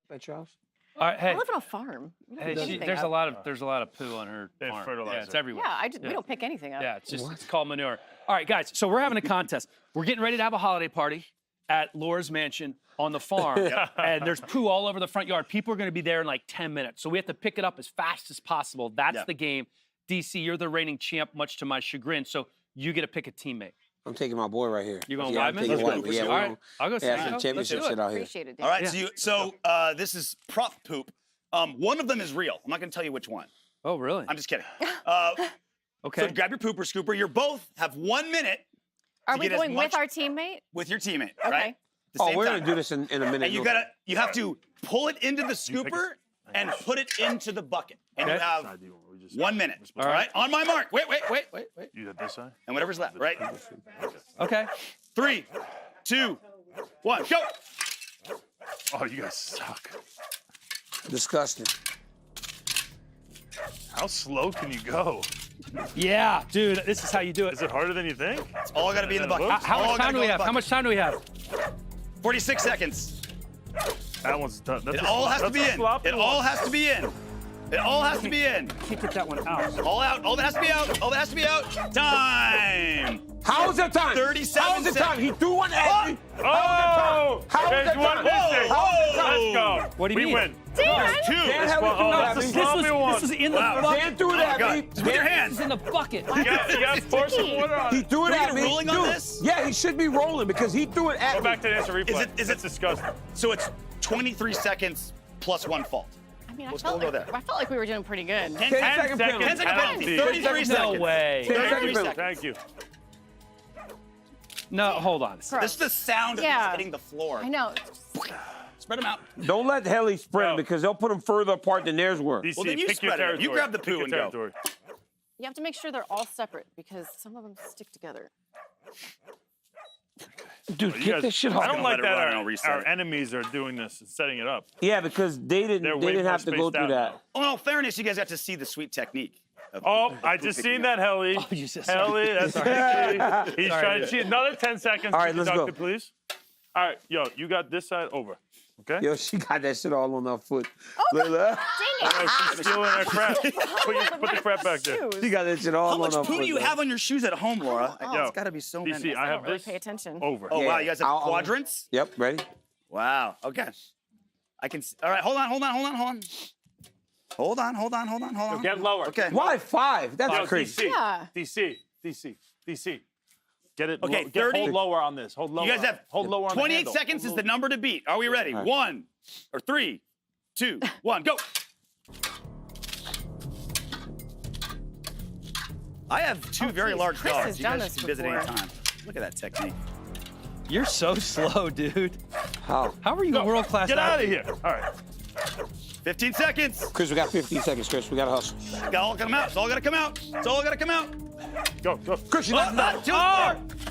That's your house? All right, hey. I live on a farm. We don't Hey, pick anything there's up. a lot of poo on her They have farm. fertilizer. Yeah, it's everywhere. Yeah, we don't pick anything up. Yeah, it's called manure. All right, guys. So we're having a contest. We're getting ready to have a holiday party at Laura's mansion on the farm, and there's poo all over the front yard. People are going to be there in like 10 minutes, so we have to pick it up as fast as possible. That's the game. DC, you're the reigning champ, much to my chagrin. So you get to pick a teammate. I'm taking my boy right here. You going I'm Weidman? taking Let's go. Weidman. Yeah, All right. I'll go yeah, second. some championship shit out here. Appreciate it, Dave. All right, so this is prop poop. One of them is real. I'm not going to tell you which one. Oh, really? I'm just kidding. Okay. So grab your pooper scooper. You both have 1 minute. Are to we get as going much with our teammate? with your teammate, Okay. right? The Oh, same we're time. gonna do this in a minute. And you have to pull it into the scooper and put it into the bucket. And you Okay. have 1 minute. All right. On my mark. Wait. You got this side? And whatever's left, right? Okay. 3, 2, 1, go. Oh, you guys suck. Disgusting. How slow can you go? Yeah, dude, this is how you do it. Is it harder than you think? It's all got to be in the bucket. How All much gotta time do go we in the have? How bucket. much time do we have? 46 seconds. That one's done. It all has to be in. It all has to be in. It all has to be in. Can't get that one out. All out. All that has to be out. All that has to be out. Time. How is that time? 37 How is it time? He threw one at me. Oh! How is There's that one time? missing. Let's go. What do you we mean? win. That's 2. Dan had one- me threw oh, it that's at a me. sloppy one. This was in the Wow. bucket. Dan threw it at me. With your hands. This is in the bucket. You got to pour some water on He it. threw it Do we at get a me. ruling on Dude, this? Yeah, he should be rolling because he threw it at Go me. back to the instant replay. Is it It's disgusting. So it's 23 seconds plus 1 fault. I mean, I We'll felt, go like, there. I felt like we were doing pretty good. 10 second penalty. 10 second penalty. 33 10 seconds. No way. 33 second seconds. Thank you. No, hold on. Gross. This is the sound of Yeah. this hitting the floor. I know. Spread them out. Don't let Helly spread No. because they'll put them further apart than theirs were. DC, Well, then you pick your spread it. territory. You grab the Pick poo your and go. territory. You have to make sure they're all separate because some of them stick together. Dude, You get guys- this shit I off. don't like it that run and I'll reset our it. enemies are doing this and setting it up. Yeah, because they They're didn't way more have to go spaced through out that. now. Oh, in all fairness, you guys got to see the sweet technique. Of Oh, of I poo just picking seen up. that, Helly. Oh, you just Helly, that's right. He's trying to cheat. Another 10 seconds. All right, to let's deduct go. it, please. All right, yo, you got this side over. Okay? Yo, she got that shit all on her foot. Dang it. Oh, she's stealing our crap. Put the crap back there. She got that shit all How on much her poo foot. do you man. have on your shoes at home, Laura? Yo, It's got to be so DC, many. I I have don't really this pay attention. over. Oh, wow. You guys have I'll- quadrants? Yep, ready? Wow. Okay. I can. All right. Hold on. Hold on. Get lower. Okay. Why 5? That's Yo, crazy. Yeah. DC. Get it. Okay, Get 30. hold lower on this. Hold lower. You guys have hold lower on the 28 handle. seconds is the number to beat. Are we ready? right. 1 or 3, 2, 1, go. I have 2 very geez, large Chris dogs. has You done guys this can visit before. anytime. Look at that technique. You're so slow, dude. How? How are you a world class? Get out of here. All right. 15 seconds. Chris, we got 15 seconds, Chris. We got to hustle. It's all gotta come out. It's all gotta come out. It's all gotta come out. Go. Chris, you Oh, not 2,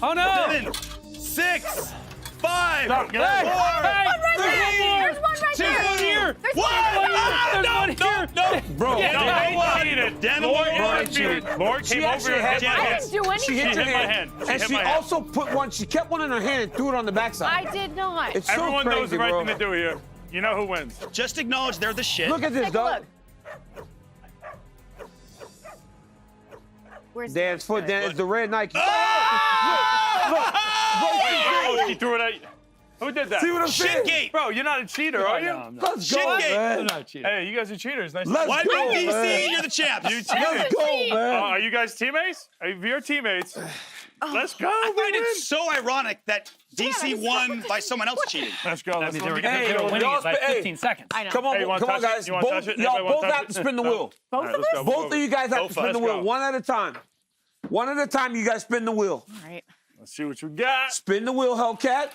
Oh no! 7, 6, 5, Stop, get out. 4, There's one right 2, there. There's 1. No. Bro, No, they cheated. Dan Lord Lord cheated. Lord she came over actually and had hit my my I hand. hand. didn't do anything. She hit She your hit my hand. hand. She And hit she my hand. also put one, she kept one in her hand and threw it on the backside. I did not. It's so Everyone crazy, knows the right bro. thing to do here. You know who wins. Just acknowledge they're the shit. Look at this, Take a dog. look. Where's Dan's foot, Dan, it's the red Nike. Oh, she threw it at you. Who did that? See what I'm saying? Shitgate. Bro, you're not a cheater, are you? No, I'm not. Let's go, Shitgate. man. I'm not cheating. Hey, you guys are cheaters. Nice. Let's Why go, DC? man. You're the champs. Let's go, man. Are you guys teammates? If you're teammates, let's go. I find we it win. so ironic that DC won by someone else cheating. Let's go. That Let's means go. they were, Hey, they were winning y'all it by hey. 15 seconds. I know. Come on, Hey, you wanna come on, touch it? guys. You wanna Both, touch it? y'all Everybody both wanna have touch to it? spin the No. wheel. Both All of right, let's us? go. Both of you guys have to spin Let's the wheel. go. One at a time. One at a time, you guys spin the wheel. All right. Let's see what you got. Spin the wheel, Hellcat.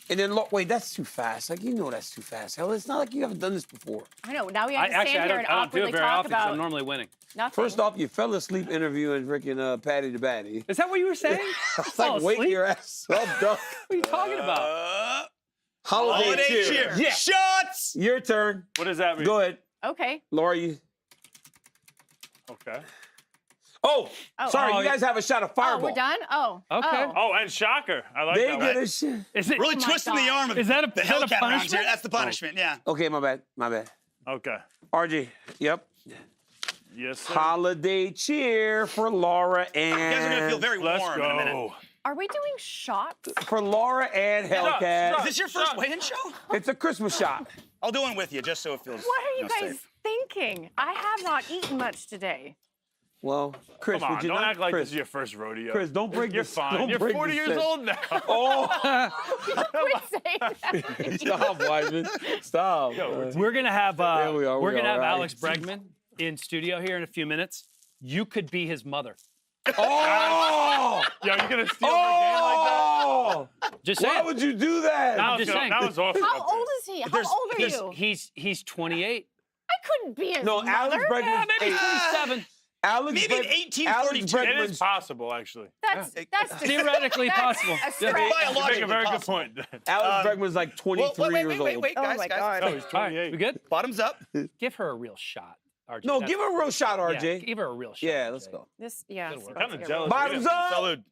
And then look, wait, that's too fast. Like, you know that's too fast. Hell, it's not like you haven't done this before. I know. Now we have to Actually, stand here and I don't do awkwardly it very talk often because I'm about normally winning. nothing. First off, you fell asleep interviewing freaking Patty the Batty. Is that what you were saying? It's like, wake your ass up, dog. What are you talking about? Holiday cheer. Yeah. Shots. Your turn. What does that mean? Go ahead. Okay. Laura, you. Okay. Oh, Oh. sorry, Oh, you guys have a shot of Oh, fireball. we're done? Oh. Okay. Oh. Oh, and shocker. I like They that. get Right? a shit. Is it Really Oh my twisting the God. arm of Is that a- the is that a Hellcat around here. punishment? That's the punishment, yeah. Okay, my bad. My bad. Okay. RG, yep. Yes, sir. Holiday cheer for Laura and. You guys are going to feel very Let's warm in a minute. go. Are we doing shots? For Laura and Hellcat. Is this your first weigh-in show? It's a Christmas shot. I'll do one with you just so it feels What are you guys safe. thinking? I have not eaten much today. Well, Chris, Come on, would you don't not? act like Chris, this is your first rodeo. Chris, don't break You're this. fine. Don't You're break 40 this years set. old now. Oh, Quit saying that. stop, Wiseman. Stop. We're gonna have There we are, we're we gonna are, have right. Alex Bregman in studio here in a few minutes. You could be his mother. Oh! Yo, you gonna steal her game like Oh! Just Why saying. would you do that? I'm just saying. That was awesome. How old is he? How old are you? He's 28. I couldn't be his No, mother. Alex Bregman. Yeah, maybe 27. Alex Maybe in Bregman- 1842. Alex It is Bregman's possible, actually. That's Theoretically that's possible. A Yeah. stretch. You make a Biologically very good possible. point. Alex Bregman's like 23 years old. Wait, Oh guys, my guys. God. No, he's All right, 28. we good? Bottoms up. Give her a real shot, RJ. No, That's- give her a real shot, yeah, RJ. give her a real shot. Yeah, let's RJ. go. This, yeah. Good it's work. about Kind to of get jealous. Bottoms up. Salud.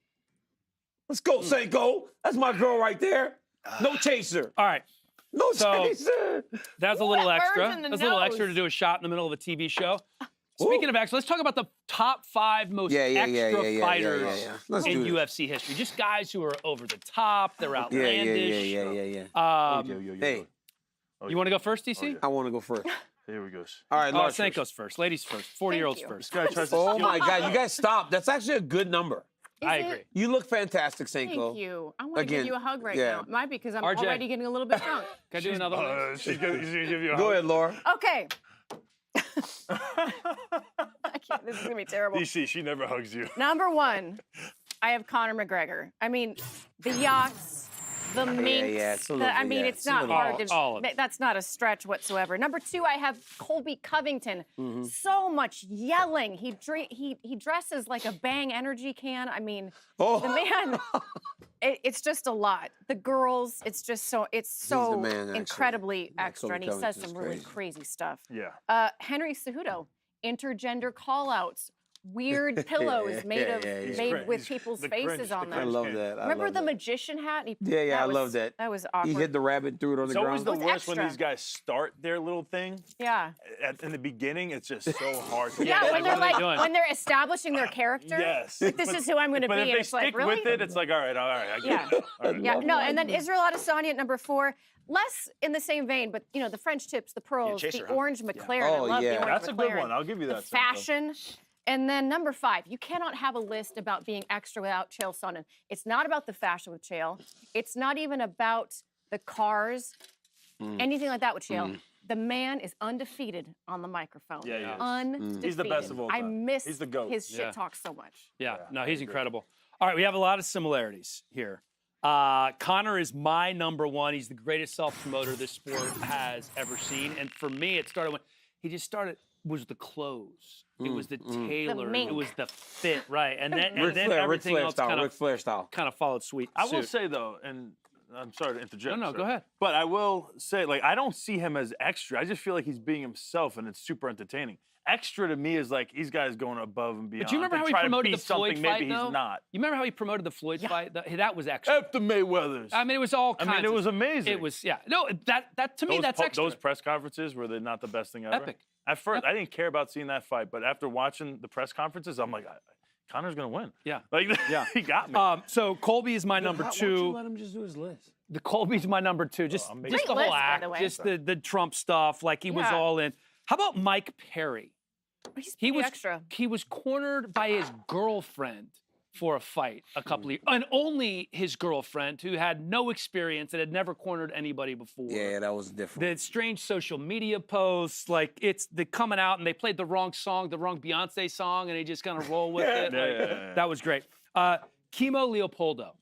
Let's go, Seiko. That's my girl right there. No chaser. All right. No So- chaser. That's a Ooh, little that burns extra. in the That's a little extra to nose. do a shot in the middle of a TV show. Speaking of extra, let's talk about the top 5 most extra fighters Let's in do this. UFC history. Just guys who are over the top. They're Yeah, outlandish. yeah. Hey, You want to go first, DC? I want to go first. Here we go. All right, Oh, Lars Snake first. goes first. Ladies first. 40-year-olds Thank you. first. This guy tries to Oh steal my God, you guys stop. That's actually a good number. Is I it? agree. You look fantastic, Senko. Thank you. I want to Again, give you a hug right yeah. now. It might be because I'm RJ. already getting a little bit drunk. Can I do another one? She's gonna give you a Go hug. ahead, Laura. Okay. I can't, this is gonna be terrible. DC, she never hugs you. Number 1, I have Conor McGregor. I mean, the yachts, the minks. it's a the- little- I mean, yeah, it's it's a not little- hard to. all of it. That's not a stretch whatsoever. Number 2, I have Colby Covington. So much yelling. He dresses like a Bang energy can. I mean, Oh. the man. It's just a lot. The girls, it's just so the man, actually. incredibly Yeah, extra, Colby and he says Covington's some really crazy. crazy stuff. Yeah. Henry Cejudo, intergender call-outs, weird pillows made with people's the faces cringe, on the I them. love that. I Remember love the that. magician hat? He, Yeah, I was- love that. That was awkward. He hit the rabbit, threw it on It's the always ground. the was worst when extra. these guys start their little thing. Yeah. In the beginning, it's just so hard to Yeah, get. when what they're are they like doing? when they're establishing their character. Yes. Like, this is who I'm going to be. But if And they it's like, stick really? with it, it's like, all right, I get Yeah. it. All right. Yeah, no, and then Israel Adesanya at number 4. Less in the same vein, but you know the French tips, the pearls, chaser, the huh? orange McLaren. Oh, I love yeah. the orange That's a McLaren. good one. I'll give you The that. Senko. fashion. And then number 5, you cannot have a list about being extra without Chael Sonnen. It's not about the fashion with Chael. It's not even about the cars, anything like that with Chael. The man is undefeated on the microphone. Yeah, he is. Undefeated. He's the best of all I time. miss He's the GOAT. his shit Yeah. talk so much. Yeah, no, he's incredible. All right, we have a lot of similarities here. Conor is my number 1. He's the greatest self-promoter this sport has ever seen. And for me, it started when he just started was the clothes. It was the tailor. mink. It was the fit, right? And then, Ric then Flair, Ric everything Flair else style, Ric Flair style. kind of followed suit. I will say though, and I'm sorry to interject. No, sir, go ahead. But I will say, like, I don't see him as extra. I just feel like he's being himself, and it's super entertaining. Extra to me is like these guys going above and beyond. But you remember to how he try to promoted be the Floyd something fight, maybe though? he's not. You remember how he promoted the Floyd fight? That was extra. After Mayweather's. I mean, it was all I kinds mean, it of- was amazing. It was, yeah. No, that to me, Those that's extra. Those press conferences were they not the best thing ever? Epic. At first, I didn't care about seeing that fight, but after watching the press conferences, I'm like, Conor's gonna win. Yeah. Like, Yeah. he got me. So Colby is my number Why don't you 2. let him just do his list? The Colby's my number 2. Just, amazing. just the Great whole list, by act, the way. just the Trump stuff. Like he was Yeah. all in. How about Mike Perry? He's He pretty was extra. He was cornered by his girlfriend for a fight a couple of years, and only his girlfriend, who had no experience and had never cornered anybody before. Yeah, that was different. The strange social media posts, like it's the coming out and they played the wrong song, the wrong Beyonce song, and they just kind of roll with it. Yeah, Like, yeah, yeah. That was great. Chemo Leopoldo.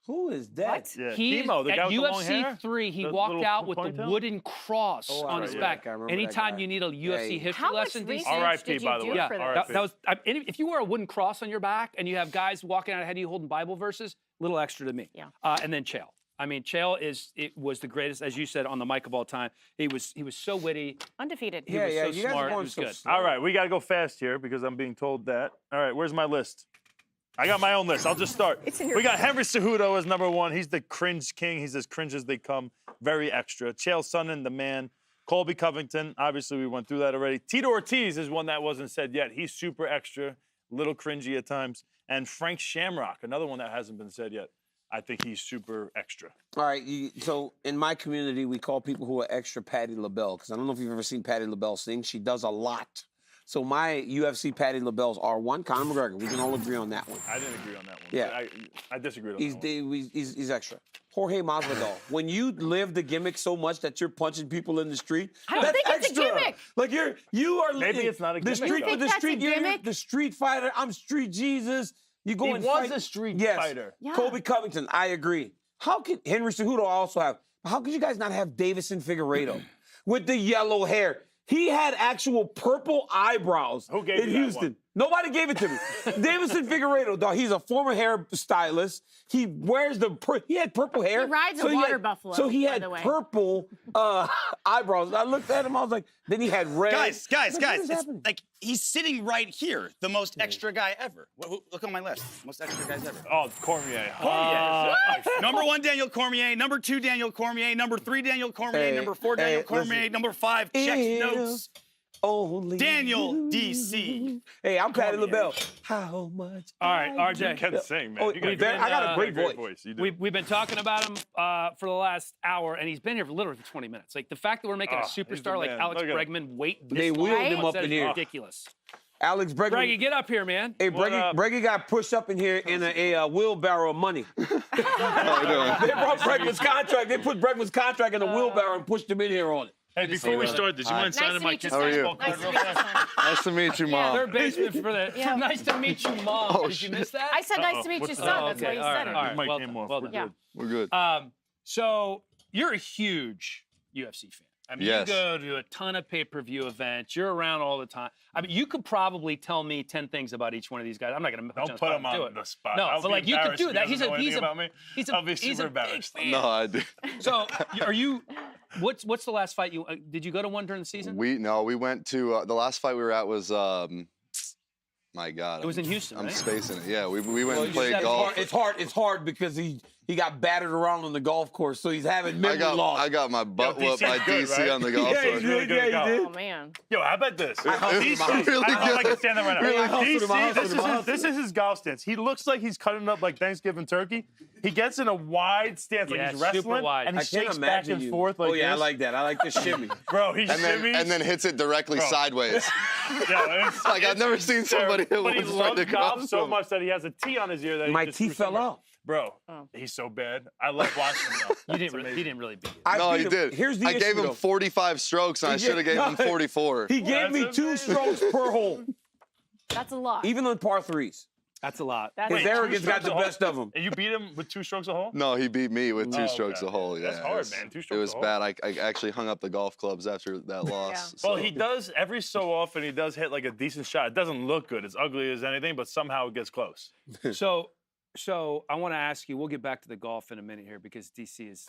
Who is that? Yeah, He Chemo, the at guy with the long UFC hair? 3, he The walked little out with the ponytail? wooden cross Oh, I on his remember back. that guy. I remember Anytime that guy. you need a UFC Yeah, history How much lesson, DC. research R.I.P., did you by the do way. for Yeah, this? that was. If you wear a wooden cross on your back and you have guys walking out ahead of you holding Bible verses, a little extra to me. Yeah. And then Chael. I mean, Chael was the greatest, as you said, on the mic of all time. He was so witty. Undefeated. He was so you guys are smart. He going was so good. slow. All right, we got to go fast here because I'm being told that. All right, where's my list? I got my own list. I'll just start. It's in your We got Henry Cejudo as number 1. He's the cringe king. He's as cringe as they come. Very extra. Chael Sonnen, the man. Colby Covington, obviously we went through that already. Tito Ortiz is one that wasn't said yet. He's super extra, little cringy at times. And Frank Shamrock, another one that hasn't been said yet. I think he's super extra. All right, so in my community, we call people who are extra Patti LaBelle, because I don't know if you've ever seen Patti LaBelle sing. She does a lot So my UFC Patty LaBelle's are one, Conor McGregor. We can all agree on that one. I didn't agree on that one. Yeah. I disagreed on that one. He's extra. Jorge Masvidal. When you live the gimmick so much that you're punching people in the street, I don't that's think it's extra. a gimmick. Like you are. Maybe it's not a the gimmick, street. though. You The think street. that's a You're gimmick? the street fighter. I'm street Jesus. You go He and was fight. a street yes. fighter. Yeah. Colby Covington. I agree. How could Henry Cejudo also have? How could you guys not have Davison Figueiredo with the yellow hair? He had actual purple eyebrows Who gave in you that Houston. one? Nobody gave it to me. Davison Figueiredo, dog. He's a former hair stylist. He wears he had purple hair. He rides a he water had- buffalo, So he by had the way. purple eyebrows. I looked at him. I was like, then he had red. Guys, What is it's happening? like he's sitting right here, the most extra guy ever. Look on my list, most extra guys ever. Oh, Cormier. Number 1, Daniel Cormier. Number 2, Daniel Cormier. Number 3, Daniel Cormier. Hey, Number 4, Daniel hey, Cormier. listen. Number 5, checks If notes. Only Daniel you. DC. Hey, I'm Patty Cormier. LaBelle. How much? All right, RJ. You can sing, man. Oh, You got I got a great great voice. You do. We've been talking about him for the last hour, and he's been here for literally for 20 minutes. Like the fact that we're making a He's the superstar like man. Alex Look at him. Bregman wait this They long wheeled him on up set in is here. ridiculous. Alex Bregman. Breggy, get up here, man. Hey, What up? Breggy got pushed up in here in a wheelbarrow of money. They brought Bregman's contract. They put Bregman's contract in a wheelbarrow and pushed him in here on it. Hey, before we start this, you want to sign Nice in to my meet you, kid's son. How are you? baseball Nice card to real meet you, fast? son. Nice to meet you, Mom. Third baseman for the. Yeah. Nice to meet you, Mom. Oh, Did you miss that? I said nice to meet you, What's son. that? That's why you all said right, it. all right. Mike Well came done, off. well We're done. We're good. So you're a huge UFC fan. I mean, Yes. you go to a ton of pay-per-view events. You're around all the time. I mean, you could probably tell me 10 things about each one of these guys. I'm not going to Don't put him on the spot. No, I'll but be like you could embarrassed do if that. he doesn't know anything about me. I'll be he's super a big embarrassed. fan. No, I do. So, are you? What's the last fight you did you go to one during the season? We went to the last fight we were at was my God. It was in Houston, I'm right? spacing it. Yeah, we went Well, and played it's golf. It's hard because he got battered around on the golf course, so he's having memory loss. I got my butt Yo, whooped by DC's good, DC right? on the golf Yeah, course. he's really good. at He golf. Oh man. Yo, how about this? Really I good. can stand there right now. Really hustled him, I hustled him, This is his golf stance. He looks like he's cutting up like Thanksgiving turkey. He gets in a wide stance like Yeah, he's super wrestling, wide. and he I can't shakes back imagine and you. forth like oh yeah, this. I like that. I like the shimmy. Bro, he And shimmies. then hits it directly Bro. sideways. Yeah, it's, Like, I've never seen somebody hit But he one loves straight golf across so him. much that he has a T on his ear that My he just teeth fell out. Bro, Oh. he's so bad. I love watching him. Though. He It's amazing. didn't really beat you. I No, beat he him. did. Here's the I issue, gave him though. 45 strokes, and I should have gave him 44. He gave me That's 2 amazing. strokes per hole, That's a lot. even on par 3s. That's a lot. That's His a lot. arrogance got the strokes a best of him. And you beat him with 2 strokes a hole? No, he beat me with 2 Oh, strokes okay. a hole. Yeah, That's hard, it was, man. 2 It strokes was a hole. bad. I actually hung up the golf clubs after that loss. Yeah. So. Well, he does every so often. He does hit like a decent shot. It doesn't look good, as ugly as anything, but somehow it gets close. So I want to ask you. We'll get back to the golf in a minute here because DC is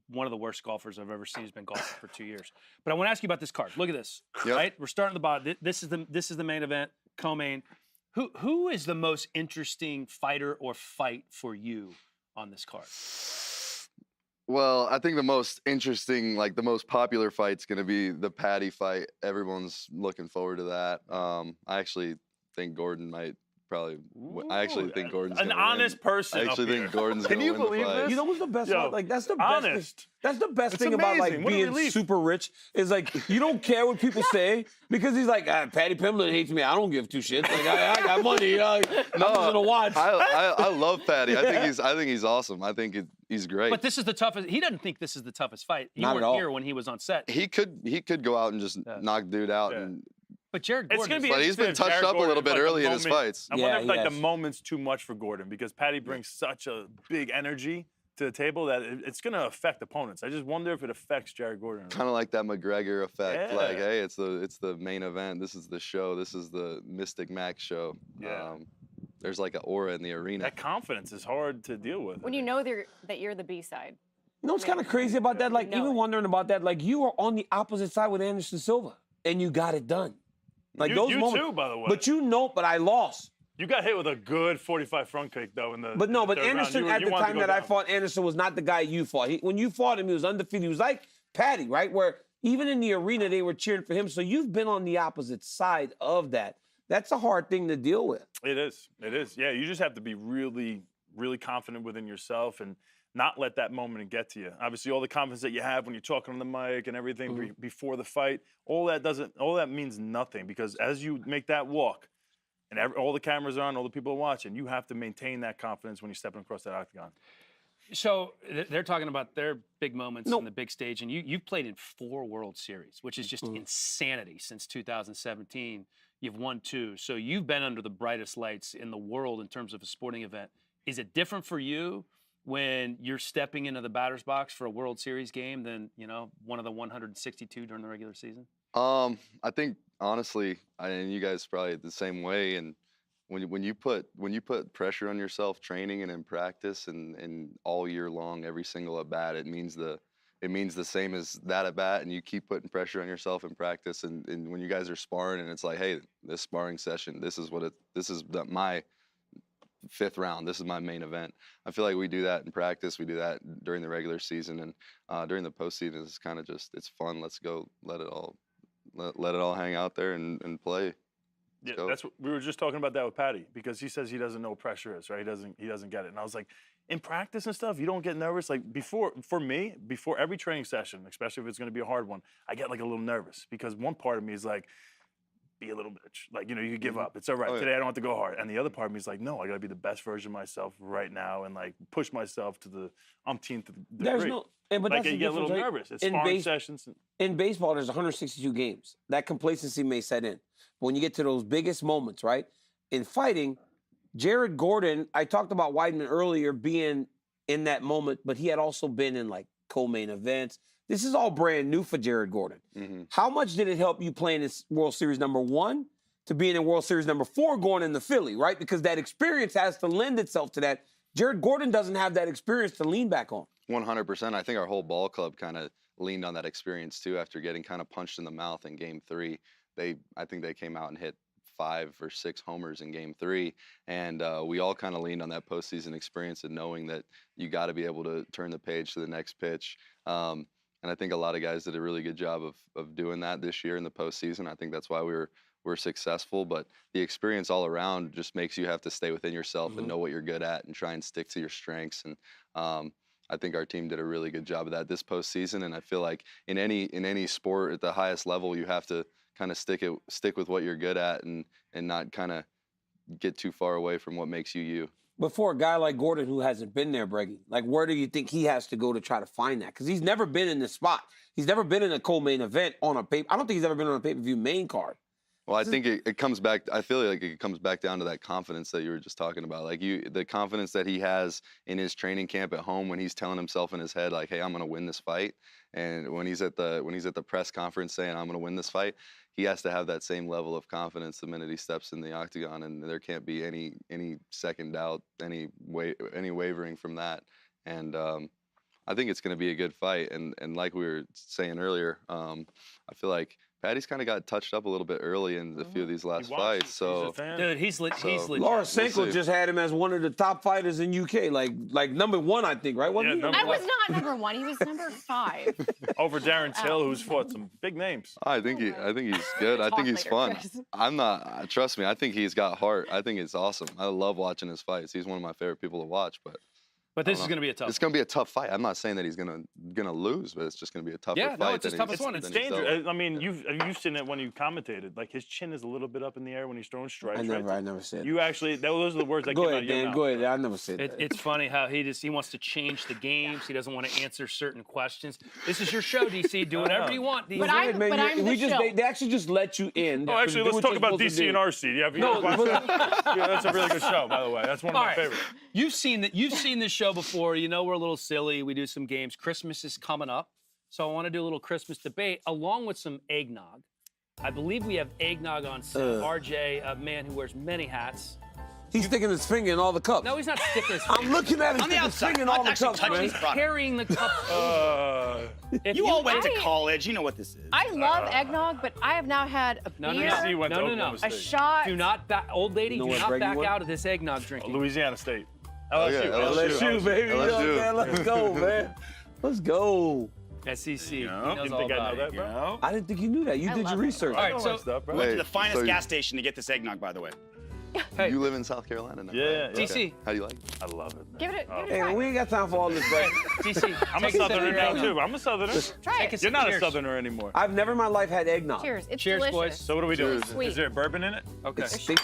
one of the worst golfers I've ever seen. He's been golfing for 2 years. But I want to ask you about this card. Look at this. Yep. Right, we're starting at the bottom. This is the main event. Co-main. Who is the most interesting fighter or fight for you on this card? Well, I think the most interesting, like the most popular fight's going to be the Patty fight. Everyone's looking forward to that. I actually think Gordon might probably. I actually think Gordon's An gonna honest win. person I actually up think here. Gordon's Can gonna you win the believe fight. this? You know what's the best? Yo, Like that's the best. honest. That's the best It's thing about like amazing. What a being relief. super rich is like you don't care what people say because he's like Patty Pimblett hates me. I don't give 2 shits. Like I got money. I'm just gonna watch. I love Patty. I think he's awesome. I think he's great. But this is the toughest. He doesn't think this is the toughest fight. You Not at weren't all. here when he was on set. He could go out and just knock dude out and. But Jared It's Gordon. going to be But he's been interesting if touched Jared up a Gordon little is, bit like, early the in his moment- fights. I wonder Yeah, if like he the has. moment's too much for Gordon because Patty brings such a big energy to the table that it's going to affect opponents. I just wonder if it affects Jared Gordon. Kind of like that McGregor effect. Yeah. Like, hey, it's the main event. This is the show. This is the Mystic Max show. Yeah. There's like an aura in the arena. That confidence is hard to deal with. When you know that you're the B side. You know what's kind of crazy about that? Like even wondering about that. Like you were on the opposite side with Anderson Silva and you got it done. Like You- those you moments. too, by the way. But I lost. You got hit with a good 45 front kick though in the. But no, in the but third round. Anderson You at the wanted to time go that I down. fought Anderson was not the guy you fought. When you fought him, he was undefeated. He was like Patty, right? Where even in the arena they were cheering for him. So you've been on the opposite side of that. That's a hard thing to deal with. It is. It is. Yeah, you just have to be really, really confident within yourself and not let that moment get to you. Obviously, all the confidence that you have when you're talking on the mic and everything before the fight, all that means nothing, because as you make that walk, and all the cameras are on, all the people are watching, you have to maintain that confidence when you're stepping across that octagon. So they're talking about their big moments on the big stage, and you've played in 4 World Series, which is just insanity since 2017. You've won 2, so you've been under the brightest lights in the world in terms of a sporting event. Is it different for you when you're stepping into the batter's box for a World Series game than, you know, one of the 162 during the regular season? I think honestly, and you guys probably the same way. And when you put pressure on yourself, training and in practice, and all year long, every single at bat, it means the same as that at bat. And you keep putting pressure on yourself in practice. And when you guys are sparring, and it's like, hey, this sparring session, this is my 5th round. This is my main event. I feel like we do that in practice. We do that during the regular season, and during the postseason, it's kind of just, it's fun. Let's go, let it all hang out there and play. Yeah, that's what we were just talking about that with Patty, because he says he doesn't know what pressure is, right? He doesn't get it. And I was like, in practice and stuff, you don't get nervous. Like before every training session, especially if it's going to be a hard one, I get like a little nervous, because one part of me is like, be a little bitch. Like, you know, you give up. It's all right. Today I don't have to go hard. And the other part of me is like, no, I got to be the best version of myself right now, and like push myself to the umpteenth degree. There's no, but like, that's you the get a little difference, nervous. It's sparring sessions. In baseball, there's 162 games. That complacency may set in. But when you get to those biggest moments, right? In fighting, Jared Gordon, I talked about Weidman earlier being in that moment, but he had also been in like co-main events. This is all brand new for Jared Gordon. How much did it help you playing in World Series #1 to being in World Series #4 going into Philly, right? Because that experience has to lend itself to that. Jared Gordon doesn't have that experience to lean back on. 100%. I think our whole ball club kind of leaned on that experience too after getting kind of punched in the mouth in Game 3. I think they came out and hit 5 or 6 homers in Game 3, and we all kind of leaned on that postseason experience and knowing that you got to be able to turn the page to the next pitch. And I think a lot of guys did a really good job of doing that this year in the postseason. I think that's why we're successful. But the experience all around just makes you have to stay within yourself and know what you're good at and try and stick to your strengths. And I think our team did a really good job of that this postseason. And I feel like in any sport at the highest level, you have to kind of stick with what you're good at and not kind of get too far away from what makes you you. But for a guy like Gordon who hasn't been there, Breggy, like where do you think he has to go to try to find that? Because he's never been in this spot. He's never been in a co-main event on a I don't think he's ever been on a pay-per-view main card. Well, I think it comes back. I feel like it comes back down to that confidence that you were just talking about. Like the confidence that he has in his training camp at home when he's telling himself in his head, like, "Hey, I'm going to win this fight." And when he's at the press conference saying, "I'm going to win this fight," he has to have that same level of confidence the minute he steps in the octagon, and there can't be any second doubt, any wavering from that. And I think it's going to be a good fight. And like we were saying earlier, I feel like Patty's kind of got touched up a little bit early in a few of these last fights. So, dude, he's legit. Laura Sanko just had him as one of the top fighters in UK, like #1, I think, right? I was not #1. He was #5. Over Darren Till, who's fought some big names. I think he's good. I think he's fun. I'm not. Trust me. I think he's got heart. I think it's awesome. I love watching his fights. He's one of my favorite people to watch. But this is going to be a tough. It's going to be a tough fight. I'm not saying that he's going to lose, but it's just going to be a tougher fight. Yeah, no, it's his toughest one. It's dangerous. I mean, you've seen it when you commentated. Like his chin is a little bit up in the air when he's throwing strikes. I never said. You actually, those are the words that came out of your mouth. Go ahead. I never said that. It's funny how he wants to change the games. He doesn't want to answer certain questions. This is your show, DC. Do whatever you want, DC. But I'm the show. They actually just let you in. Oh, actually, let's talk about DC and RC. Yeah, that's a really good show, by the way. That's one of my favorites. You've seen this show before. You know we're a little silly. We do some games. Christmas is coming up, so I want to do a little Christmas debate along with some eggnog. I believe we have eggnog on set. RJ, a man who wears many hats. He's sticking his finger in all the cups. No, he's not sticking his finger. I'm looking at him sticking his finger in all the cups, man. He's carrying the cups. You all went to college. You know what this is. I love eggnog, but I have now had a beer, No. a shot. Do not back, old lady, do not back out of this eggnog drinking. Louisiana State. LSU, baby. LSU. Let's go, man. Let's go. SEC. He knows knows all all about about it, it. bro. I didn't think you knew that. You did your research. All right, so we went to the finest gas station to get this eggnog, by the way. Hey. You live in South Carolina now. Yeah, right? yeah. DC. How do you like it? I love it, man. Give it a Hey, try. we ain't got time for all this, bro. DC. I'm a take sip of Southerner your now, eggnog. too. I'm a Southerner. Try it. You're not Cheers. a Southerner anymore. I've never in my life had eggnog. Cheers. It's Cheers, delicious. boys. So what do we do? Sweet. Is there bourbon in it? Okay. It's thick.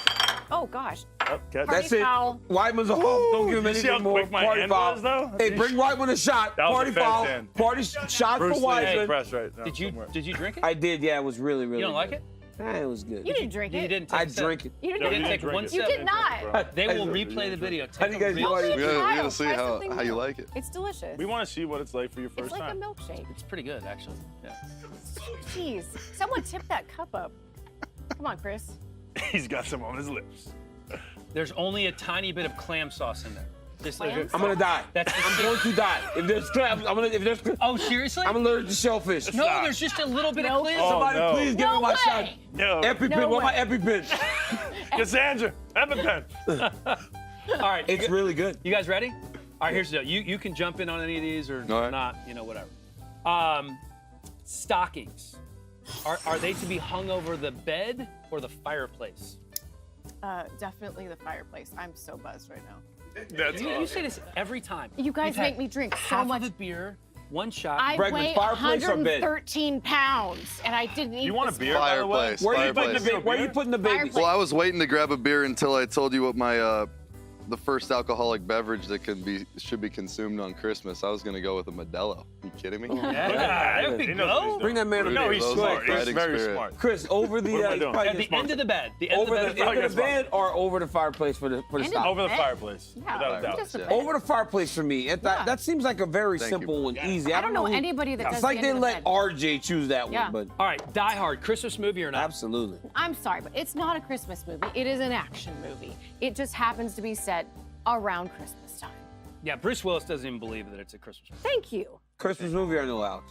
Oh gosh. Okay. That's it. foul. Whiteman's a off. Don't give him You see anything how more. quick my Party hand foul. was, though? Hey, bring Whiteman a shot. That was a Party fast foul. hand. Party shot Bruce for Lee Whiteman. press right now. Did you drink it? I did. Yeah, it was really, really. You don't like good. it? It was good. You didn't drink it. You didn't take I a sip. drink it. You You didn't didn't drink take it. one You sip. did not. They will replay the video. How do you guys Take a do real it? sip. We gotta Try see something how you new. like it. It's delicious. We want to see what it's like for your It's first like time. a milkshake. It's pretty good, actually. Yeah. Jeez. Someone tip that cup up. Come on, Chris. He's got some on his lips. There's only a tiny bit of clam sauce in there. Clam I'm gonna die. I'm going to die. If there's crab, I'm gonna. If there's, Oh, seriously? I'm allergic to shellfish. No, there's just a little bit No. of clam. Oh, Somebody no. please give me No my way. shot. Yo, EpiPen. No What my way. EpiPen? Cassandra, EpiPen. All right. It's really good. You guys ready? All right, here's the deal. You can jump in on any of these or All right. not, whatever. Stockings. Are they to be hung over the bed or the fireplace? Definitely the fireplace. I'm so buzzed right now. That's You say this every time. You guys We've had make me drink so half much. of a beer, one shot. I Bregman, weigh fireplace or bed? 113 pounds, and I didn't eat You want a this beer, by the way? Fireplace. Where are you putting the Fireplace. baby? Where are you putting the baby? Fireplace. Well, I was waiting to grab a beer until I told you what my the first alcoholic beverage that should be consumed on Christmas. I was gonna go with a Modelo. You kidding me? Yeah, there we He knows what go. he's Bring that man doing. a No, beer. he's Those smart. are He's fighting very spirit. smart. Chris, over the What am I doing? At the end of the bed. The end over of the the bed. end of the bed or over the fireplace for the End of stop? Over the bed? fireplace, Yeah, without a doubt. just a Yeah. bed. Over the fireplace for me. That seems like a very Thank simple you. one, easy. I don't know who- anybody that does It's like the they end of the let bed. RJ choose that Yeah. one, but All right, Die Hard, Christmas movie or not? absolutely. I'm sorry, but it's not a Christmas movie. It is an action movie. It just happens to be set around Christmas time. Yeah, Bruce Willis doesn't even believe that it's a Christmas movie. Thank you. Christmas movie or no, Alex?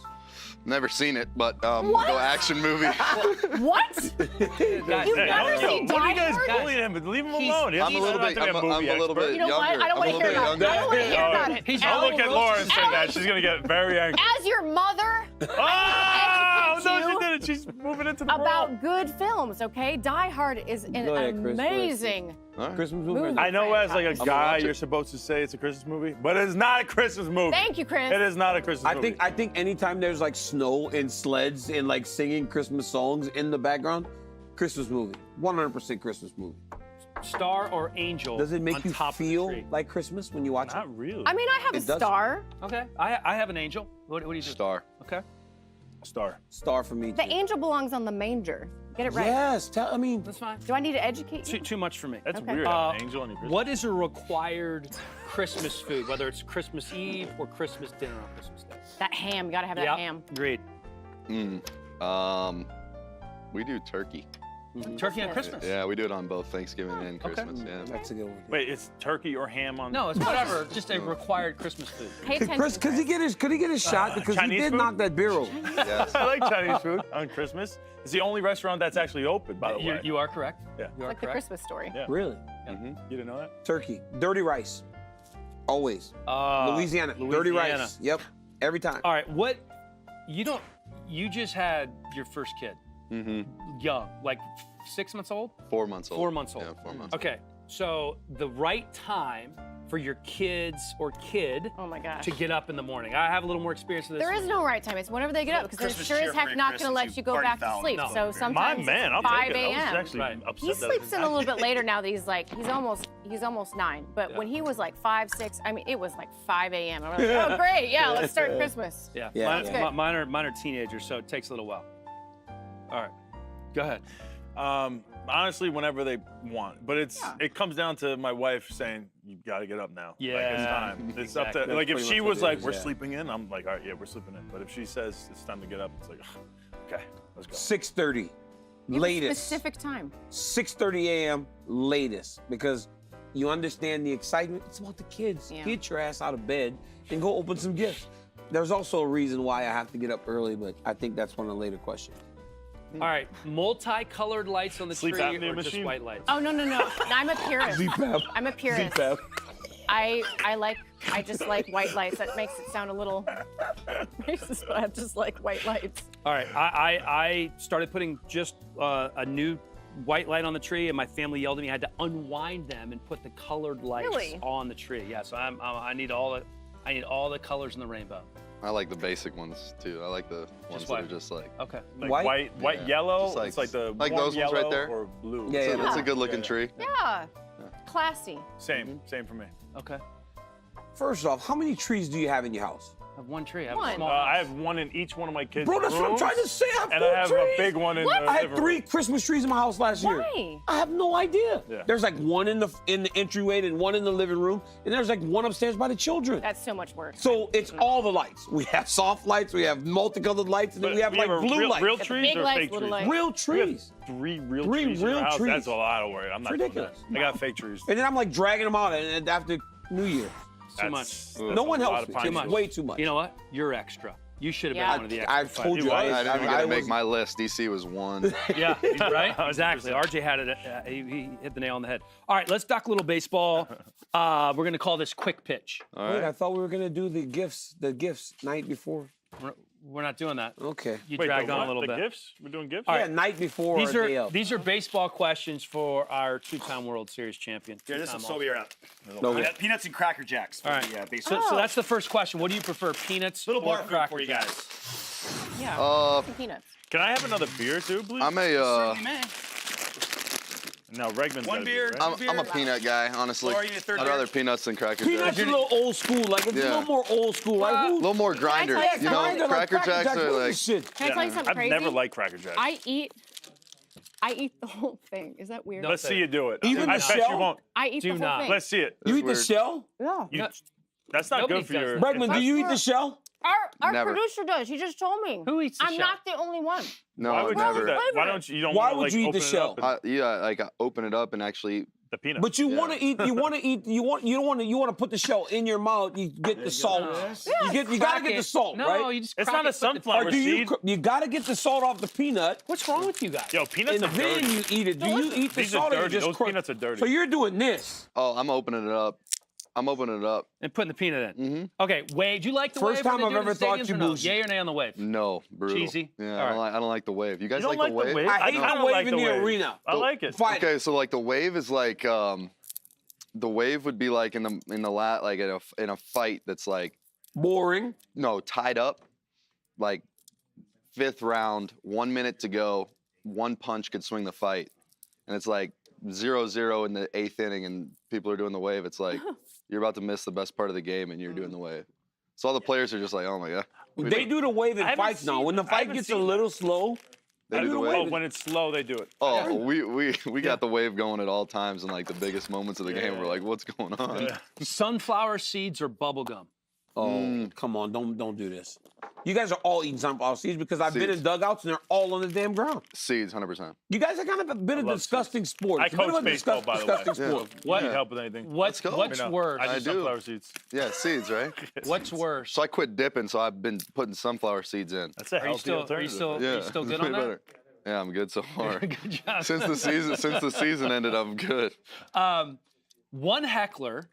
Never seen it, but What? go action movie. What? Guys, You've guys, never Yo, seen what are you Die guys Hard? bullying him? But leave him He's- alone. He I'm a little doesn't bit. have to be I'm a little movie bit expert. You know younger. what? I don't I'm a want to little hear bit about it. younger. I don't want to hear All about right. it. He's I'll all look at over Lauren us. say that. She's gonna get very angry. As your mother, Oh, no, you she didn't. She's moving into the role. about good films, okay? Die Hard is an Go ahead, Chris. amazing. All right. Christmas movie. or Movie. no? I know as like a gonna guy, watch it. you're supposed to say it's a Christmas movie, but it's not a Christmas movie. Thank you, Chris. It is not a Christmas movie. I think anytime there's like snow and sleds and like singing Christmas songs in the background, Christmas movie. 100% Christmas movie. Star or Angel? Does it on make you top of the feel tree? like Christmas when you watch it? Not really. I mean, I have It a does. star. Okay, I have an angel. What do you do? Star. Okay. Star. Star for me. The too. angel belongs on the manger. Get it right. Yes. I mean, That's fine. Do I need to educate you? Too much for me. That's Okay. weird. An angel on your Christmas. What is a required Christmas food, whether it's Christmas Eve or Christmas dinner on Christmas Day? That ham. You gotta have that Yeah, ham. agreed. We do turkey. Turkey on Christmas. Yeah, we do it on both Thanksgiving and Christmas. Yeah. that's a good one. Wait, it's turkey or ham on? No, it's whatever. Just a required Christmas food. Pay attention. Chris, could he get his shot because he Chinese did food? knock that beer over. Yes. I like Chinese food on Christmas. It's the only restaurant that's actually open, by the way. You are correct. Yeah. You are Like the correct. Christmas story. Yeah. Really? You didn't know that? Turkey, dirty rice, always. Louisiana, dirty Louisiana. rice. Yep, every time. All right, you just had your first kid, young, like 6 months old? 4 months old. 4 months old. Yeah, 4 months. Okay, so the right time for your kids or kid Oh my gosh. to get up in the morning. I have a little more experience with this. There is no right time. It's whenever they get up because they're Christmas sure as heck cheer not for going to let Chris you go party back to foul. sleep. No. So My sometimes man, I'll it's 5 take it. I was a.m. actually Right. upset He that sleeps in a little bit later now that he's almost 9. But when he was like 5, 6, I mean, it was like 5 a.m. I'm like, oh great, yeah, let's start Christmas. Yeah, Yeah, mine, yeah. mine are teenagers, so it takes a little while. All right, go ahead. Honestly, whenever they want, but it comes down to my wife saying you got to get up now. like, it's Yeah, time. It's exactly. up to like if That's she pretty much was what it like is, we're yeah. sleeping in, I'm like all right, yeah, we're sleeping in. But if she says it's time to get up, it's like okay, let's go. 6:30, You have a latest. specific time. 6:30 a.m. latest because you understand the excitement. It's about the kids. Yeah. Get your ass out of bed and go open some gifts. There's also a reason why I have to get up early, but I think that's one of the later questions. All right, multicolored lights on the Sleep tree apnea or just machine? white lights? Oh no. I'm a purist. ZPAP. I'm a purist. ZPAP. I just like white lights. That makes it sound a little racist, but I just like white lights. All right, I started putting just a new white light on the tree, and my family yelled at me. I had to unwind them and put the colored lights Really? on the tree. Yeah, so I need all the colors in the rainbow. I like the basic ones too. I like the ones that white? are just like Okay. Like white, Yeah. yellow. Just It's like the like warm those ones yellow right there. or blue. Yeah, that's a good looking Yeah. tree. Yeah. Classy. Same for me. Okay. First off, how many trees do you have in your house? I have one tree. I have One. a small I have one in each one of my kids' Bro, that's what I'm rooms, trying to say. I have and 4 I have trees. a big one in the I had living 3 room. Christmas trees in my house last year. Why? I have no idea. Yeah. There's like one in the entryway and one in the living room, and there's like one upstairs by the children. That's so much work. So it's all the lights. We have soft lights, we have multicolored lights, and then But we have like blue real, lights. real trees big or lights, fake little trees? lights. Real We have trees. 3 real Three trees in real our house. trees. That's a lot of work. I'm not doing ridiculous. that. I got fake trees. And then I'm like dragging them out and after New Year. Too That's- much. No one a lot helps of me. pine Too much. trees. Way too much. You know what? You're extra. You should have Yeah. been one of the extra. I've told you. I I didn't even get to make was- my list. DC was 1. Yeah, right? Exactly. RJ had it. He hit the nail on the head. All right, let's talk a little baseball. We're going to call this quick pitch. All Wait, right. I thought we were gonna do the gifts night before. We're not doing that. Okay. You Wait, dragged the on a what? little The bit. gifts? We're doing gifts? All Yeah, right. night before These or day of. are baseball questions for our 2-time World Series champion. Yeah, this will Two-time sober you up. Okay. Peanuts and Cracker Jacks. All right. Yeah, So, so that's the first question. What do you prefer, peanuts Little or bar food Cracker for you Jacks? guys. Yeah. Some peanuts. Can I have another beer too, please? I'm a Certainly may. No, Regman's One got a beer. right? I'm a peanut guy, honestly. Laura, you need a third I'd beer? rather peanuts than Cracker Peanuts Jacks. are a little old school. Like it's a Yeah. little more old school. Like A who? little more grinder. tell you You know, something? Like Cracker Jacks are what is like. this shit? Can I tell you something I've crazy? never liked Cracker Jacks. I eat the whole thing. Is that weird? Don't Let's say see it. you do it. Even I the bet shell? you won't. I eat Do the whole not. thing. Let's see it. You eat the weird. shell? Yeah. You- that's not Nobody good for does your. that. Bregman, do you eat the shell? Our Never. producer does. He just told me. Who eats the I'm shell? not the only one. No, Why would you never. do that? Why Flavor. don't you? You don't Why wanna, would like, you eat the open it shell? up and- Yeah, like I open it up and actually. the peanut. But you want to eat. You want to eat. You want to put the shell in your mouth. You get the salt. You gotta Crack get the it. salt, No, right? you just It's crack not it, a put the- sunflower Or do seed. you gotta get the salt off the peanut, What's wrong with you guys? Yo, peanuts and are then dirty. you eat it. Do you eat the These are salt or you dirty. just Those crunch? peanuts are dirty. So you're doing this. Oh, I'm opening it up. I'm opening it up. And putting the peanut in. Mm-hmm. Okay, wave. Do you like the First wave? time when I've they do it in ever thought stadiums you or no? bougie. Yay or nay on the wave? No, brutal. Cheesy? Yeah, All I don't like the wave. You guys You don't like the wave? I hate kinda the wave like in the the wave. arena. I like it. Fight. Okay, so like the wave is like the wave would be like in the like in a fight that's like boring. No, tied up, like 5th round, 1 minute to go, one punch could swing the fight, and it's like 0-0 in the 8th inning, and people are doing the wave. It's like you're about to miss the best part of the game, and you're doing the wave. So all the players are just like, oh my god. They do the wave in I haven't fights now. seen When the that. I fight haven't gets a seen little slow, They do the Oh, wave. when it's slow, they do it. Oh, we got the wave going at all times in like the biggest moments of the game. We're like, what's going on? Sunflower seeds or bubble gum? Oh, come on, don't do this. You guys are all eating sunflower seeds because I've been in Seeds. dugouts and they're all on the damn ground. Seeds, 100%. You guys are kind of a bit of a disgusting sport. I It's a bit coach of a baseball, by the way. disgusting sport. What? Need help with anything? What's go. what's Let me know. worse? I do I do. sunflower seeds. Yeah, seeds, right? What's worse? So I quit dipping, so I've been putting sunflower seeds in. That's a healthy alternative. Yeah, Are you still it's good way on that? better. Yeah, I'm good so far. Good job. Since the season ended, I'm good. One heckler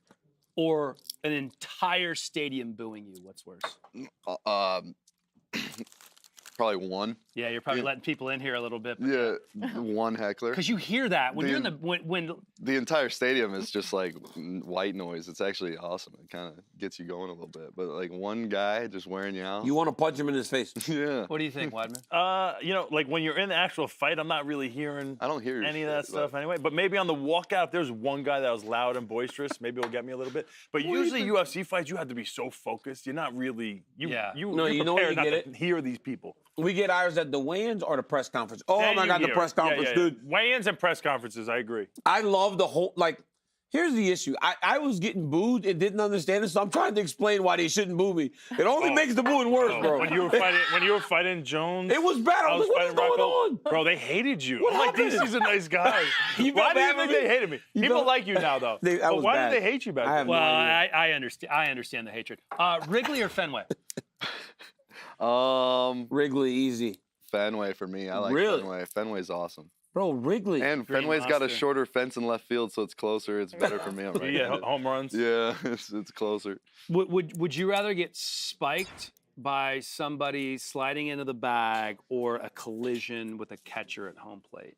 or an entire stadium booing you? What's worse? Probably one. Yeah, you're probably letting people in here a little bit. Yeah, one heckler. Because you hear that when you're in the when The entire stadium is just like white noise. It's actually awesome. It kind of gets you going a little bit. But like one guy just wearing you out. You want to punch him in his face. Yeah. What do you think, Weidman? You know, like when you're in the actual fight, I'm not really hearing I don't hear any of that shit, stuff anyway. But maybe on the walkout, if there's one guy that was loud and boisterous, maybe it'll get me a little bit. But usually UFC fights, you have to be so focused. You're not really No, you're you know where you prepared get not to hear these people. We get ours at the weigh-ins or the press conference. Oh Then my you God, the hear press it. Yeah, conference, yeah, dude. Weigh-ins and press conferences, I agree. I love the whole, like, here's the issue. I was getting booed and didn't understand it, so I'm trying to explain why they shouldn't boo me. It only makes the booing worse, bro. When you were fighting Jones, It was bad. I was like, what is going on? Bro, they hated you. What I'm like, happened? DC's a nice guy. You Why felt do you bad think for me? they hated me? You People felt- like you now, though. I But was why bad. did they hate you back I then? have no Well, idea. I understand. I understand the hatred. Wrigley or Fenway? Wrigley, easy. Fenway for me. I like Really? Fenway. Fenway's awesome. Bro, Wrigley. And Green Fenway's got a Monster. shorter fence in left field, so it's closer. It's better for me. I'm You right. get home runs. Yeah, it's closer. Would you rather get spiked by somebody sliding into the bag or a collision with a catcher at home plate?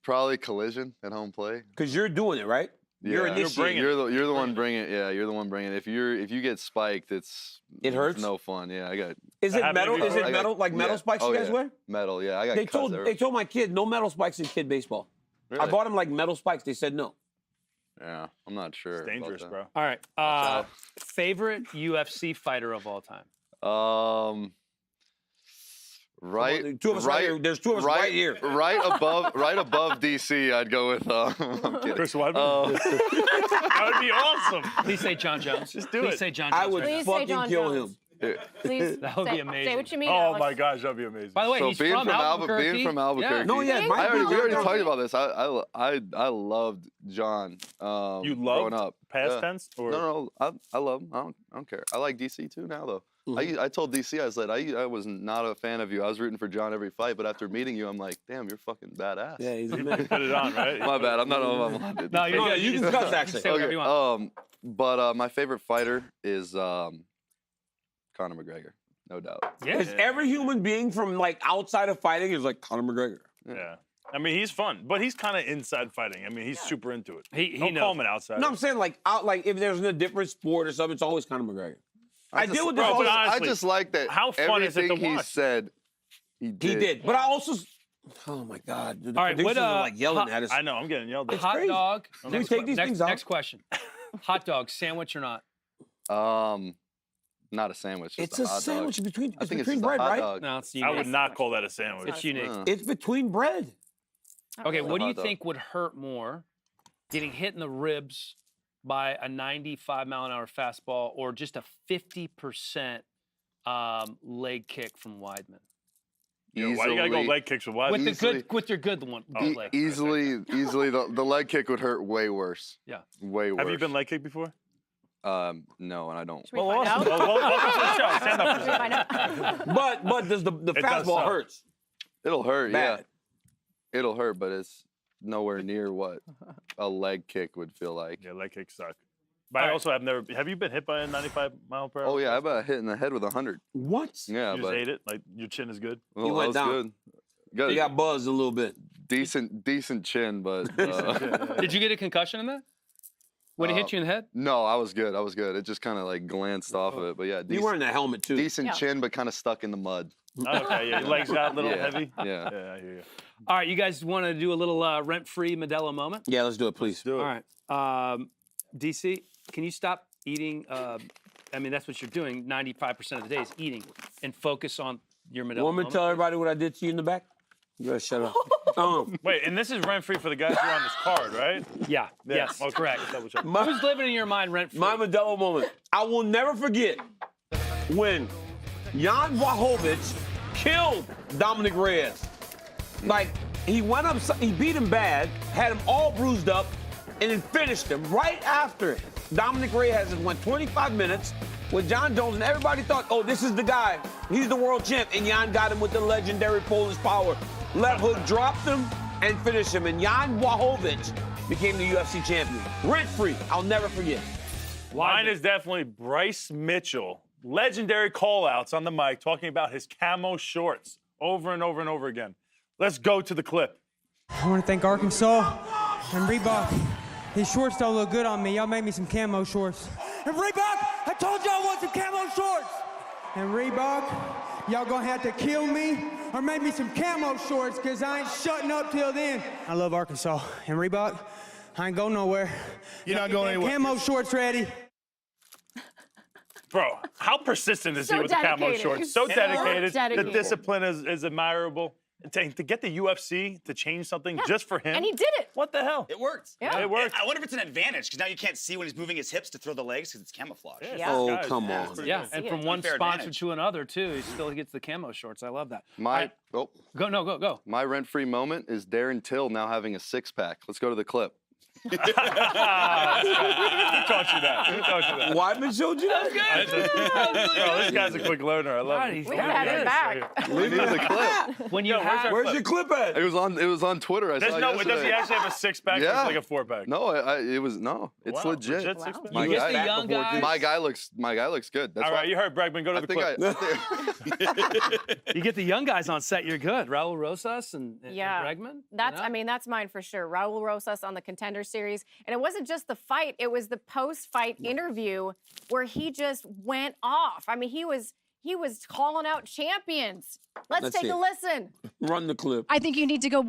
Probably collision at home play. Because you're doing it, right? You're initiating. You're the one bringing it. Yeah, you're the one bringing it. If you get spiked, it hurts. No fun. Yeah, I got. Is it metal? Is it metal? Like metal spikes you guys wear? Metal. Yeah, I got. They told my kid no metal spikes in kid baseball. Really? I bought him like metal spikes. They said no. Yeah, I'm not sure. It's dangerous, bro. All right. Favorite UFC fighter of all time? Right. Two of us right here. There's two of us right here. Right above DC, I'd go with. I'm kidding. Chris Weidman. That would be awesome. Please say John Jones. Just do Please it. say John Jones. I would Please say fucking John kill Jones. him. Please That would be say amazing. what you mean. Oh Alex. my gosh, that'd be amazing. By the way, So he's from Albuquerque. being from Albuquerque. No, yeah, we already Albuquerque. talked about this. I loved John. You growing loved up. past Yeah. tense? Or? No, I love him. I don't care. I like DC too now though. I told DC, I said, I was not a fan of you. I was rooting for John every fight, but after meeting you, I'm like, damn, you're fucking badass. Yeah, he's a You man. put it on, right? My bad. I'm not. No, you're good. You can cuss actually. Say whatever you want. But my favorite fighter is Conor McGregor, no doubt. Yeah. Because every human being from like outside of fighting is like Conor McGregor. Yeah. I mean, he's fun, but he's kind of inside fighting. I mean, he's super into it. He Don't knows. call him an outsider. No, I'm saying like if there's a different sport or something, it's always Conor McGregor. I deal with this. Bro, all but the- honestly, I just like that. how fun is it to everything he watch? said, he did. He did, but I also. Oh my God! The All right, what, producers are like yelling at us. I know, I'm getting yelled at. Hot crazy. dog. Can we take these things out? Next question. Hot dog, sandwich or not? Not a sandwich. Just It's a a hot sandwich dog. between. I It's think between it's just bread, a hot right? dog. No, it's I unique. would not call that a sandwich. It's unique. It's between bread. Okay, what do you hot dog. think would hurt more, getting hit in the ribs by a 95-mile-an-hour fastball or just a 50% leg kick from Weidman? Yeah, why you gotta go leg kicks with Weidman? With your good one. Leg. Easily, the leg kick would hurt way worse. Yeah. Way worse. Have you been leg kicked before? No, and I don't. Should we find awesome. out? Welcome to the show. Stand up for a Should we second. find out? But does the does fastball suck. hurts? It'll hurt, Bad. yeah. It'll hurt, but it's nowhere near what a leg kick would feel like. Yeah, leg kicks suck. But I also have never. Have you been hit by a 95-mile-per-hour? Oh yeah, I got hit in the head with 100. What? Yeah, You but just ate it. Like your chin is good. well, You went that was down. good. You got buzzed a little bit. Decent chin, but Did you get a concussion in that? When it hit you in the head? no, I was good. It just kind of like glanced off of it, but yeah, You wearing that helmet too. decent Yeah. chin, but kind of stuck in the mud. Okay, yeah, your legs got a little Yeah, heavy. yeah. Yeah, I hear you. All right, you guys want to do a little rent-free Modelo moment? Yeah, let's do it, please. Do it. All right. DC, can you stop eating? I mean, that's what you're doing 95% of the day is eating, and focus on your Modelo You want me to moment. tell everybody what I did to you in the back? You gotta shut up. Wait, and this is rent free for the guys who are on this card, right? Yeah. Yes. Okay. Correct. Double check. Who's living in your mind rent-free? My Modelo moment. I will never forget when Jan Blachowicz killed Dominic Reyes. Like, he went up, he beat him bad, had him all bruised up, and then finished him right after it. Dominic Reyes went 25 minutes with John Jones, and everybody thought, oh, this is the guy. He's the world champ. And Jan got him with the legendary Polish power. Left hook dropped him and finished him. And Jan Blachowicz became the UFC champion. Rent-free. I'll never forget. Mine is definitely Bryce Mitchell. Legendary call-outs on the mic talking about his camo shorts over and over and over again. Let's go to the clip. I want to thank Arkansas and Reebok. These shorts don't look good on me. Y'all made me some camo shorts. And Reebok, I told y'all I want some camo shorts. And Reebok, y'all gonna have to kill me or make me some camo shorts because I ain't shutting up till then. I love Arkansas. And Reebok, I ain't going nowhere. You're not going anywhere. Camo shorts ready. Bro, how persistent is So he with the camo dedicated. shorts? So So dedicated. dedicated. The discipline is admirable. To get the UFC to change something just for him. And he did it. What the hell? It worked. Yeah. It worked. I wonder if it's an advantage because now you can't see when he's moving his hips to throw the legs because it's camouflage. Yeah, Yeah. Oh, guys, come yeah, on. it's pretty Yeah, good. and see from it. one Unfair sponsor advantage. to another, too, he still gets the camo shorts. I love that. My Go. rent-free moment is Darren Till now having a six-pack. Let's go to the clip. Who taught you that? Who taught you that? Weidman showed you that? Bro, this guy's a quick learner. I love it. We had it back. Leave me the clip. When you have, Where's your clip at? It was on Twitter. I There's saw no, yesterday. does he actually have a six-pack? Yeah. Or it's like a four-pack. No, it's Wow, legit. six-pack? My you get the guy- young guys. My guy looks good. That's All why- right, you heard Bregman. Go to I the think clip. You get the young guys on set, you're good. Raul Rosas and Yeah. Bregman. I mean, that's mine for sure. Raul Rosas on the Contender Series. And it wasn't just the fight, it was the post-fight interview where he just went off. I mean, he was calling out champions. Let's take a listen. Run the clip. I think you need to go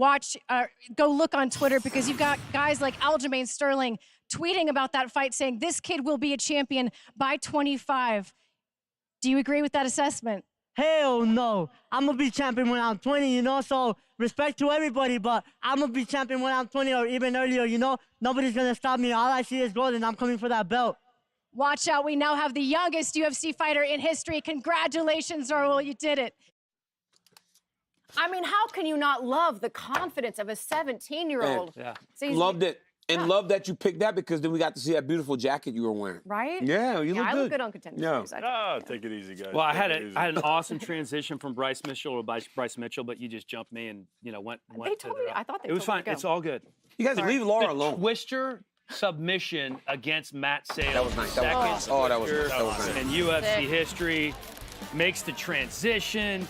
go look on Twitter because you've got guys like Aljamain Sterling tweeting about that fight saying this kid will be a champion by 25. Do you agree with that assessment? Hell no. I'm going to be champion when I'm 20, you know? So respect to everybody, but I'm going to be champion when I'm 20 or even earlier, you know? Nobody's going to stop me. All I see is gold, and I'm coming for that belt. Watch out. We now have the youngest UFC fighter in history. Congratulations, Raul. You did it. I mean, how can you not love the confidence of a 17-year-old? Yeah. So he's- Loved it. And love that you picked that because then we got to see that beautiful jacket you were wearing. Right? Yeah, you look I good. look good on Contender Series. Oh, take it easy, guys. Well, I Take had it easy. an awesome transition from Bryce Mitchell to Bryce Mitchell, but you just jumped me and went. They told me. I thought they It was told fine. me to go. It's all good. You guys leave Laura alone. Twister submission against Matt Sales. That was nice. That Second was nice. Oh, that was Twister nice. That was nice. in UFC Sick. history. Makes the transition,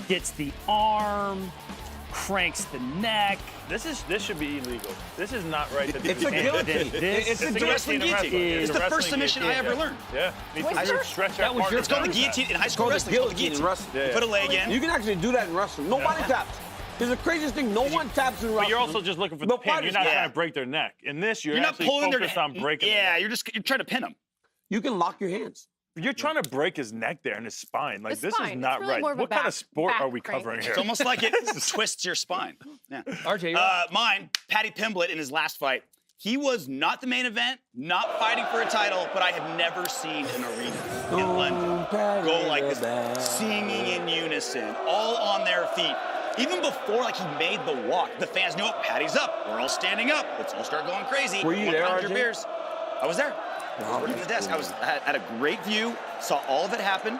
gets the arm, cranks the neck. This should be illegal. This is not right. That It's a guillotine. It's a wrestling guillotine. It's the first submission I ever learned. Yeah. Needs to Twister? stretch That was partner your It's called the down. guillotine in high school It's called wrestling. the guillotine in wrestling. Yeah. Put a leg in. You can actually do that in wrestling. Nobody taps. It's the craziest thing. No one taps in wrestling. But you're also just looking for the pin. You're not trying to break their neck. In this, you're not actually pulling their focused on breaking. Yeah, their neck. you're trying to pin them. You can lock your hands. You're trying to break his neck there and his spine. Like The this spine. is It's not really right. more of a What kind back- of sport back are we crank. covering here? It's almost like it twists your spine. Yeah. RJ, you're up. Mine, Paddy Pimblett in his last fight. He was not the main event, not fighting for a title, but I have never seen an arena in London go like this, singing in unison, all on their feet. Even before like he made the walk, the fans knew, oh, Paddy's up. We're all standing up. Let's all start going crazy. Were you One there, pound your RJ? beers. I was there. I was working the desk. I had a great view, saw all of it happen.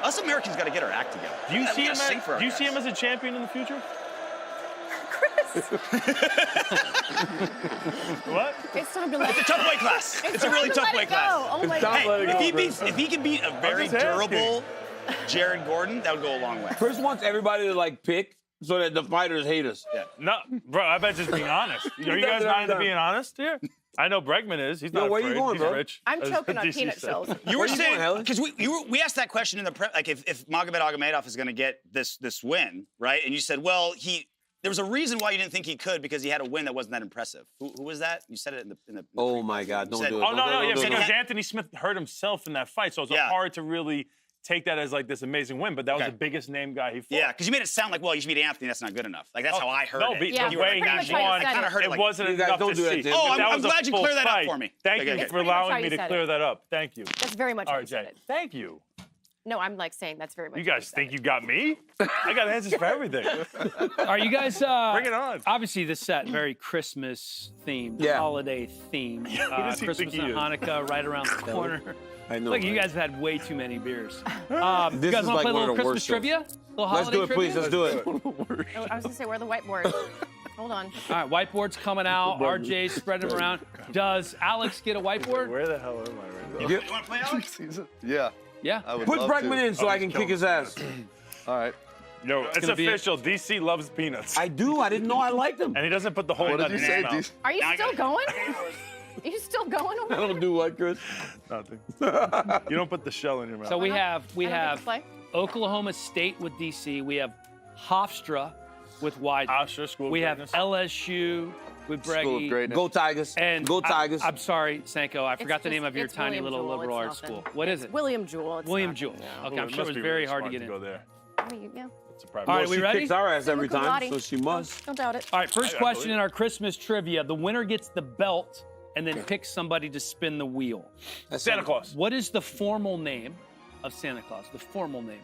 Us Americans got to get our act together. Do you We see gotta him? sing for our Do you see guys. him as a champion in the future? What? It's time to let It's a tough weight class. It's a really time to tough let weight it class. go. Oh my time to let God. it go. If he can beat a very just asking. durable Jared Gordon, that would go a long way. Chris wants everybody to like pick so that the fighters hate us. Yeah. No, bro. I bet just being honest. Are you guys not into being honest here? I know Bregman is. He's not where you afraid. going, He's bro? rich. I'm as choking on DC peanut said. shells. You Where were you saying going, Helen? because we asked that question in the prep, like if Magomed Agamedov is going to get this win, right? And you said, well, there was a reason why you didn't think he could because he had a win that wasn't that impressive. Who was that? You said it in the Oh my God! Don't do it. Oh no, Don't do it. because Anthony Smith hurt himself in that fight, so it's Yeah. hard to really take that as like this amazing win. But that was Okay. the biggest name guy he fought. Yeah, because you made it sound like, well, you should beat Anthony. That's not good enough. Like that's how I heard no, it. but Yeah, the You were way like, pretty much he how you won, said I kind of heard it it like, wasn't You guys enough don't to do that, see. Tim. Oh, If that I'm was a glad you full cleared that up fight, for me. Thank Okay, you okay. for Pretty much how allowing you me to said clear it. that up. Thank you. That's very much how you said RJ, it. thank you. No, I'm like saying that's very much. You how guys said think it. you got me? I got answers for everything. Are you guys? Bring it on. Obviously, this set very Christmas themed, Yeah. holiday themed. Who does he Christmas think he and is? Hanukkah right around the corner. I know. Look, you right? guys have had way too many beers. This you is guys want to like play a one little of the Christmas worst trivia? shows. Little Let's holiday do it, please. trivia? Let's do it. Oh, I was gonna say, where are the whiteboards? Hold on. All right, whiteboard's coming out. RJ spreading them around. Does Alex get a whiteboard? Where the hell am I right now? You want to play, Alex? Yeah. Yeah. I would Put love Bregman to. in so I can kick his ass. All right. Yo, it's gonna be official. DC loves peanuts. I do. I did't know I liked him. And he doesn't put the whole What nut did you in his say? mouth. Are you Now I still got going? Are you still going over I there? don't do what, Chris? Nothing. You don't put the shell in your mouth. So we I have don't get to play? Oklahoma State with DC. We have Hofstra with Wyden. School of We have Greatness. LSU with School of Breggy. Greatness. Go Tigers. And Go Tigers. I'm sorry, Sanko. I forgot the just- name of your it's tiny William little Jewell, liberal it's arts nothing. school. What is It's it? William Jewell. It's William not- Jewell. yeah. Okay, Ooh, I'm it sure it must was be very really hard to smart get go in. there. Yeah. It's a private. All right, Well, we she ready? kicks our ass every Same with time, Pilates. so she must. Don't doubt it. All right, first I question believe in our Christmas trivia. The winner gets the belt and then picks somebody to spin the wheel. That's Santa Claus. What is the formal name of Santa Claus? The formal name.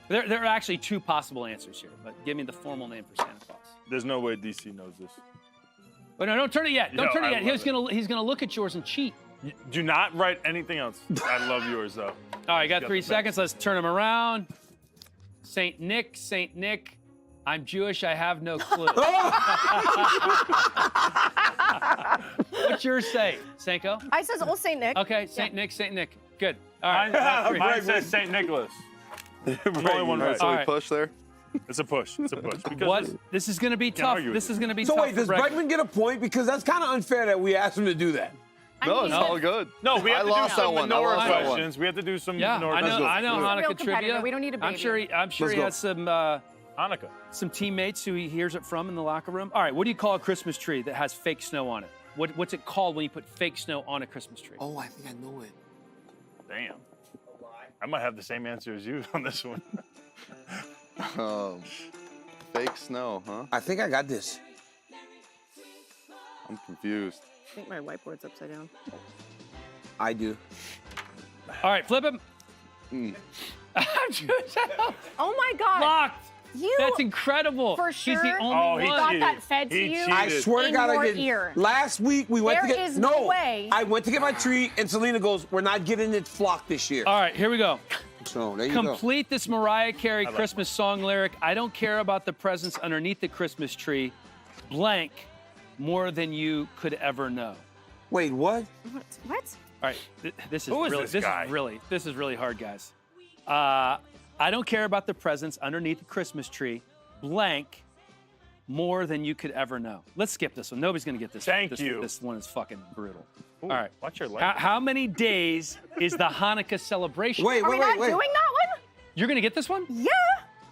There are actually two possible answers here, but give me the formal name for Santa Claus. There's no way DC knows this. Oh, no, don't turn it yet. Don't Yo, turn it I yet. love He's gonna look at yours and cheat. Do not write anything else. I love yours, though. All right, you got 3 the seconds. Let's turn him around. Saint Nick. I'm Jewish. I have no clue. What's yours say, Senko? I says Old Saint Nick. Okay, Saint Nick. Good. All right. Mine says St. Nicholas. Only one right. So we push there. It's a push. Because What? This is going to be tough. argue with This you. is going to be So tough. wait, does for Bregman get a point? Because that's kind of unfair that we asked him to do that. No, it's all good. No, we have I to lost do that some one. menorah I lost that one. questions. We have to do some Yeah, menorah I know questions. Hanukkah Real competitor. trivia. We don't need a I'm baby. sure Let's he go. has some Hanukkah. some teammates who he hears it from in the locker room. All right, what do you call a Christmas tree that has fake snow on it? What's it called when you put fake snow on a Christmas tree? Oh, I think I know it. Damn. I might have the same answer as you on this one. Fake snow, huh? I think I got this. I'm confused. I think my whiteboard's upside down. I do. All right, flip him. Oh my God. Locked. You. That's incredible. For He's the sure only he one. got cheated. that fed to He you. cheated. I swear to in God, your I did. ear. Last week we went to There get is no way. I went to get my tree, and Selena goes, "We're not getting it flocked this year." All right, here we go. So there you go. Complete this Mariah Carey Christmas song lyric. I don't care about the presents underneath the Christmas tree. Blank more than you could ever know. Wait, what? What? All right, this is Who is really this guy? this is really hard, guys. I don't care about the presents underneath the Christmas tree. Blank more than you could ever know. Let's skip this one. Nobody's gonna get this. Thank this, you. This one is fucking brutal. Ooh, All right. Watch your language. How many days is the Hanukkah celebration? Wait, Are we not wait. doing that one? You're gonna get this one? Yeah.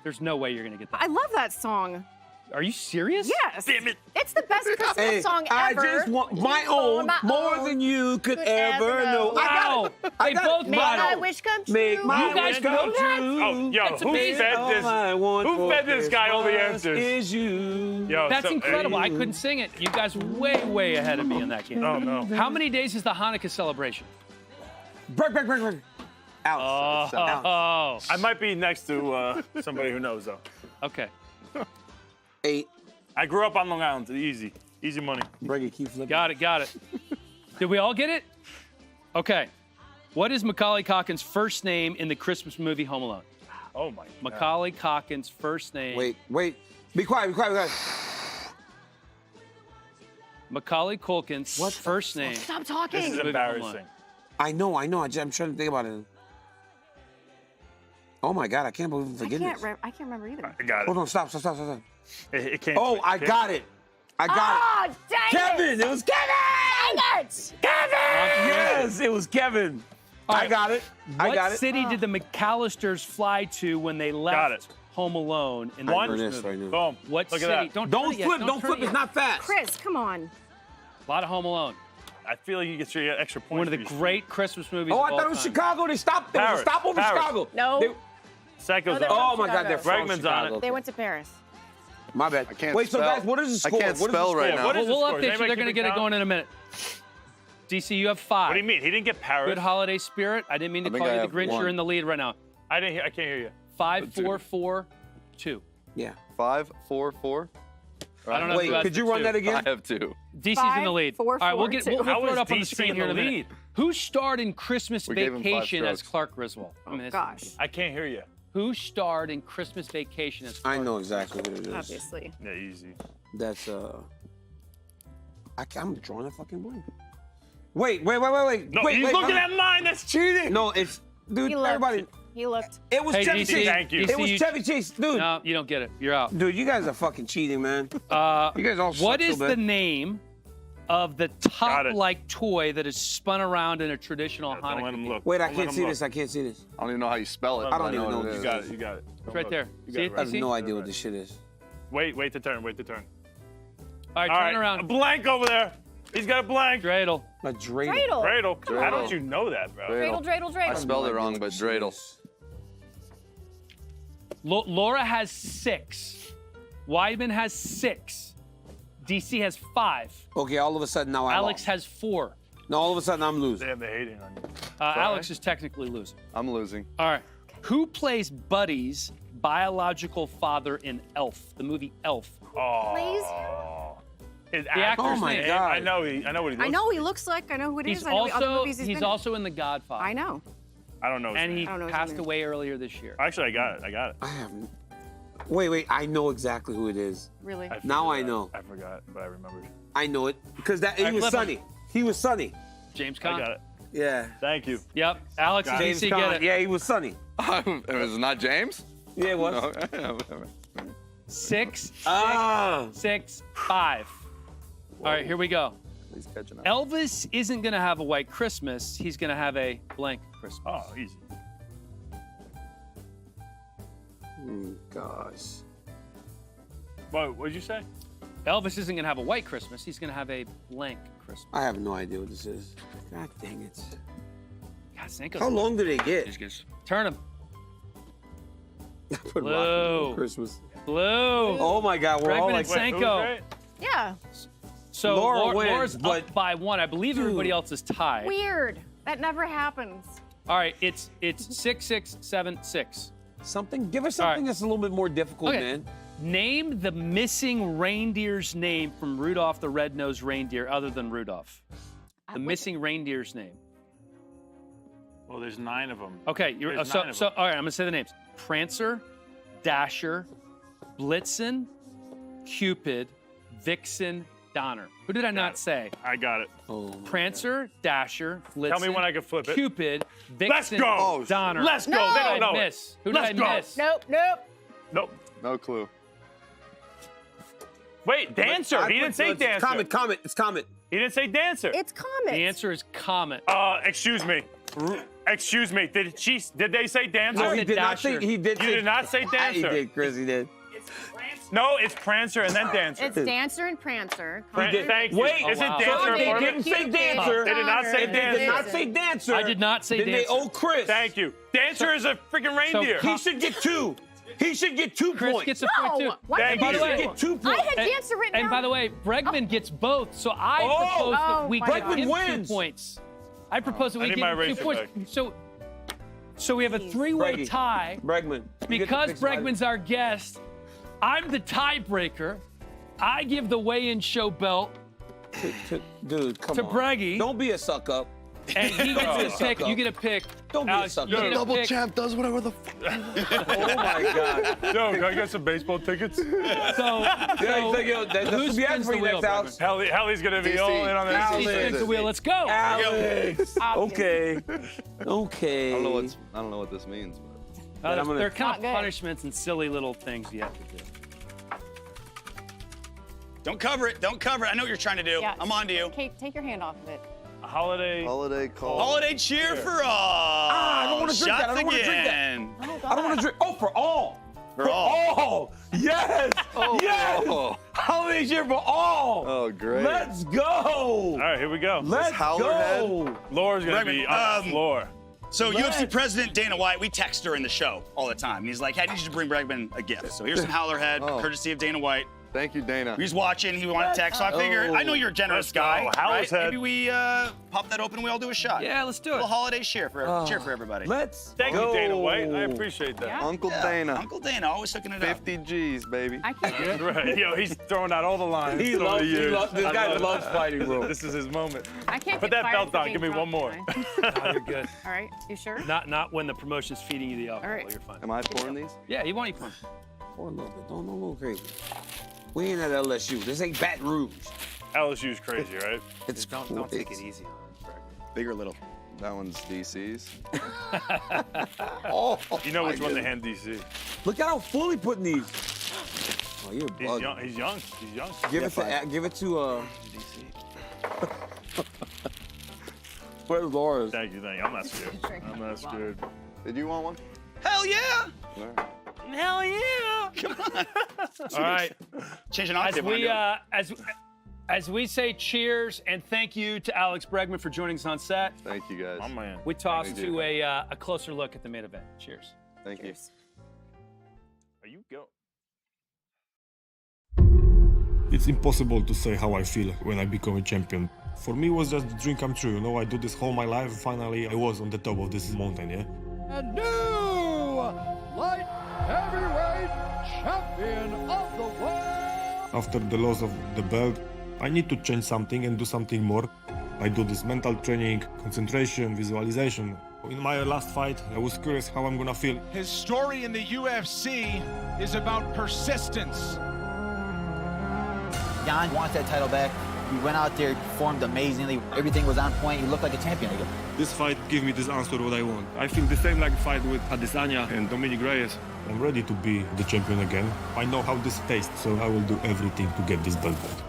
There's no way you're gonna get that. I love that song. Are you serious? Yes. Damn it. It's the best Christmas Hey, song I ever. just want my own more than you could ever know. Wow. I They got both it. Make got my it. wish come true. Make my You guys wish know come that? true. Oh, yo, That's who amazing. fed All this? I want Who for fed this guy all the Christmas answers? Is you. Yo, That's so- incredible. I couldn't sing it. You guys were way ahead of me in that game. Oh, no. How many days is the Hanukkah celebration? Break. Alex. Oh. I might be next to somebody who knows, though. Okay. 8. I grew up on Long Island. Easy. Easy money. Break it. Keep flipping. Got it. Did we all get it? Okay. What is Macaulay Culkin's first name in the Christmas movie Home Alone? Oh, my God. Macaulay Culkin's first name. Wait. Be quiet. Macaulay Culkin's first name. Stop This talking. is Movie Home Alone. embarrassing. I know. I'm trying to think about it. Oh my God, I can't believe I'm I forgetting can't, this. I can't remember either. I got it. Hold on, stop. It can't. Oh, I got it. I got Oh, dang it. Kevin, it was Kevin. Dang it! Yes, it was Kevin. I right. got it. I got What it. city did the McAllisters fly to when they left it. Home Alone in the One. first This movie? right now. Boom. What Look city? at that. Don't Don't turn it yet. flip. Don't turn flip. it It's yet. not fast. Chris, come on. A lot of Home Alone. I feel like you get your extra points. One of the for your great Christmas movies. Oh, of I all thought it was time. Chicago. They stopped. There was a Paris. stop over Paris. Chicago. No. They- Psycho's they're on. oh from my God, they're Chicago. from Bregman's on Chicago. it. They went to Paris. My bad. I can't Wait, so spell. guys, what is the I score? can't What is spell the right score? now. What is We'll the score? update you. Anybody They're going to keep get it count? going in a minute. DC, you have 5. What do you mean? He didn't get Paris. Good holiday spirit. I didn't mean to I think call I you the have Grinch. 1. You're in the lead right now. I can't hear you. 5, 4, 4, 2. Yeah. 5, 4, 4. I don't know. Wait, who has could the you run 2. that again? I have 2. DC's in the lead. 5, 4, All right, we'll 4, get 2. we'll How throw it is up on the DC screen in here in a the minute. lead? Who starred in Christmas We gave him 5 Vacation as strokes. Clark Griswold? Gosh. I can't hear you. Who starred in Christmas Vacation as Clark? I know exactly what it is. Obviously. Yeah, easy. That's I'm drawing a fucking blank. Wait. No, wait, he's wait, looking no. at mine. That's cheating. No, it's dude. He looked. Everybody. He looked. It was Hey, Chevy DC, Chase. Thank you. It was DC, Chevy Chase, dude. No, you don't get it. You're out. Dude, you guys are fucking cheating, man. You guys all suck What so is bad. the name of the top-like toy that is spun around in a traditional Don't let Hanukkah him cake? look. Wait, I Don't let can't him see look. this. I can't see this. I don't even know how you spell it. I don't but even know what what it it is. You got it. You got it. It's right there. You See got it? it I have DC? no idea what this shit is. Wait to turn. All right, All turn right, around. a blank over there. He's got a blank. Dreidel. A dreidel. Dreidel. Dreidel. How don't you know that, bro? Dreidel. I spelled it wrong, but dreidel. Laura has 6. Weidman has 6. DC has 5. Okay, all of a sudden now I Alex lost. has 4. No, all of a sudden I'm losing. Damn, they're hating on you. Alex is technically losing. I'm losing. All right. Who plays Buddy's biological father in Elf, the movie Elf? Oh. Please? His The actor's actor's name. name. I know what he looks I know who he looks like. I know who it is. He's I know other also movies he's been in. also in The Godfather. I know. I don't know his And name. he I don't know his passed name. away earlier this year. Actually, I got it. I haven't. Wait. I know exactly who it is. Really? Now I know. I forgot, but I remembered. I know it because he Alright, was flip 'em. Sonny. He was Sonny. James I Caan. got it. Yeah. Thank you. Yep. Alex and James DC Caan. get it. Yeah, he was Sonny. It was not James? Yeah, it was. No. 6, Ah. 6, 5. All right, here we go. He's catching up. Elvis isn't going to have a white Christmas. He's going to have a blank Christmas. Oh, easy. Gosh. What'd you say? Elvis isn't going to have a white Christmas. He's going to have a blank Christmas. I have no idea what this is. God dang it. God, Cinco. How long do they get? Turn him. Put Blue. Rocky on Christmas. Blue. Oh my God, we're all Bregman like. and Senko. Yeah. So Laura wins, Laura's but- up by 1. I believe everybody else is tied. Weird. That never happens. All right, it's 6, 6, 7, 6. Something. Give us All right. something that's a little bit more difficult, Okay. man. Name the missing reindeer's name from Rudolph the Red-Nosed Reindeer other than Rudolph. The missing reindeer's name. Well, there's 9 of them. Okay, There's so 9 of so them. all right, I'm gonna say the names: Prancer, Dasher, Blitzen, Cupid, Vixen, Donner. Who did I not say? I got it. Oh. Prancer, Dasher, Blitzen. Tell me when I can flip it. Cupid, Let's Vixen, go. Donner. Let's go. No. They Who don't did know I it. miss? Who Let's did go. I miss? Nope. Nope. No clue. Wait, Dancer. He didn't say Dancer. Comet. It's Comet. He didn't say Dancer. It's Comet. The answer is Comet. Excuse me. Excuse me. Did they say Dancer? No, he said did not Dasher. say. He did. You say, did not say He Dancer. did, Chris. He did. No, it's Prancer and then Dancer. It's Dancer and Prancer. Pran- Comet. Thank you. Wait, Isn't wow. Dancer So they important? didn't say Cupid, Dancer. They did not say If they did Dancer. not say Dancer. I did not say then Dancer. they owe Chris. Thank you. Dancer is a freaking reindeer. He should get 2. He should get 2 Chris points. gets a point too. No. Why Thank did you. you By the way, get 2 I points. had Dancer written And down. by the way, Bregman gets both, so I Oh. propose that we Oh, give Bregman him wins. 2 points. I propose that I we need give my him 2 eraser points. back. So we have a 3-way Breggy. tie. Bregman. you get to Because pick somebody. Bregman's our guest, I'm the tiebreaker. I give the weigh-in show belt, Dude, come to on. Breggy. Don't be a suck up. and he gets to pick. Suck You up. get to pick. Don't be a Alex, sucker. you get to Double pick. champ does whatever the fuck. Oh my God. Yo, can I get some baseball tickets? So, Yeah, that's who gonna be spins for the you wheel, next, Alex. Helly's gonna be DC. all in on Alex. He that. spins the wheel. Let's go. Alex. Okay. Okay. I don't know what this means. But. And I'm gonna- They're kind Not of good. punishments and silly little things you have to do. Don't cover it. Don't cover it. I know what you're trying to do. Yeah. I'm on to you. Kate, take your hand off of it. Holiday. Holiday call. Holiday cheer for all. I don't wanna drink that. I don't wanna drink that. again. Oh, I don't want to drink. Oh, for all. For all. all. Yes. Yes. Holiday cheer for all. Oh, great. Let's go. All right, here we go. Let's Howler go. Laura's gonna be on the floor. So Let's- UFC President Dana White, we text her in the show all the time. And he's like, hey, I need you to bring Bregman a gift. So here's some Howler Head, Oh. courtesy of Dana White. Thank you, Dana. He's watching. He wanted to text. So I figured, I know you're a generous Let's go. guy. Howler's Right? Head. Maybe we pop that open and we all do a shot. Yeah, let's do A it. little holiday cheer for everybody. Let's Thank go. you, Dana White. I appreciate that. Yeah. Uncle Yeah, Dana. Uncle Dana, always hooking it up. 50 G's, baby. I can't. Right. Yo, he's throwing out all the lines. He over loves- the he years. loves- this I guy love it. loves fighting, bro. This is his moment. I can't Put get that fired belt for on. being Give me one drunk, more. can I? No, you're good. All right. You sure? Not when the promotion's feeding you the alcohol. All right. You're fine. Am I pouring these? Yeah, you want to. Pour a little bit. Don't go crazy. We ain't at LSU. This ain't Baton Rouge. LSU's crazy, right? It's Don't take it easy on him. Big or little? That one's DC's. Oh, You know which my one to goodness. hand DC. Look at how full he putting these. Oh, you're He's bugging. young. He's young. He's young. Give it to Where's Laura's? Thank you. I'm not scared. I'm not scared. Did you want one? Hell yeah! Hell yeah! Come on. All right. Change an As octave. we as we say cheers and thank you to Alex Bregman for joining us on set, Thank you, guys. My man. we toss Thank to you. a closer look at the main event. Cheers. Thank you. Are you go? It's impossible to say how I feel when I become a champion. For me, it was just a dream come true. You know, I do this all my life. Finally, I was on the top of this mountain, yeah? And new light heavyweight champion of the world. After the loss of the belt, I need to change something and do something more. I do this mental training, concentration, visualization. In my last fight, I was curious how I'm gonna feel. His story in the UFC is about persistence. Jan wants that title back. He went out there, performed amazingly. Everything was on point. He looked like a champion again. This fight gave me this answer what I want. I feel the same like the fight with Adesanya and Dominic Reyes. I'm ready to be the champion again. I know how this tastes, so I will do everything to get this belt back.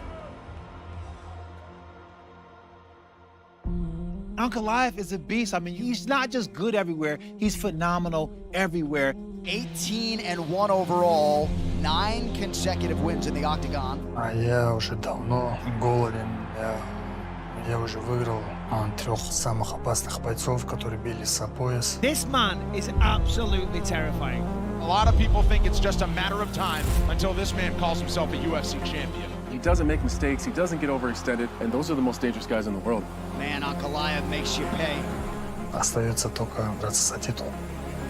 Ankalaev is a beast. I mean, he's not just good everywhere, he's phenomenal everywhere. 18-1 overall, 9 consecutive wins in the octagon. А я уже давно голоден. Я уже выиграл 3 самых опасных бойцов, которые бились за пояс. This man is absolutely terrifying. A lot of people think it's just a matter of time until this man calls himself a UFC champion. He doesn't make mistakes, he doesn't get overextended, and those are the most dangerous guys in the world. Man, Ankalaev makes you pay. Остается только драться за титул.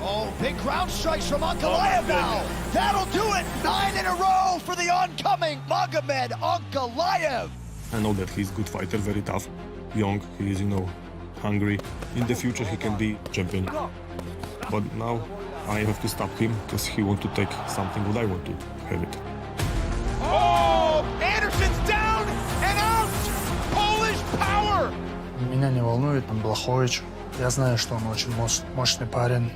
Oh, big ground strikes from Ankalaev now. That'll do it. 9 in a row for the oncoming Magomed Ankalaev. I know that he's a good fighter, very tough, young, he's, hungry. In the future, he can be champion. But now, I have to stop him, because he wants to take something what I want to have it. Oh, Anderson's down and out. Polish power. Меня не волнует Блахович. Я знаю, что он очень мощный парень.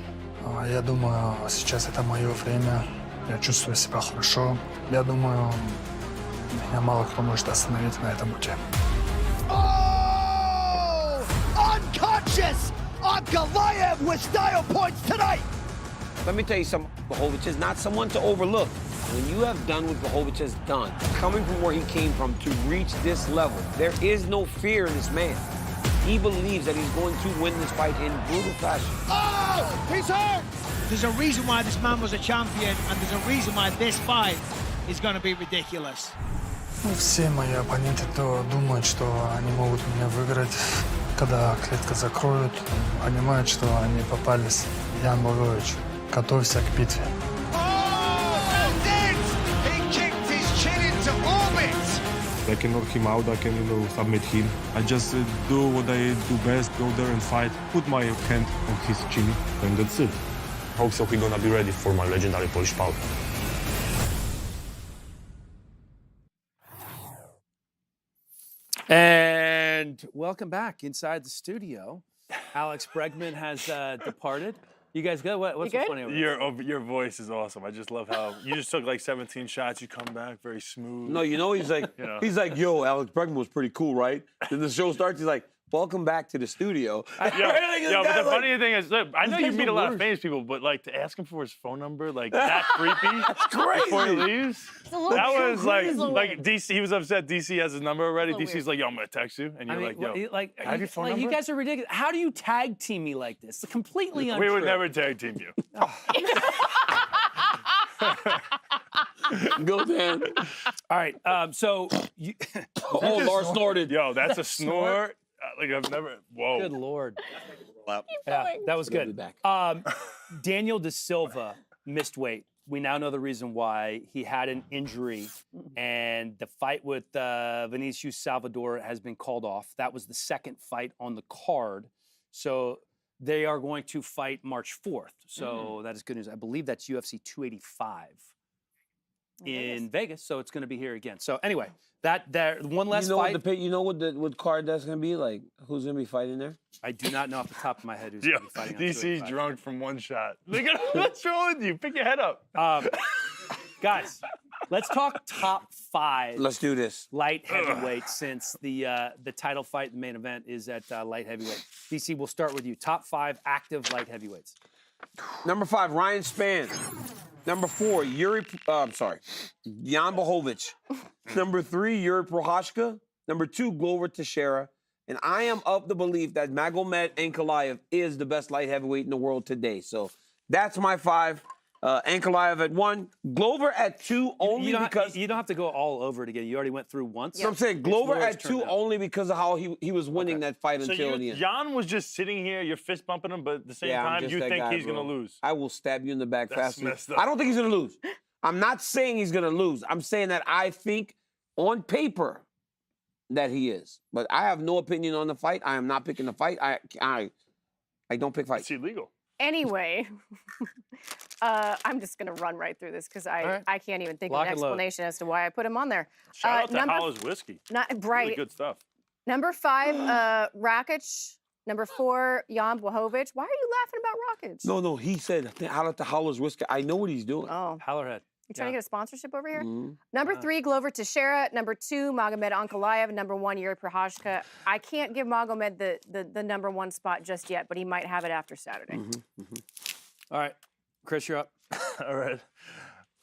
Я думаю, сейчас это мое время. Я чувствую себя хорошо. Я думаю, меня мало кто может остановить на этом пути. Oh, unconscious. Ankalaev with style points tonight. Let me tell you something, Blachowicz is not someone to overlook. When you have done what Blachowicz has done, coming from where he came from to reach this level, there is no fear in this man. He believes that he's going to win this fight in brutal fashion. Oh, he's hurt. There's a reason why this man was a champion, and there's a reason why this fight is going to be ridiculous. Все мои оппоненты думают, что они могут меня выиграть. Когда клетка закроют, понимают, что они попались. Ян Блахович, готовься к битве. I can knock him out, I can, submit him. I just do what I do best, go there and fight, put my hand on his chin, and that's it. Hope so he's gonna be ready for my legendary Polish power. And welcome back inside the studio. Alex Bregman has departed. You guys good? What's so funny over Your voice is awesome. I just love how you just took like 17 shots. You come back very smooth. No, he's like, he's like, yo, Alex Bregman was pretty cool, right? Then the show starts, he's like, welcome back to the studio. But the funny thing is, look, I know you meet a lot of famous people, but like to ask him for his phone number, like that creepy. That's crazy. Before he leaves, that was like DC. He was upset. DC has his number already. DC's like, yo, I'm gonna text you, and you're like, yo, I have your phone number? You guys are ridiculous. How do you tag team me like this? It's completely untrue. We would never tag team you. Go Dan. All right. So you. Lars snorted. Yo, that's a snort. Like I've never. Whoa. Good Lord. Yeah, that was good. Daniel De Silva missed weight. We now know the reason why. He had an injury, and the fight with Vinicius Salvador has been called off. That was the second fight on the card. So they are going to fight March 4th. So that is good news. I believe that's UFC 285 in Vegas. So it's going to be here again. So anyway, one less fight. You know what card that's going to be like? Who's going to be fighting there? I do not know off the top of my head who's going to be fighting. DC's drunk from one shot. What's wrong with you? Pick your head up. Guys, let's talk top 5. Let's do this. Light heavyweight, since the title fight, the main event, is at light heavyweight. DC, we'll start with you. Top 5 active light heavyweights. Number 5, Ryan Spann. Number 4, Jan Blachowicz. Number 3, Yuri Prochazka. Number 2, Glover Teixeira. And I am of the belief that Magomed Ankalaev is the best light heavyweight in the world today. So that's my 5. Ankalaev at 1, Glover at 2 only because... You don't have to go all over it again. You already went through once. So I'm saying Glover at 2 only because of how he was winning that fight until the end. Jan was just sitting here, you're fist bumping him, but at the same time, you think he's going to lose. I will stab you in the back faster. Messed up. I don't think he's going to lose. I'm not saying he's going to lose. I'm saying that I think on paper, that he is. But I have no opinion on the fight. I am not picking the fight. I don't pick fights. It's illegal. Anyway, I'm just going to run right through this because I can't even think of an explanation as to why I put him on there. Shout out to Hollis Whiskey. Right. Really good stuff. Number 5, Rakic. Number 4, Jan Blachowicz. Why are you laughing about Rakic? No, he said, out at the Howler's Whiskey. I know what he's doing. Oh. Hallerhead. You trying to get a sponsorship over here? Mm-hmm. Number 3, Glover Teixeira. Number 2, Magomed Ankalaev. Number 1, Yuri Prochazka. I can't give Magomed the number 1 spot just yet, but he might have it after Saturday. All right, Chris, you're up. All right.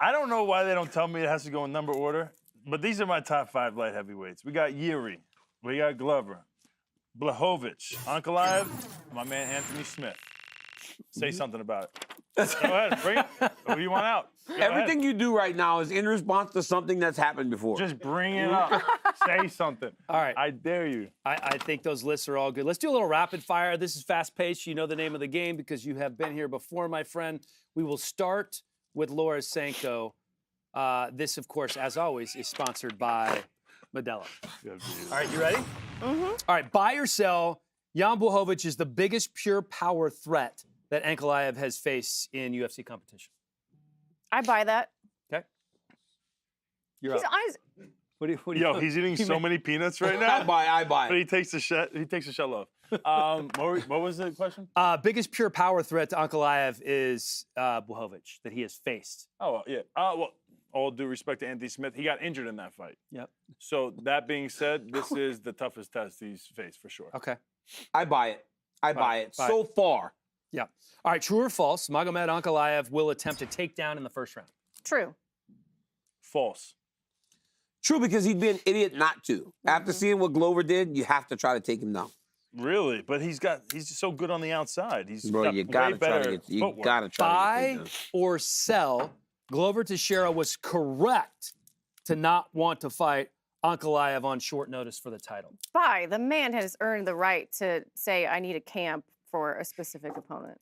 I don't know why they don't tell me it has to go in number order, but these are my top 5 light heavyweights. We got Yuri. We got Glover. Blachowicz. Ankalaev. My man Anthony Smith. Say something about it. Go ahead, bring it. Who do you want out? Go Everything ahead. you do right now is in response to something that's happened before. Just bring it up. Say something. All right. I dare you. I think those lists are all good. Let's do a little rapid fire. This is fast paced. You know the name of the game because you have been here before, my friend. We will start with Laura Sanko. This, of course, as always, is sponsored by Modelo. All right, you ready? Mm-hmm. All right, buy or sell. Jan Blachowicz is the biggest pure power threat that Ankalaev has faced in UFC competition. I buy that. Okay. You're He's up. honest. What do you Yo, he's eating so many peanuts right now. I buy. But he takes a shell off. What was the question? Biggest pure power threat to Ankalaev is Blachowicz that he has faced. Oh, yeah. Well, all due respect to Anthony Smith, he got injured in that fight. Yep. So that being said, this is the toughest test he's faced for sure. Okay. I buy it. I buy it. So far. Yeah. All right, true or false, Magomed Ankalaev will attempt a takedown in the first round. True. False. True, because he'd be an idiot not to. After seeing what Glover did, you have to try to take him down. Really? But he's just so good on the outside. Bro, got you gotta way try better to get. You footwork. gotta try Buy to get or sell, Glover Teixeira was correct to not want to fight Ankalaev on short notice for the title. Buy. The man has earned the right to say, I need a camp for a specific opponent.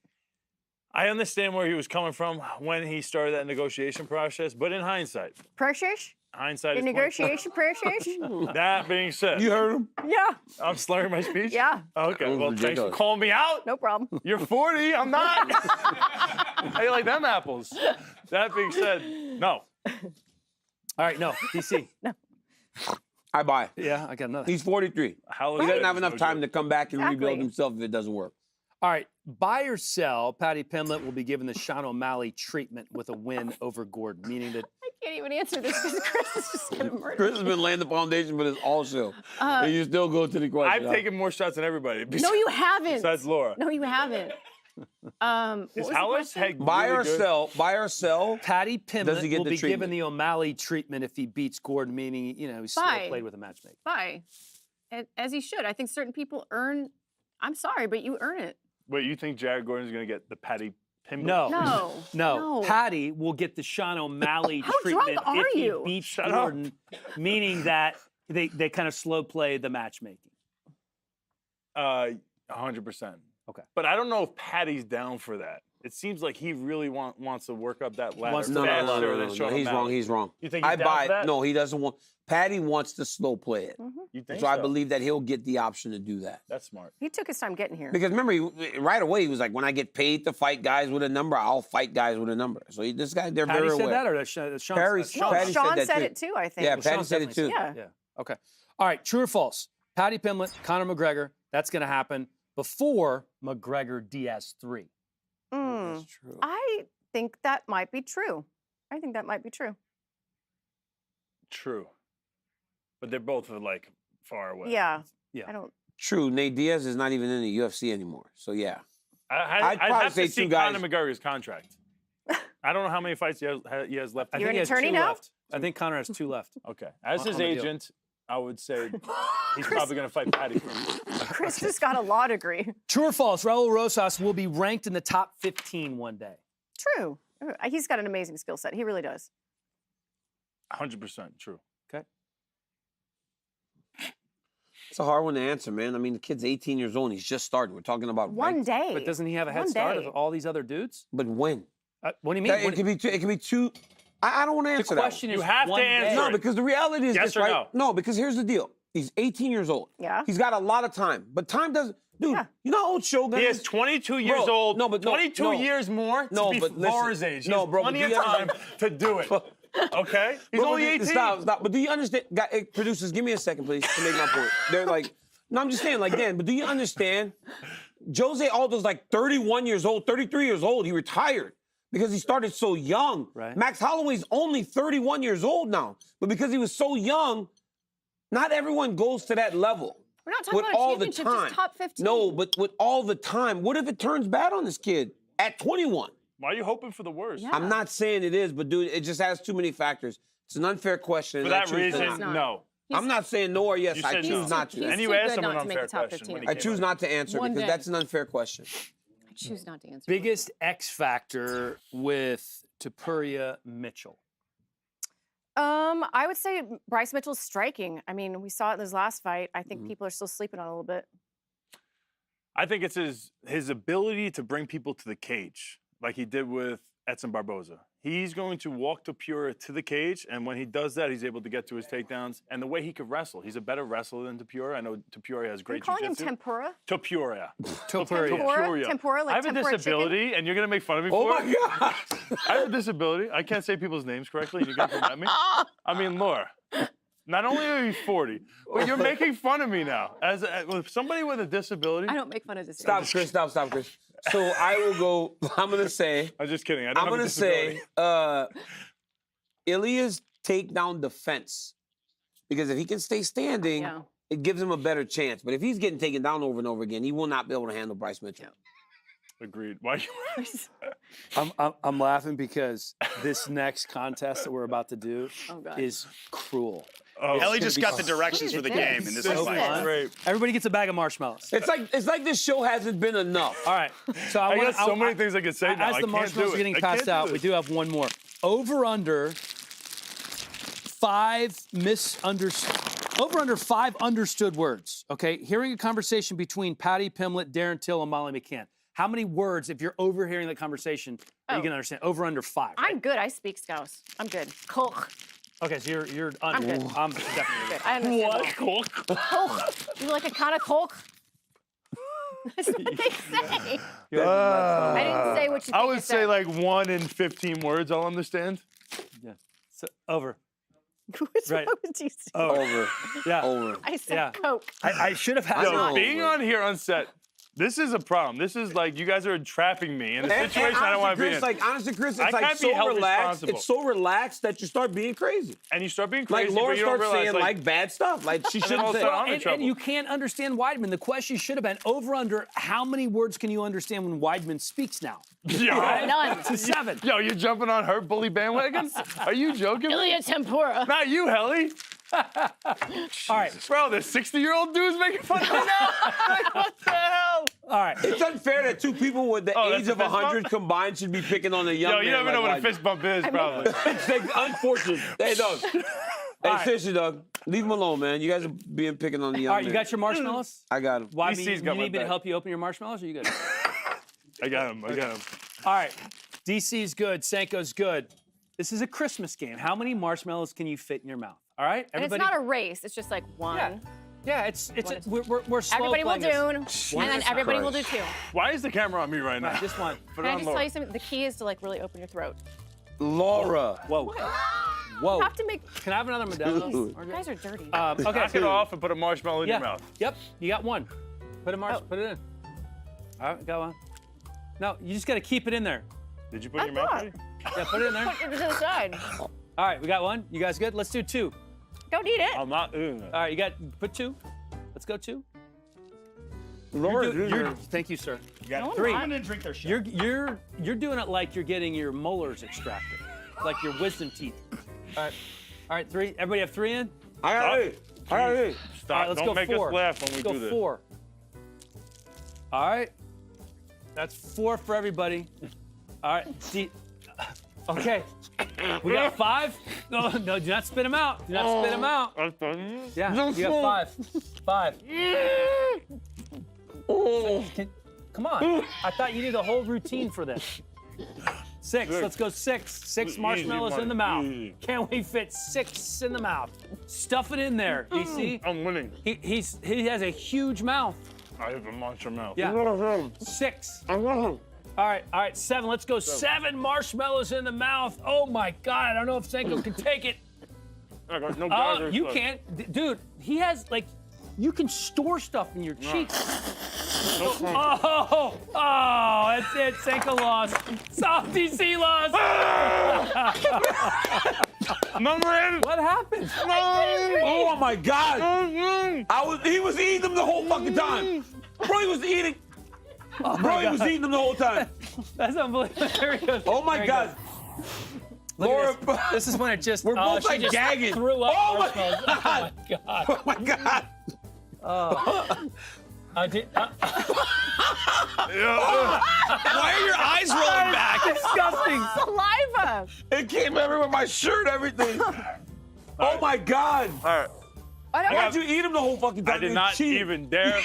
I understand where he was coming from when he started that negotiation process, but in hindsight, Precious? hindsight The is negotiation precious? That being said, You heard him? Yeah. I'm slurring my speech? Yeah. Okay, well, thanks for ridiculous. calling me out. No problem. You're 40, I'm not. How you like them apples? That being said, no. All right, no, DC. No. I buy. Yeah, I got another. He's 43. How He doesn't have enough time to come back and Exactly. rebuild himself if it doesn't work. All right, buy or sell, Paddy Pimblett will be given the Sean O'Malley treatment with a win over Gordon, meaning that I can't even answer this because Chris is just going to murder Chris me. has been laying the foundation for this all show. And you still go to the question. I've taken more shots than everybody. No, you haven't. Besides Laura. No, you haven't. What Is was the Hollis question? Head Buy really or good? sell. Buy or sell. Paddy Does he Pimblett get will the be given treatment? the O'Malley treatment if he beats Gordon, meaning, he's still Buy. played with a matchmaker. Buy. As he should. I think certain people earn, I'm sorry, but you earn it. Wait, you think Jared Gordon's going to get the Paddy Pimblett? No. No. No. Paddy will get the Sean O'Malley How treatment drunk are if he you? beats Shut up. Gordon, meaning that they kind of slow play the matchmaking. 100%. Okay. But I don't know if Paddy's down for that. It seems like he really wants to work up that ladder Wants to- faster than Sean He's wrong. O'Malley. He's wrong. You think he's I down buy for that? it. No, he doesn't want. Paddy wants to slow play it. You think So I believe that he'll get the option to do that. That's smart. He took his time getting here. Because remember, right away he was like, "When I get paid to fight guys with a number, I'll fight guys with a number." So this guy, they're Paddy very said aware. that, or that Sean? Paddy Well, said Sean that said too. it too, I think. Yeah, Well, Paddy Sean said it definitely too. Yeah. Yeah. Okay. All right. True or false? Paddy Pimblett, Conor McGregor. That's going to happen before McGregor Diaz 3. Mm. true. I think that might be true. I think that might be true. True. But they're both like far away. Yeah. Yeah. I don't. True. Nate Diaz is not even in the UFC anymore. So yeah. I'd probably have say to see two guys. Conor McGregor's contract. I don't know how many fights he has left. I You're think an he has attorney 2 now? left. I think Conor has 2 left. Okay. As his on the deal. agent, I would say he's probably going to fight Paddy first. Chris just got a law degree. True or false? Raul Rosas will be ranked in the top 15 one day. True. He's got an amazing skill set. He really does. 100% true. Okay. It's a hard one to answer, man. I mean, the kid's 18 years old. And he's just started. We're talking about One ranked- day. But doesn't he have a head One start day. of all these other dudes? But when? What do you mean? It could be two. It could be two. I don't want to answer The that. question one. is You have to one day. answer No, it. because the reality is Yes this, or right? no? No, because here's the deal. He's 18 years old. Yeah. He's got a lot of time, but time doesn't. Dude, you know how old Shogun He is? is 22 years old. No, but 22 years more to be Laura's age. He has plenty of time to do it. Okay? He's Bro, only 18. Stop. But do you understand? Producers, give me a second, please, to make my point. They're like, no, I'm just saying, like, Dan, but do you understand? Jose Aldo's like 31 years old, 33 years old. He retired because he started so young. Right. Max Holloway's only 31 years old now. But because he was so young, not everyone goes to that level. We're not talking with about a all the championship, time. just top 15. No, but with all the time, what if it turns bad on this kid at 21? Why are you hoping for the worst? Yeah. I'm not saying it is, but dude, it just has too many factors. It's an unfair question. For and I that choose to reason, not. no. I'm not saying no or yes. You I said choose no. not to. And you too asked good him an not to make unfair the top question 15. when he I came choose out. not to answer One because day. that's an unfair question. I choose not to answer. Biggest X factor with Topuria Mitchell. I would say Bryce Mitchell's striking. I mean, we saw it in his last fight. I think people are still sleeping on it a little bit. I think it's his ability to bring people to the cage, like he did with Edson Barboza. He's going to walk Topuria to the cage, and when he does that, he's able to get to his takedowns. And the way he could wrestle, he's a better wrestler than Topuria. I know Topuria has great Are you calling him jiu-jitsu. tempura? Topuria. Tempura? Tempura, like I have a tempura disability, and you're gonna make fun of me Oh for my it? God! I have a disability. I can't say people's names correctly, and you're gonna come at me. I mean, Laura. Not only are you 40, but you're making fun of me now. As somebody with a disability. I don't make fun of this. Stop, Chris. Stop, Chris. So I will go. I'm gonna say. I'm just kidding. I I'm don't have a gonna disability. say Ilya's takedown defense, because if he can stay standing, Yeah. it gives him a better chance. But if he's getting taken down over and over again, he will not be able to handle Bryce Mitchell. Agreed. Why you? I'm laughing because this next contest that we're about to do God. is cruel. Oh, Ellie just got the directions for the game in this So fight. fun. Great. Everybody gets a bag of marshmallows. It's like this show hasn't been enough. All right. So I wanna- got so many things I could say now. As I the can't marshmallows do are it. getting I passed can't do out, we this. do have one more. Over under 5 understood words. Okay, hearing a conversation between Patty Pimblett, Darren Till, and Molly McCann. How many words, if you're overhearing the conversation, are you Oh. gonna understand? Over under 5. Right? I'm good. I speak Scouse. I'm good. Koch. Okay, so you're I'm under. good. I'm definitely Good. I understand. What? Koch. You like a kind of Koch? That's what they say. I didn't say what you think I you would say said. like 1 in 15 words. I'll understand. Yeah. So over. What's Right. wrong with you? Over. Yeah. Over. I said Yeah. Coke. I should have had. Yo, being on here on set, this is a problem. This is like you guys are trapping me in a situation I don't want to be in. Honestly, Chris, I it's like can't be so held relaxed. responsible. It's so relaxed that you start being crazy. And you start being Like crazy, Laura but you don't starts realize saying like bad stuff. Like she And then shouldn't all of a say. sudden I'm in And trouble. you can't understand Weidman. The question should have been over under how many words can you understand when Weidman speaks now? Yo. None. To 7. Yo, you're jumping on her bully bandwagon? Are you joking? Ilya Tempura. Not you, Helly. All right. Bro, the 60-year-old dude's making fun of me now? Like, what the hell? All right. It's unfair that two people with the Oh, age that's of a fist bump? 100 combined should be picking on a young Yo, man. you never know like what a fist bump is, probably. It's like unfortunate. Hey, dog. Hey, right. seriously, dog. Leave him alone, man. You guys are being picking on the young All right, you man. got your marshmallows? I got him. Weidman, DC's you got need my me to back. help you open your marshmallows, or are you good? I got him. All right. DC's good. Sanko's good. This is a Christmas game. How many marshmallows can you fit in your mouth? All right? And it's not a race. It's just like one. Yeah, we're slow Everybody will playing do, this. and then everybody will do 2. Why is the camera on me right now? Right, just one. Put Can it I on just Laura. tell you something? The key is to like really open your throat. Laura. Whoa. You Whoa. have to make. Can I have another Modelo? You guys are dirty. Okay. Knock it off and put a marshmallow in Yeah. your mouth. Yep. You got one. Put it in. All right, got one. No, you just got to keep it in there. Did you put it in your mouth already? Yeah, put it in there. Put it to the side. All right, we got one. You guys good? Let's do 2. Don't eat it. I'm not doing All that. right, you got put 2. Let's go 2. Laura, Thank you, sir. You got 3. I'm gonna drink their shit. You're doing it like you're getting your molars extracted, like your wisdom teeth. All right, 3. Everybody have 3 in? I got it. I got it. Stop. All right, let's Don't go make 4. us laugh when we Let's do go this. 4. All right. That's 4 for everybody. All right. Okay. We got 5. No, do not spit them out. Do not spit them out. Yeah, you got 5. 5. Come on. I thought you did a whole routine for this. 6. Let's go 6. 6 Easy marshmallows money. in the mouth. Easy. Can we fit 6 in the mouth? Stuff it in there, DC. I'm winning. He has a huge mouth. I have a monster mouth. Yeah. 6. All right, 7. Let's go 7 marshmallows in the mouth. Oh my God, I don't know if Senko can take it. I got no Oh, geyser you stuff. can't. Dude, he has, like, you can store stuff in your cheeks. Oh, that's it. Senko lost. Soft DC lost. What happened? Oh my God! He was eating them the whole fucking time. Bro, he was eating. Bro, he was eating them the whole time. That's unbelievable. There he goes. Oh my There he God. goes. Laura, this is when it just. We're both she like just gagging. Threw up Oh my marshmallows. God. Oh my God. Oh my God. Why are your eyes rolling back? Disgusting. Saliva. It came everywhere, my shirt, everything. Oh my God. All right. Why'd you eat them the whole fucking time? I did not even dare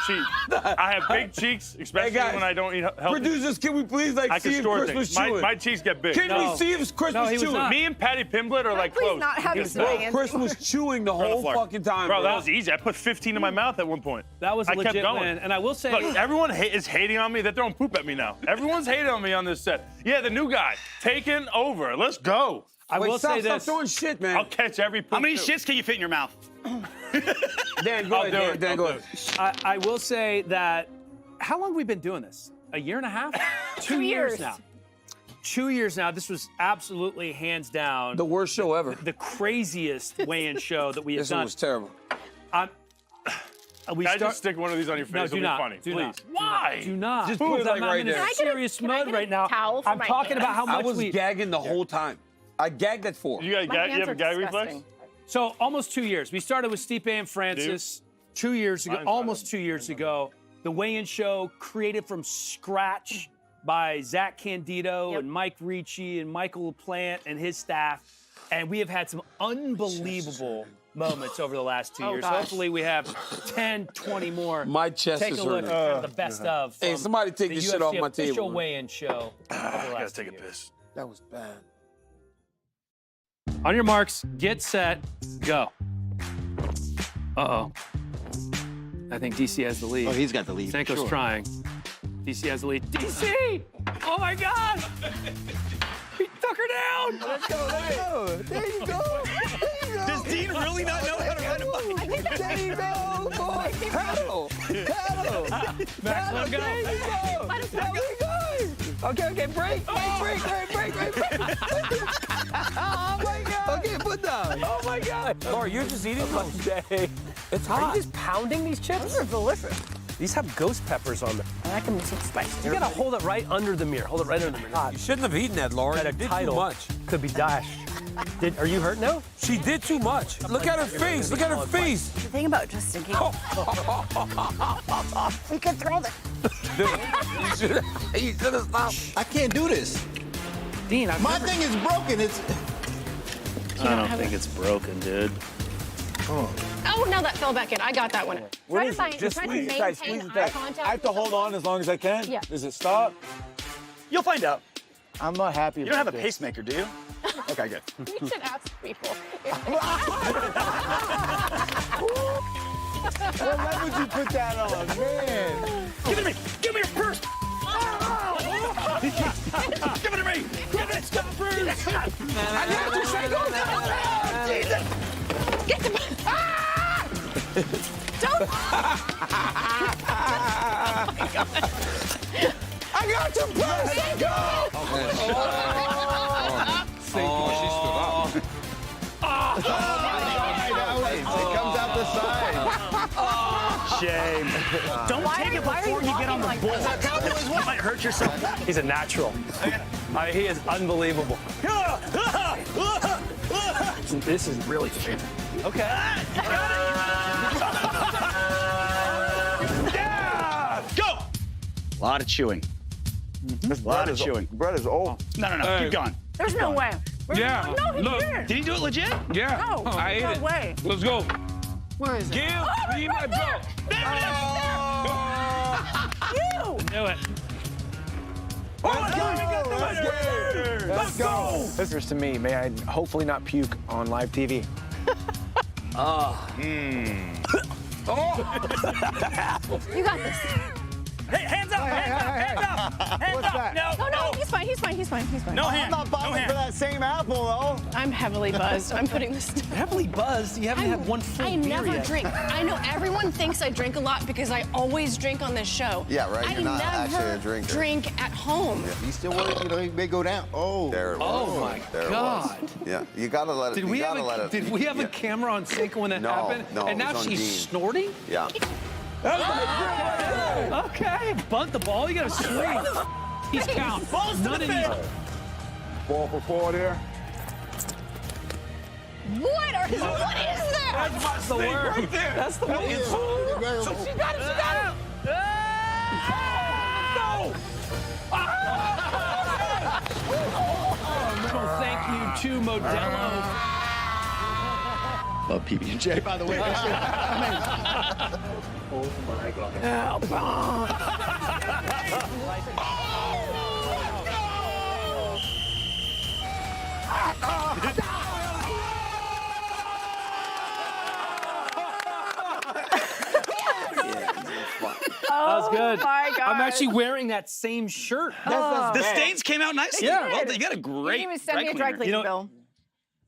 cheat. I have big cheeks, especially guys, when I don't eat healthy. Producers, can we please I see can if store Chris things. was chewing? My cheeks get big. Can we see if Chris was chewing? Me and Patty Pimblett are like please close. not have He this was- man. Chris was chewing the whole fucking time. Bro, that was easy. I put 15 in my mouth at one point. That was a I kept legit going. win. And I will say. Look, everyone is hating on me. They're throwing poop at me now. Everyone's hating on me on this set. Yeah, the new guy taking over. Let's go. I will say Stop this. throwing shit, man. I'll catch every poop. How many too. shits can you fit in your mouth? Dan, go ahead. Dan, go ahead. I will say that. How long have we been doing this? A year and a half? 2 years now. 2 years now. This was absolutely hands down The worst show ever. the craziest weigh-in show that we have This one done. was terrible. We Can I start. just stick one of these on your face? No, It'll do be not. funny. Do Please. not. Why? Do not. Just put it like I'm right in there. a serious mode right now. towel for I'm my talking about how I much was we. gagging the whole time. I gagged at 4. You got My you hands have a are gag disgusting. reflex? So almost 2 years. We started with Stipe and Francis 2 years ago, Mine's almost 2 years ago. The weigh-in show created from scratch by Zach Candido and Mike Ricci and Michael LaPlante and his staff. And we have had some unbelievable moments over the last 2 Oh, years. gosh. Hopefully we have 10, 20 more. My chest Take is a look hurting. at kind of the best of. Hey, from somebody take the this shit off UFC my official table, man. weigh-in show over the I last gotta 2 take a years. piss. That was bad. On your marks, get set, go. Uh-oh. I think DC has the lead. Oh, he's got the lead. for Senko's sure. trying. DC has the lead. DC! Oh my God! He took her down! Let's go. There you go. Does Dean really not know how to ride a bike? There you go, boy. Paddle. Max, let him go. There you go. There we go. Okay, break. Oh my God. Okay, put down. Oh my God. Laura, you're just eating one day. It's hot. Are you just pounding these chips? Those are delicious. These have ghost peppers on them. I like them with some spice. You gotta hold it right under the mirror. Hold it right under the mirror. You shouldn't have eaten that, Laura. That You a did title too much. could be dashed. Are you hurt now? She did too much. Look at her face. Look at her face. The thing about Justin King. We could throw this. You should have stopped. I can't do this. Dean, My thing is broken. It's. I don't think it's broken, dude. Oh, no, that fell back in. I got that one. Try to find, Just try to squeeze it maintain tight, squeeze it eye tight. contact. I have to hold on as long as I can? Yeah. Does it stop? You'll find out. I'm not happy. You don't have a pacemaker, do you? Okay, good. You should ask people. What leg would you put that on, man? Give it to me! Give me your purse! Give it to me! Give it, stoppers! I have to say, go down. Jesus. Get the. Ah! Don't. I got your purse. Go. It comes out the side. Shame. Don't take it before you get on the bull. You might hurt yourself. He's a natural. He is unbelievable. This is really strange. Okay. Yeah! Go! A lot of chewing. A lot of chewing. Bread is old. No. Keep going. There's no way. Yeah. No, he Look. didn't. Did he do it legit? Yeah. No, I ate no it. way. Let's go. Where is it? Give me my belt. You! Do it. Let's go. Here's to me. May I hopefully not puke on live TV. You got this. Hey, hands up! Hands up! No, he's fine. He's fine. No I'm not bothering for that same apple, though. I'm heavily buzzed. I'm putting this down. Heavily buzzed? You haven't had one full I beer never yet. drink. I know everyone thinks I drink a lot because I always drink on this show. Yeah, right. You're not actually a never drinker. drink at home. You still work, he may go down. Oh. There it was. Oh, my there God. It was. Yeah, you gotta let it. Did we have a camera on sync when that happened? No, and it now was on she's Dean. snorting? Yeah. Okay, bunt the ball. You got to swing. He's count. None of these. Ball for 4 there. What is that? That's the word. Right there. That's the word. She got it. Little thank you to Modelo. Love PB&J, by the way. Oh my God. That was good. My God. I'm actually wearing that same shirt. The stains came out nicely. Yeah. Well, you got a You great didn't even send me a dry cleaner. cleaning bill.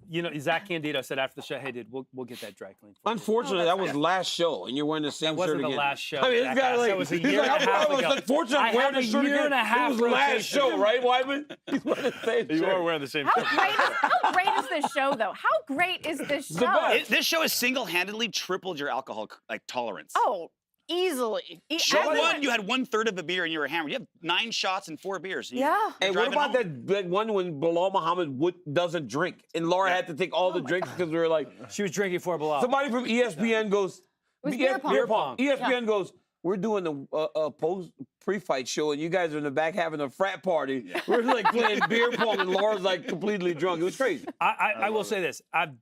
You know, Zach Candido said after the show, "Hey, dude, we'll get that dry cleaned." Unfortunately, that was last show, and you're wearing the same That wasn't shirt the again. last show. I mean, this Jackass. guy like, That was a he's year like, and a half I was ago. unfortunate I I'm wearing have the a shirt year again. and a half It was the last rotation. show, right, Wyman? He's wearing the same You shirt. are wearing the same How shirt. great is this show, though? How great is this show? This show has single-handedly tripled your alcohol tolerance. Oh, easily. Show Everyone- one, you had 1/3 of a beer and you were hammered. You have 9 shots and 4 beers. You- Yeah. Hey, what driving about home. that one when Bilal Muhammad doesn't drink, and Laura had to take all the drinks because we were like, she was drinking for Bilal. Somebody from ESPN goes, was beer pong. ESPN goes, we're doing the pre-fight show, and you guys are in the back having a frat party. We're like playing beer pong, and Laura's like completely drunk. It was crazy. I will say this: I'm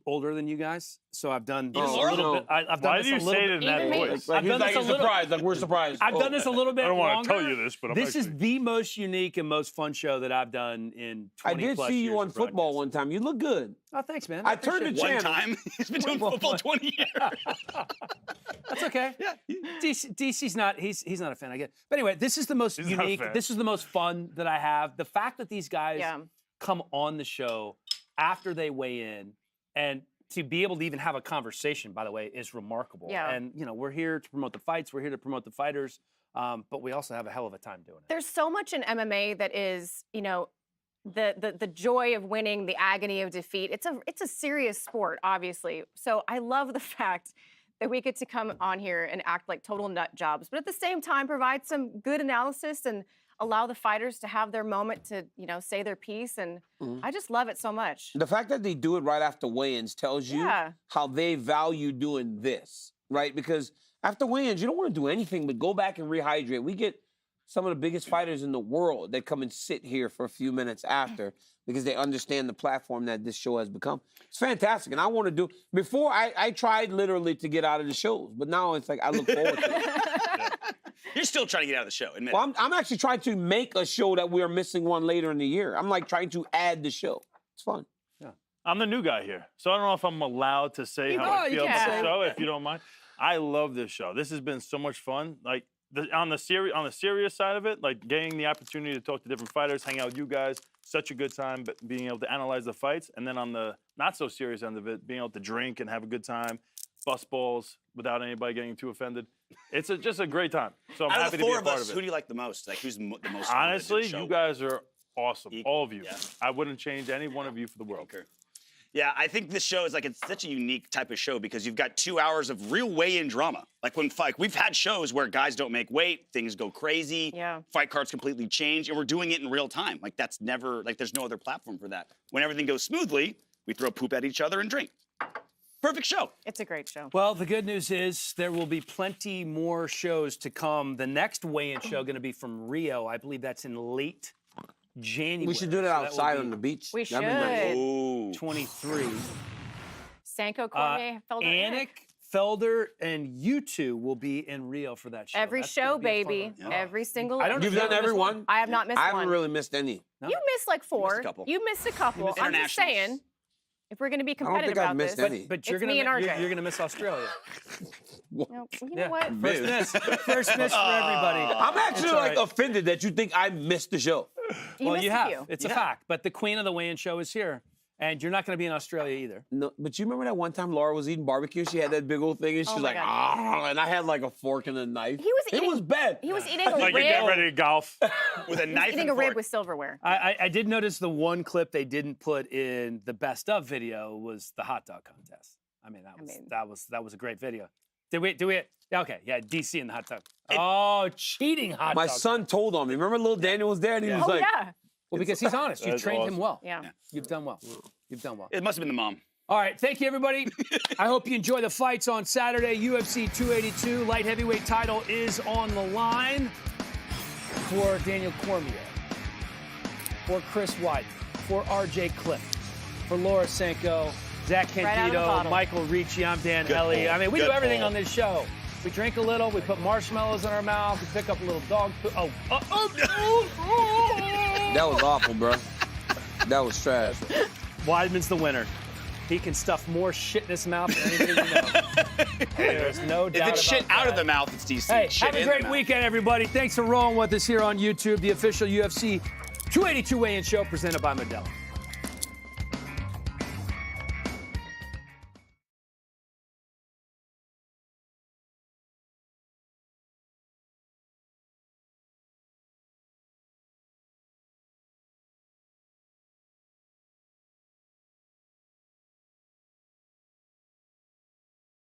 older than you guys, so I've done this a Laura? little bit. I've done Why this do you a little say bit. it in that Even me. voice? Like, I've he's done like this a little. surprised, like we're surprised. I've done this a little bit I don't want longer. to tell you this, but I'm This is actually... the most unique and most fun show that I've done in 20 I did plus see you years on of football broadcast. one time. You look good. Oh, thanks, man. I turned the appreciate it. One channel. time. He's been doing football 20 years. That's okay. Yeah. DC's not. He's not a fan. I get. But anyway, this is the most He's not a unique. fan. This is the most fun that I have. The fact that these guys Yeah. come on the show after they weigh in, and to be able to even have a conversation, by the way, is remarkable. Yeah. And you know, we're here to promote the fights. We're here to promote the fighters. But we also have a hell of a time doing it. There's so much in MMA that is, you know, the joy of winning, the agony of defeat. It's a serious sport, obviously. So I love the fact that we get to come on here and act like total nut jobs, but at the same time provide some good analysis and allow the fighters to have their moment to, you know, say their piece. And I just love it so much. The fact that they do it right after weigh-ins tells you Yeah. how they value doing this, right? Because after weigh-ins, you don't want to do anything but go back and rehydrate. We get some of the biggest fighters in the world that come and sit here for a few minutes after because they understand the platform that this show has become. It's fantastic, and I want to do. Before, I tried literally to get out of the shows, but now it's like I look forward to it. You're still trying to get out of the show, admit Well, I'm actually trying to make a show that we're missing one later in the year. I'm like trying to add the show. It's fun. I'm the new guy here, so I don't know if I'm allowed to say how I feel about the show, if you don't mind. I love this show. This has been so much fun. Like on the serious side of it, like getting the opportunity to talk to different fighters, hang out with you guys, such a good time. But being able to analyze the fights, and then on the not so serious end of it, being able to drink and have a good time, bust balls without anybody getting too offended. It's just a great time. So I'm Out of happy the to be four a of part us, of who it. do you like the most? Like, who's the most fun that did Honestly, the show? you guys are awesome, all of you. Yeah. I wouldn't change any one of you for the world. Yeah, I think this show is like, it's such a unique type of show because you've got 2 hours of real weigh-in drama. Like we've had shows where guys don't make weight, things go crazy, fight cards completely change, and we're doing it in real time. Like that's never, like there's no other platform for that. When everything goes smoothly, we throw poop at each other and drink. Perfect show. It's a great show. Well, the good news is there will be plenty more shows to come. The next weigh-in show going to be from Rio. I believe that's in late January. We should do that So outside will on the beach. We That'd be nice. should. Ooh. 23. Sanko Cormier, Felder. Anik Felder and you two will be in Rio for that show. Every That's show, gonna be a fun baby. one. Every single. I don't know You've if done you've every missed one? I have not missed I one. haven't really missed any. You missed like 4. couple. You missed a couple. missed I'm just internationals. saying, if we're going to be don't competitive think I've about missed this, any. But you're it's gonna me and RJ. you're gonna miss Australia. No, you know Yeah. what? First miss. First miss for everybody. I'm actually It's all like right. offended that you think I missed the show. You missed you a have. few. It's a fact. But the queen of the weigh-in show is here. And you're not going to be in Australia either. No, but you remember that one time Laura was eating barbecue? She had that big old thing, and Oh she's my like, God. ah, and I had like a fork and a knife. He was eating. It was bad. He was eating a Like you're getting rib. ready to golf. With a He was knife eating and a rib fork. with silverware. I did notice the one clip they didn't put in the best of video was the hot dog contest. I mean, that was a great video. Did we? Okay, yeah, DC in the hot dog. Cheating hot My dog. son told on me. Remember little Daniel was there, and he was Oh like, yeah. Well, because he's honest. You've That's trained him awesome. well. Yeah. You've done well. You've done well. It must have been the mom. All right, thank you, everybody. I hope you enjoy the fights on Saturday. UFC 282 light heavyweight title is on the line for Daniel Cormier, for Chris Weidman, for RJ Cliff, for Laura Sanko, Zach Right out of the Candido, bottle. Michael Ricci. I'm Dan Good Ellie. pull. I mean, we Good do everything pull. on this show. We drink a little. We put marshmallows in our mouth. We pick up a little dog food. that was awful, bro. That was trash. Weidman's the winner. He can stuff more shit in his mouth than anybody you know. There's no If doubt it's shit about out that. of the mouth, it's DC. Hey, Shit have a in the great mouth. weekend, everybody. Thanks for rolling with us here on YouTube, the official UFC 282 weigh-in show presented by Modelo.